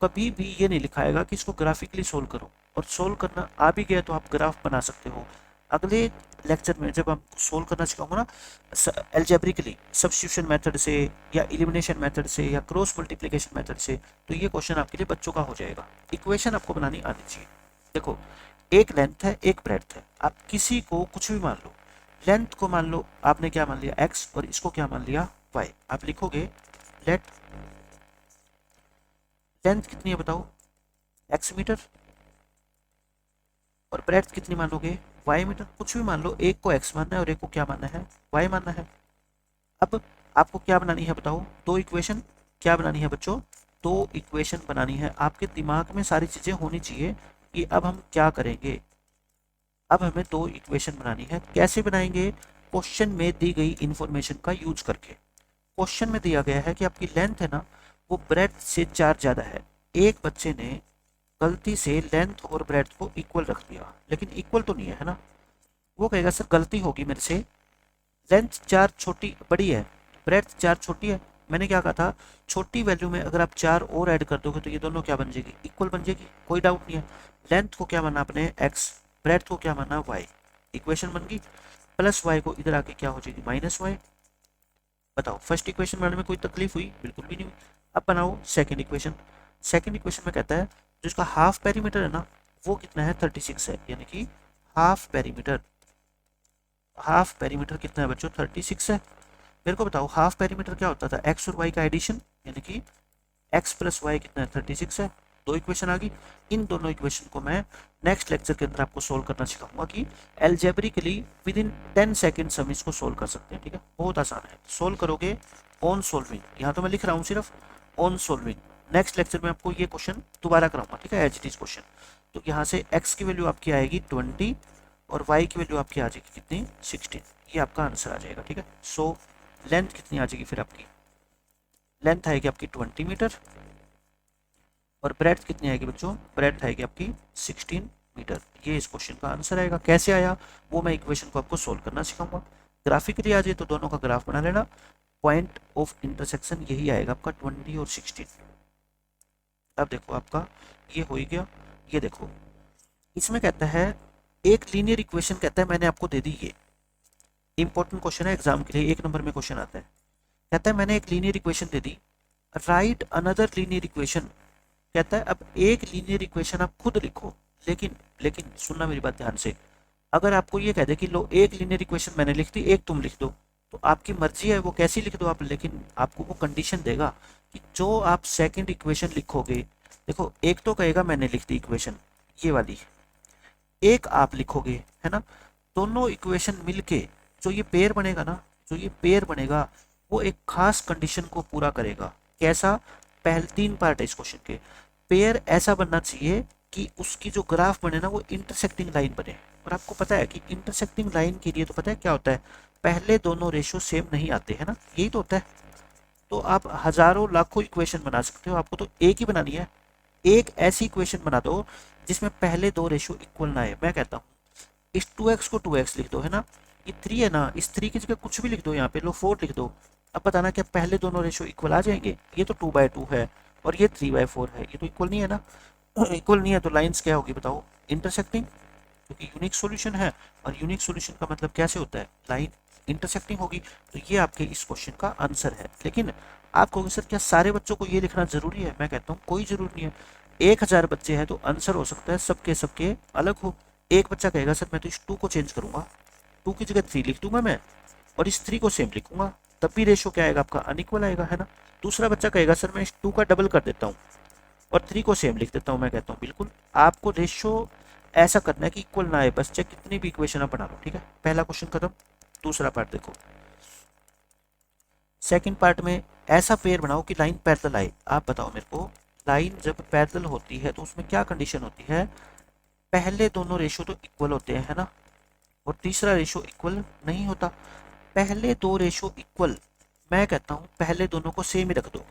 कभी भी ये नहीं लिखाएगा कि इसको ग्राफिकली सोल्व करो, और सोल्व करना आ भी गया तो आप ग्राफ बना सकते हो। अगले लेक्चर में जब हम सोल्व करना सिखाऊंगा ना एल्जेब्रिकली, सब्स्टिट्यूशन मेथड से या एलिमिनेशन मेथड से या क्रॉस मल्टीप्लिकेशन मेथड से, तो ये क्वेश्चन आपके लिए बच्चों का हो जाएगा। इक्वेशन आपको बनानी आनी चाहिए। देखो एक लेंथ है, एक ब्रेड्थ है, आप किसी को कुछ भी मान लो, लेंथ को मान लो आपने क्या मान लिया x और इसको क्या मान लिया y। आप लिखोगे लेट लेंथ कितनी है बताओ x मीटर और ब्रेड्थ कितनी मानोगे y मीटर। कुछ भी मान लो, एक को x मानना है और एक को क्या मानना है y मानना है। अब आपको क्या बनानी है बताओ, दो इक्वेशन क्या बनानी है बच्चों, दो इक्वेशन बनानी है। आपके दिमाग में सारी चीजें होनी चाहिए कि अब हम क्या करेंगे। अब हमें दो इक्वेशन बनानी है। कैसे बनाएंगे, क्वेश्चन में दी गई इंफॉर्मेशन का यूज करके। क्वेश्चन में दिया गया है कि आपकी लेंथ है ना वो ब्रेड्थ से 4 ज्यादा है। एक बच्चे ने गलती से लेंथ और ब्रेड्थ को इक्वल रख दिया, लेकिन इक्वल तो नहीं है ना। वो कहेगा सर गलती होगी मेरे से, लेंथ 4 छोटी बड़ी है, ब्रेड्थ 4 छोटी है। मैंने क्या कहा था, छोटी वैल्यू में अगर आप 4 और ऐड कर दोगे तो ये दोनों क्या बन जाएगी, इक्वल बन जाएगी, कोई डाउट नहीं है। लेंथ को क्या माना आपने x, ब्रेड्थ को क्या माना y। इक्वेशन बन गई, प्लस y को इधर आके क्या हो जाएगी माइनस y। बताओ फर्स्ट इक्वेशन बनाने में कोई तकलीफ हुई, बिल्कुल भी नहीं हुई। अब बनाओ सेकंड इक्वेशन। सेकंड इक्वेशन में कहता है जो इसका हाफ पेरीमीटर है ना वो कितना है 36 है, यानी कि हाफ पेरीमीटर, हाफ पेरीमीटर कितना है बच्चों 36 है। मेरे को बताओ हाफ पेरीमीटर क्या होता था, एक्स और वाई का एडिशन, यानी कि एक्स प्लस वाई कितना है 36 है। दो इक्वेशन आ गई। इन दोनों इक्वेशन को मैं नेक्स्ट लेक्चर के अंदर आपको सोल्व करना सिखाऊंगा कि एल्जेब्रिकली विद इन 10 सेकेंड्स हम इसको सोल्व कर सकते हैं। ठीक है, बहुत आसान है, सोल्व करोगे ऑन सोल्विंग। यहाँ तो मैं लिख रहा हूँ सिर्फ ऑन सोल्विंग। नेक्स्ट लेक्चर में आपको ये क्वेश्चन दोबारा कराऊंगा, ठीक है, एज इट इज क्वेश्चन। तो यहाँ से एक्स की वैल्यू आपकी आएगी 20 और वाई की वैल्यू आपकी आ जाएगी कितनी 16। ये आपका आंसर आ जाएगा। ठीक है, सो लेंथ कितनी आ जाएगी फिर आपकी, लेंथ आएगी आपकी 20 मीटर और ब्रेड्थ कितनी आएगी बच्चों, ब्रेड्थ आएगी आपकी 16 मीटर। ये इस क्वेश्चन का आंसर आएगा। कैसे आया वो मैं इक्वेशन को आपको सोल्व करना सिखाऊंगा। ग्राफिकली आ जाए तो दोनों का ग्राफ बना लेना। पॉइंट ऑफ इंटरसेक्शन यही आएगा आपका 20 और 16। अब देखो आपका ये हो ही गया। ये देखो इसमें कहता है एक लीनियर इक्वेशन कहता है मैंने आपको दे दी। ये इंपॉर्टेंट क्वेश्चन है एग्जाम के लिए, 1 नंबर में क्वेश्चन आता है। कहता है मैंने एक लीनियर इक्वेशन दे दी, राइट अनदर लीनियर इक्वेशन। कहता है अब एक लीनियर इक्वेशन आप खुद लिखो, लेकिन लेकिन सुनना मेरी बात ध्यान से। अगर आपको ये कह दे कि लो एक लीनियर इक्वेशन मैंने लिख दी, एक तुम लिख दो, तो आपकी मर्जी है वो कैसी लिख दो आप, लेकिन आपको वो कंडीशन देगा कि जो आप सेकंड इक्वेशन लिखोगे, देखो एक तो कहेगा मैंने लिख दी इक्वेशन ये वाली, एक आप लिखोगे, है ना। दोनों इक्वेशन मिलके जो ये पेयर बनेगा ना, जो ये पेयर बनेगा वो एक खास कंडीशन को पूरा करेगा। कैसा, पहले 3 पार्ट है इस क्वेश्चन के। पेयर ऐसा बनना चाहिए कि उसकी जो ग्राफ बने ना वो इंटरसेक्टिंग लाइन बने। और आपको पता है कि इंटरसेक्टिंग लाइन के लिए तो पता है क्या होता है, पहले दोनों रेशियो सेम नहीं आते, है ना, यही तो होता है। तो आप हजारों लाखों इक्वेशन बना सकते हो, आपको तो एक ही बनानी है। एक ऐसी इक्वेशन बना दो जिसमें पहले दो रेशियो इक्वल ना है। मैं कहता हूँ इस 2x को 2x लिख दो, है ना, ये 3 है ना, इस 3 की जगह कुछ भी लिख दो, यहाँ पे लो 4 लिख दो। अब बताना क्या पहले दोनों रेशियो इक्वल आ जाएंगे। ये तो 2/2 है और ये 3/4 है, ये तो इक्वल नहीं है ना। इक्वल नहीं है तो लाइंस क्या होगी बताओ, इंटरसेक्टिंग, क्योंकि यूनिक सॉल्यूशन है और यूनिक सॉल्यूशन का मतलब कैसे होता है, लाइन इंटरसेक्टिंग होगी। तो ये आपके इस क्वेश्चन का आंसर है। लेकिन आप कहोगे सर क्या सारे बच्चों को ये लिखना जरूरी है, मैं कहता हूँ कोई जरूरी नहीं है। 1000 बच्चे हैं तो आंसर हो सकता है सबके सबके अलग हो। एक बच्चा कहेगा सर मैं तो इस 2 को चेंज करूंगा, 2 की जगह 3 लिख दूंगा मैं और इस 3 को सेम लिखूंगा, तब भी रेशियो क्या आएगा आपका अनइक्वल आएगा, है ना। दूसरा बच्चा कहेगा सर मैं इस 2 का डबल कर देता हूँ और 3 को सेम लिख देता हूँ। मैं कहता हूँ बिल्कुल आपको रेशियो ऐसा करना है कि इक्वल ना आए, बस चाहे कितनी भी इक्वेशन आप बना लो। ठीक है, पहला क्वेश्चन खत्म। दूसरा पार्ट देखो, सेकंड पार्ट में ऐसा पेयर बनाओ कि लाइन पैरेलल आए। आप बताओ मेरे को, लाइन जब पैरेलल होती है तो उसमें क्या कंडीशन होती है, पहले दोनों रेशियो तो इक्वल होते हैं, है ना, और तीसरा रेशियो इक्वल नहीं होता। पहले दो रेशियो इक्वल, मैं कहता हूँ पहले दोनों को सेम ही रख दो,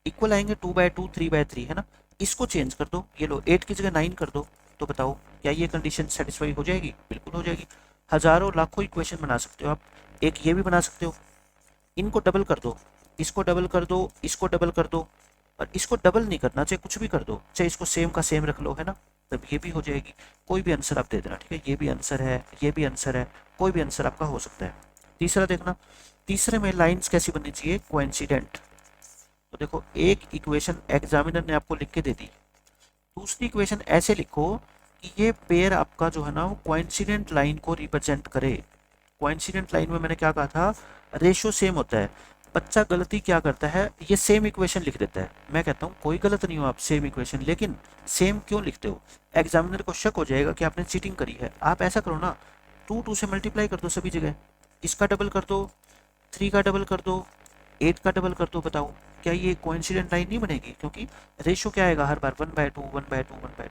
इक्वल आएंगे 2/2 3/3, है ना। इसको चेंज कर दो, ये लो 8 की जगह 9 कर दो, तो बताओ क्या ये कंडीशन सेटिस्फाई हो जाएगी, बिल्कुल हो जाएगी। हजारों लाखों इक्वेशन बना सकते हो आप, एक ये भी बना सकते हो। इनको डबल कर दो, इसको डबल कर दो, इसको डबल कर दो, और इसको डबल नहीं करना, चाहे कुछ भी कर दो, चाहे इसको सेम का सेम रख लो, है ना, तब ये भी हो जाएगी। कोई भी आंसर आप दे देना, ठीक है, ये भी आंसर है, ये भी आंसर है, कोई भी आंसर आपका हो सकता है। तीसरा देखना, तीसरे में लाइंस कैसी बननी चाहिए, कोइंसिडेंट। तो देखो एक इक्वेशन एग्जामिनर ने आपको लिख के दे दी, दूसरी इक्वेशन ऐसे लिखो कि ये पेयर आपका जो है ना वो कोइंसिडेंट लाइन को रिप्रेजेंट करे। कोइंसिडेंट लाइन में मैंने क्या कहा था, रेशियो सेम होता है। बच्चा गलती क्या करता है, ये सेम इक्वेशन लिख देता है। मैं कहता हूँ कोई गलत नहीं हो आप सेम इक्वेशन, लेकिन सेम क्यों लिखते हो, एग्जामिनर को शक हो जाएगा कि आपने चीटिंग करी है। आप ऐसा करो ना, 2 से मल्टीप्लाई कर दो सभी जगह, इसका डबल कर दो, 3 का डबल कर दो, 8 का डबल कर दो। बताओ क्या ये कोइंसिडेंट लाइन नहीं बनेगी, क्योंकि रेशियो क्या आएगा हर बार 1/2 1/2 1/2।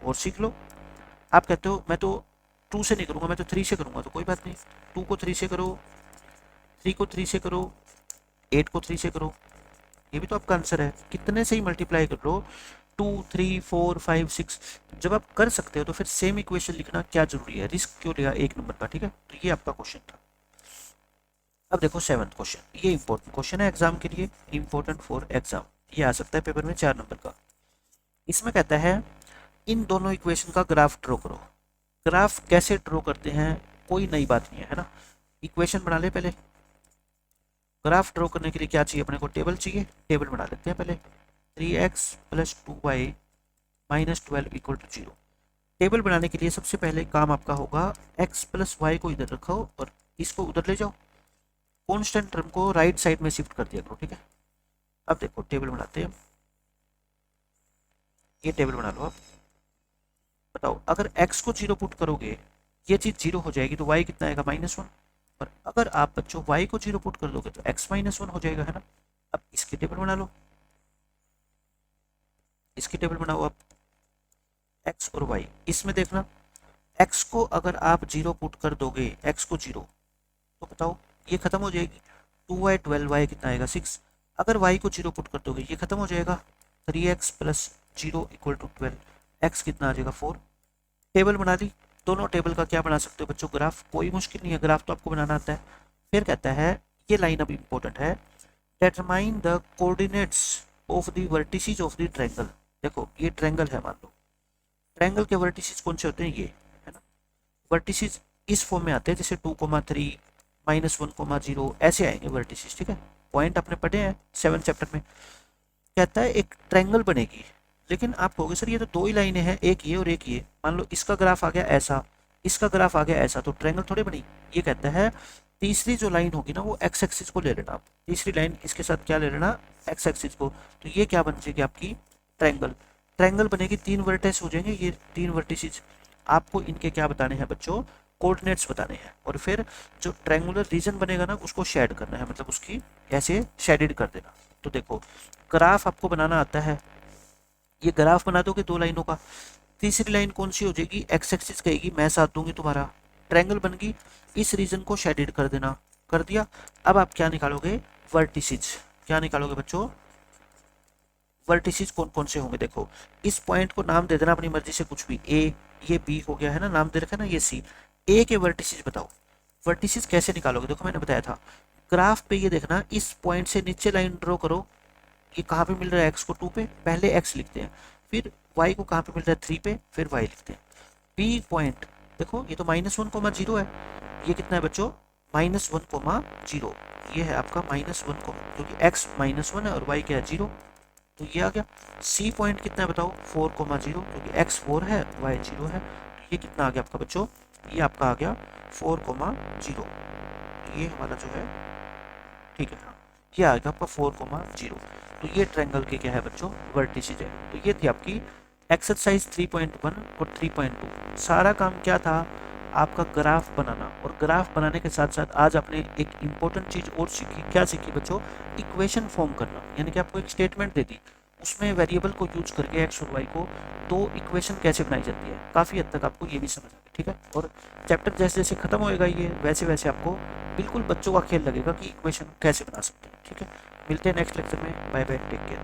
और सीख लो। आप कहते हो मैं तो 2 से नहीं करूंगा, मैं तो 3 से करूंगा, तो कोई बात नहीं, 2 को 3 से करो, 3 को 3 से करो, 8 को 3 से करो, ये भी तो आपका आंसर है। कितने से ही मल्टीप्लाई कर लो, 2 3 4 5 6। जब आप कर सकते हो तो फिर सेम इक्वेशन लिखना क्या जरूरी है, रिस्क क्यों लिया एक नंबर का। ठीक है, तो ये आपका क्वेश्चन था। अब देखो 7th क्वेश्चन, ये इंपॉर्टेंट क्वेश्चन है एग्जाम के लिए, इंपॉर्टेंट फॉर एग्जाम, ये आ सकता है पेपर में 4 नंबर का। इसमें कहता है इन दोनों इक्वेशन का ग्राफ ड्रॉ करो। ग्राफ कैसे ड्रॉ करते हैं, कोई नई बात नहीं है ना। इक्वेशन बना ले पहले। ग्राफ ड्रॉ करने के लिए क्या चाहिए अपने को, टेबल चाहिए। टेबल बना लेते हैं पहले, 3x + 2y - 12 = 0। टेबल बनाने के लिए सबसे पहले काम आपका होगा, x + y को इधर रखो और इसको उधर ले जाओ, कॉन्स्टेंट टर्म को राइट साइड में शिफ्ट कर दिया करो। ठीक है, अब देखो टेबल बनाते हैं। ये टेबल बना लो आप। बताओ अगर x को 0 पुट करोगे ये चीज 0 हो जाएगी, तो y कितना आएगा, -1। और अगर आप बच्चों y को 0 पुट कर दोगे तो x - 1 हो जाएगा, है ना। अब इसकी टेबल बना लो, इसकी टेबल बनाओ आप, x और y। इसमें देखना x को अगर आप 0 पुट कर दोगे, x को 0, तो बताओ ये खत्म हो जाएगी, 2y 12y कितना आएगा 6। अगर y को 0 पुट कर दोगे ये खत्म हो जाएगा, 3x + 0 = 12, x कितना आ जाएगा 4। टेबल बना ली। दोनों टेबल का क्या बना सकते हो बच्चों, ग्राफ। कोई मुश्किल नहीं है, ग्राफ तो आपको बनाना आता है। फिर कहता है ये लाइन अब इंपॉर्टेंट है, determine the coordinates of the vertices of the triangle. देखो ये ट्रायंगल है, मान लो ट्रायंगल के वर्टिसेस कौन से होते हैं, ये है ना। वर्टिसेस इस फॉर्म में आते हैं जैसे 2, 3 -1, 0 ऐसे आएंगे वर्टिसेस। ठीक है, पॉइंट आपने पढ़े हैं 7 चैप्टर में। कहता है एक ट्रायंगल बनेगी, लेकिन आप कहोगे सर ये तो 2 ही लाइनें हैं, एक ये और एक ये। मान लो इसका ग्राफ आ गया ऐसा, इसका ग्राफ आ गया ऐसा, तो ट्रायंगल थोड़े बनी। ये कहता है तीसरी जो लाइन होगी ना वो एक्स एक्सिस को ले लेना आप, तीसरी लाइन इसके साथ क्या ले लेना, एक्स एक्सिस को। तो ये क्या बन जाएगी आपकी, ट्रायंगल। ट्रायंगल बनेगी, 3 वर्टेक्स हो जाएंगे, ये 3 वर्टिसेस। आपको इनके क्या बताने हैं बच्चों, कोऑर्डिनेट्स बताने हैं। और फिर जो ट्रायंगुलर रीजन बनेगा ना उसको शेड करना है, मतलब उसकी ऐसे शेडेड कर देना। तो देखो ग्राफ आपको बनाना आता है, ये ग्राफ बना दोगे 2 लाइनों का। तीसरी लाइन कौन सी हो जाएगी, एक्स एक्सिस कहेगी, मैं साथ दूंगी तुम्हारा, ट्रायंगल बन गई। इस रीजन को शेडेड कर देना, कर दिया। अब आप क्या निकालोगे, वर्टिसेस। क्या निकालोगे बच्चों, वर्टिसेस कौन कौन से होंगे। देखो इस पॉइंट को नाम दे देना अपनी मर्जी से कुछ भी, ए, ये बी हो गया है ना, नाम दे रखा है ना, ये सी। ए के वर्टिसेस बताओ। वर्टिसेस कैसे निकालोगे, देखो मैंने बताया था ग्राफ पे, ये देखना इस पॉइंट से नीचे लाइन ड्रॉ करो। ये कहाँ पे मिल रहा है, एक्स को 2 पे, पहले एक्स लिखते हैं, फिर वाई को कहाँ पे मिल रहा है 3 पे, फिर वाई लिखते हैं। बी पॉइंट देखो ये तो -1, 0 है, ये कितना है बच्चों, -1, 0। ये है आपका -1, क्योंकि x -1 है और y क्या है 0, तो ये आ गया। सी पॉइंट कितना है बताओ, 4, 0, क्योंकि x 4 है y 0 है, तो ये कितना आ गया आपका बच्चों, ये आपका आ गया 4, 0। ये हमारा जो है, ठीक है, हाँ ये आ गया आपका 4, 0। तो ये ट्रायंगल के क्या है बच्चों, वर्टिसेस है। तो ये थी आपकी एक्सरसाइज 3.1 और 3.2। सारा काम क्या था, आपका ग्राफ बनाना। और ग्राफ बनाने के साथ साथ आज आपने एक इंपॉर्टेंट चीज और सीखी, क्या सीखी बच्चों, इक्वेशन फॉर्म करना। यानी कि आपको एक स्टेटमेंट दे दी, उसमें वेरिएबल को यूज करके एक्स और वाई को तो इक्वेशन कैसे बनाई जाती है। काफ़ी हद तक आपको ये भी समझ आ गया, ठीक है। और चैप्टर जैसे जैसे खत्म होएगा ये वैसे वैसे आपको बिल्कुल बच्चों का खेल लगेगा कि इक्वेशन कैसे बना सकते हैं, ठीक है। मिलते हैं नेक्स्ट लेक्चर में, बाय बाय, टेक केयर।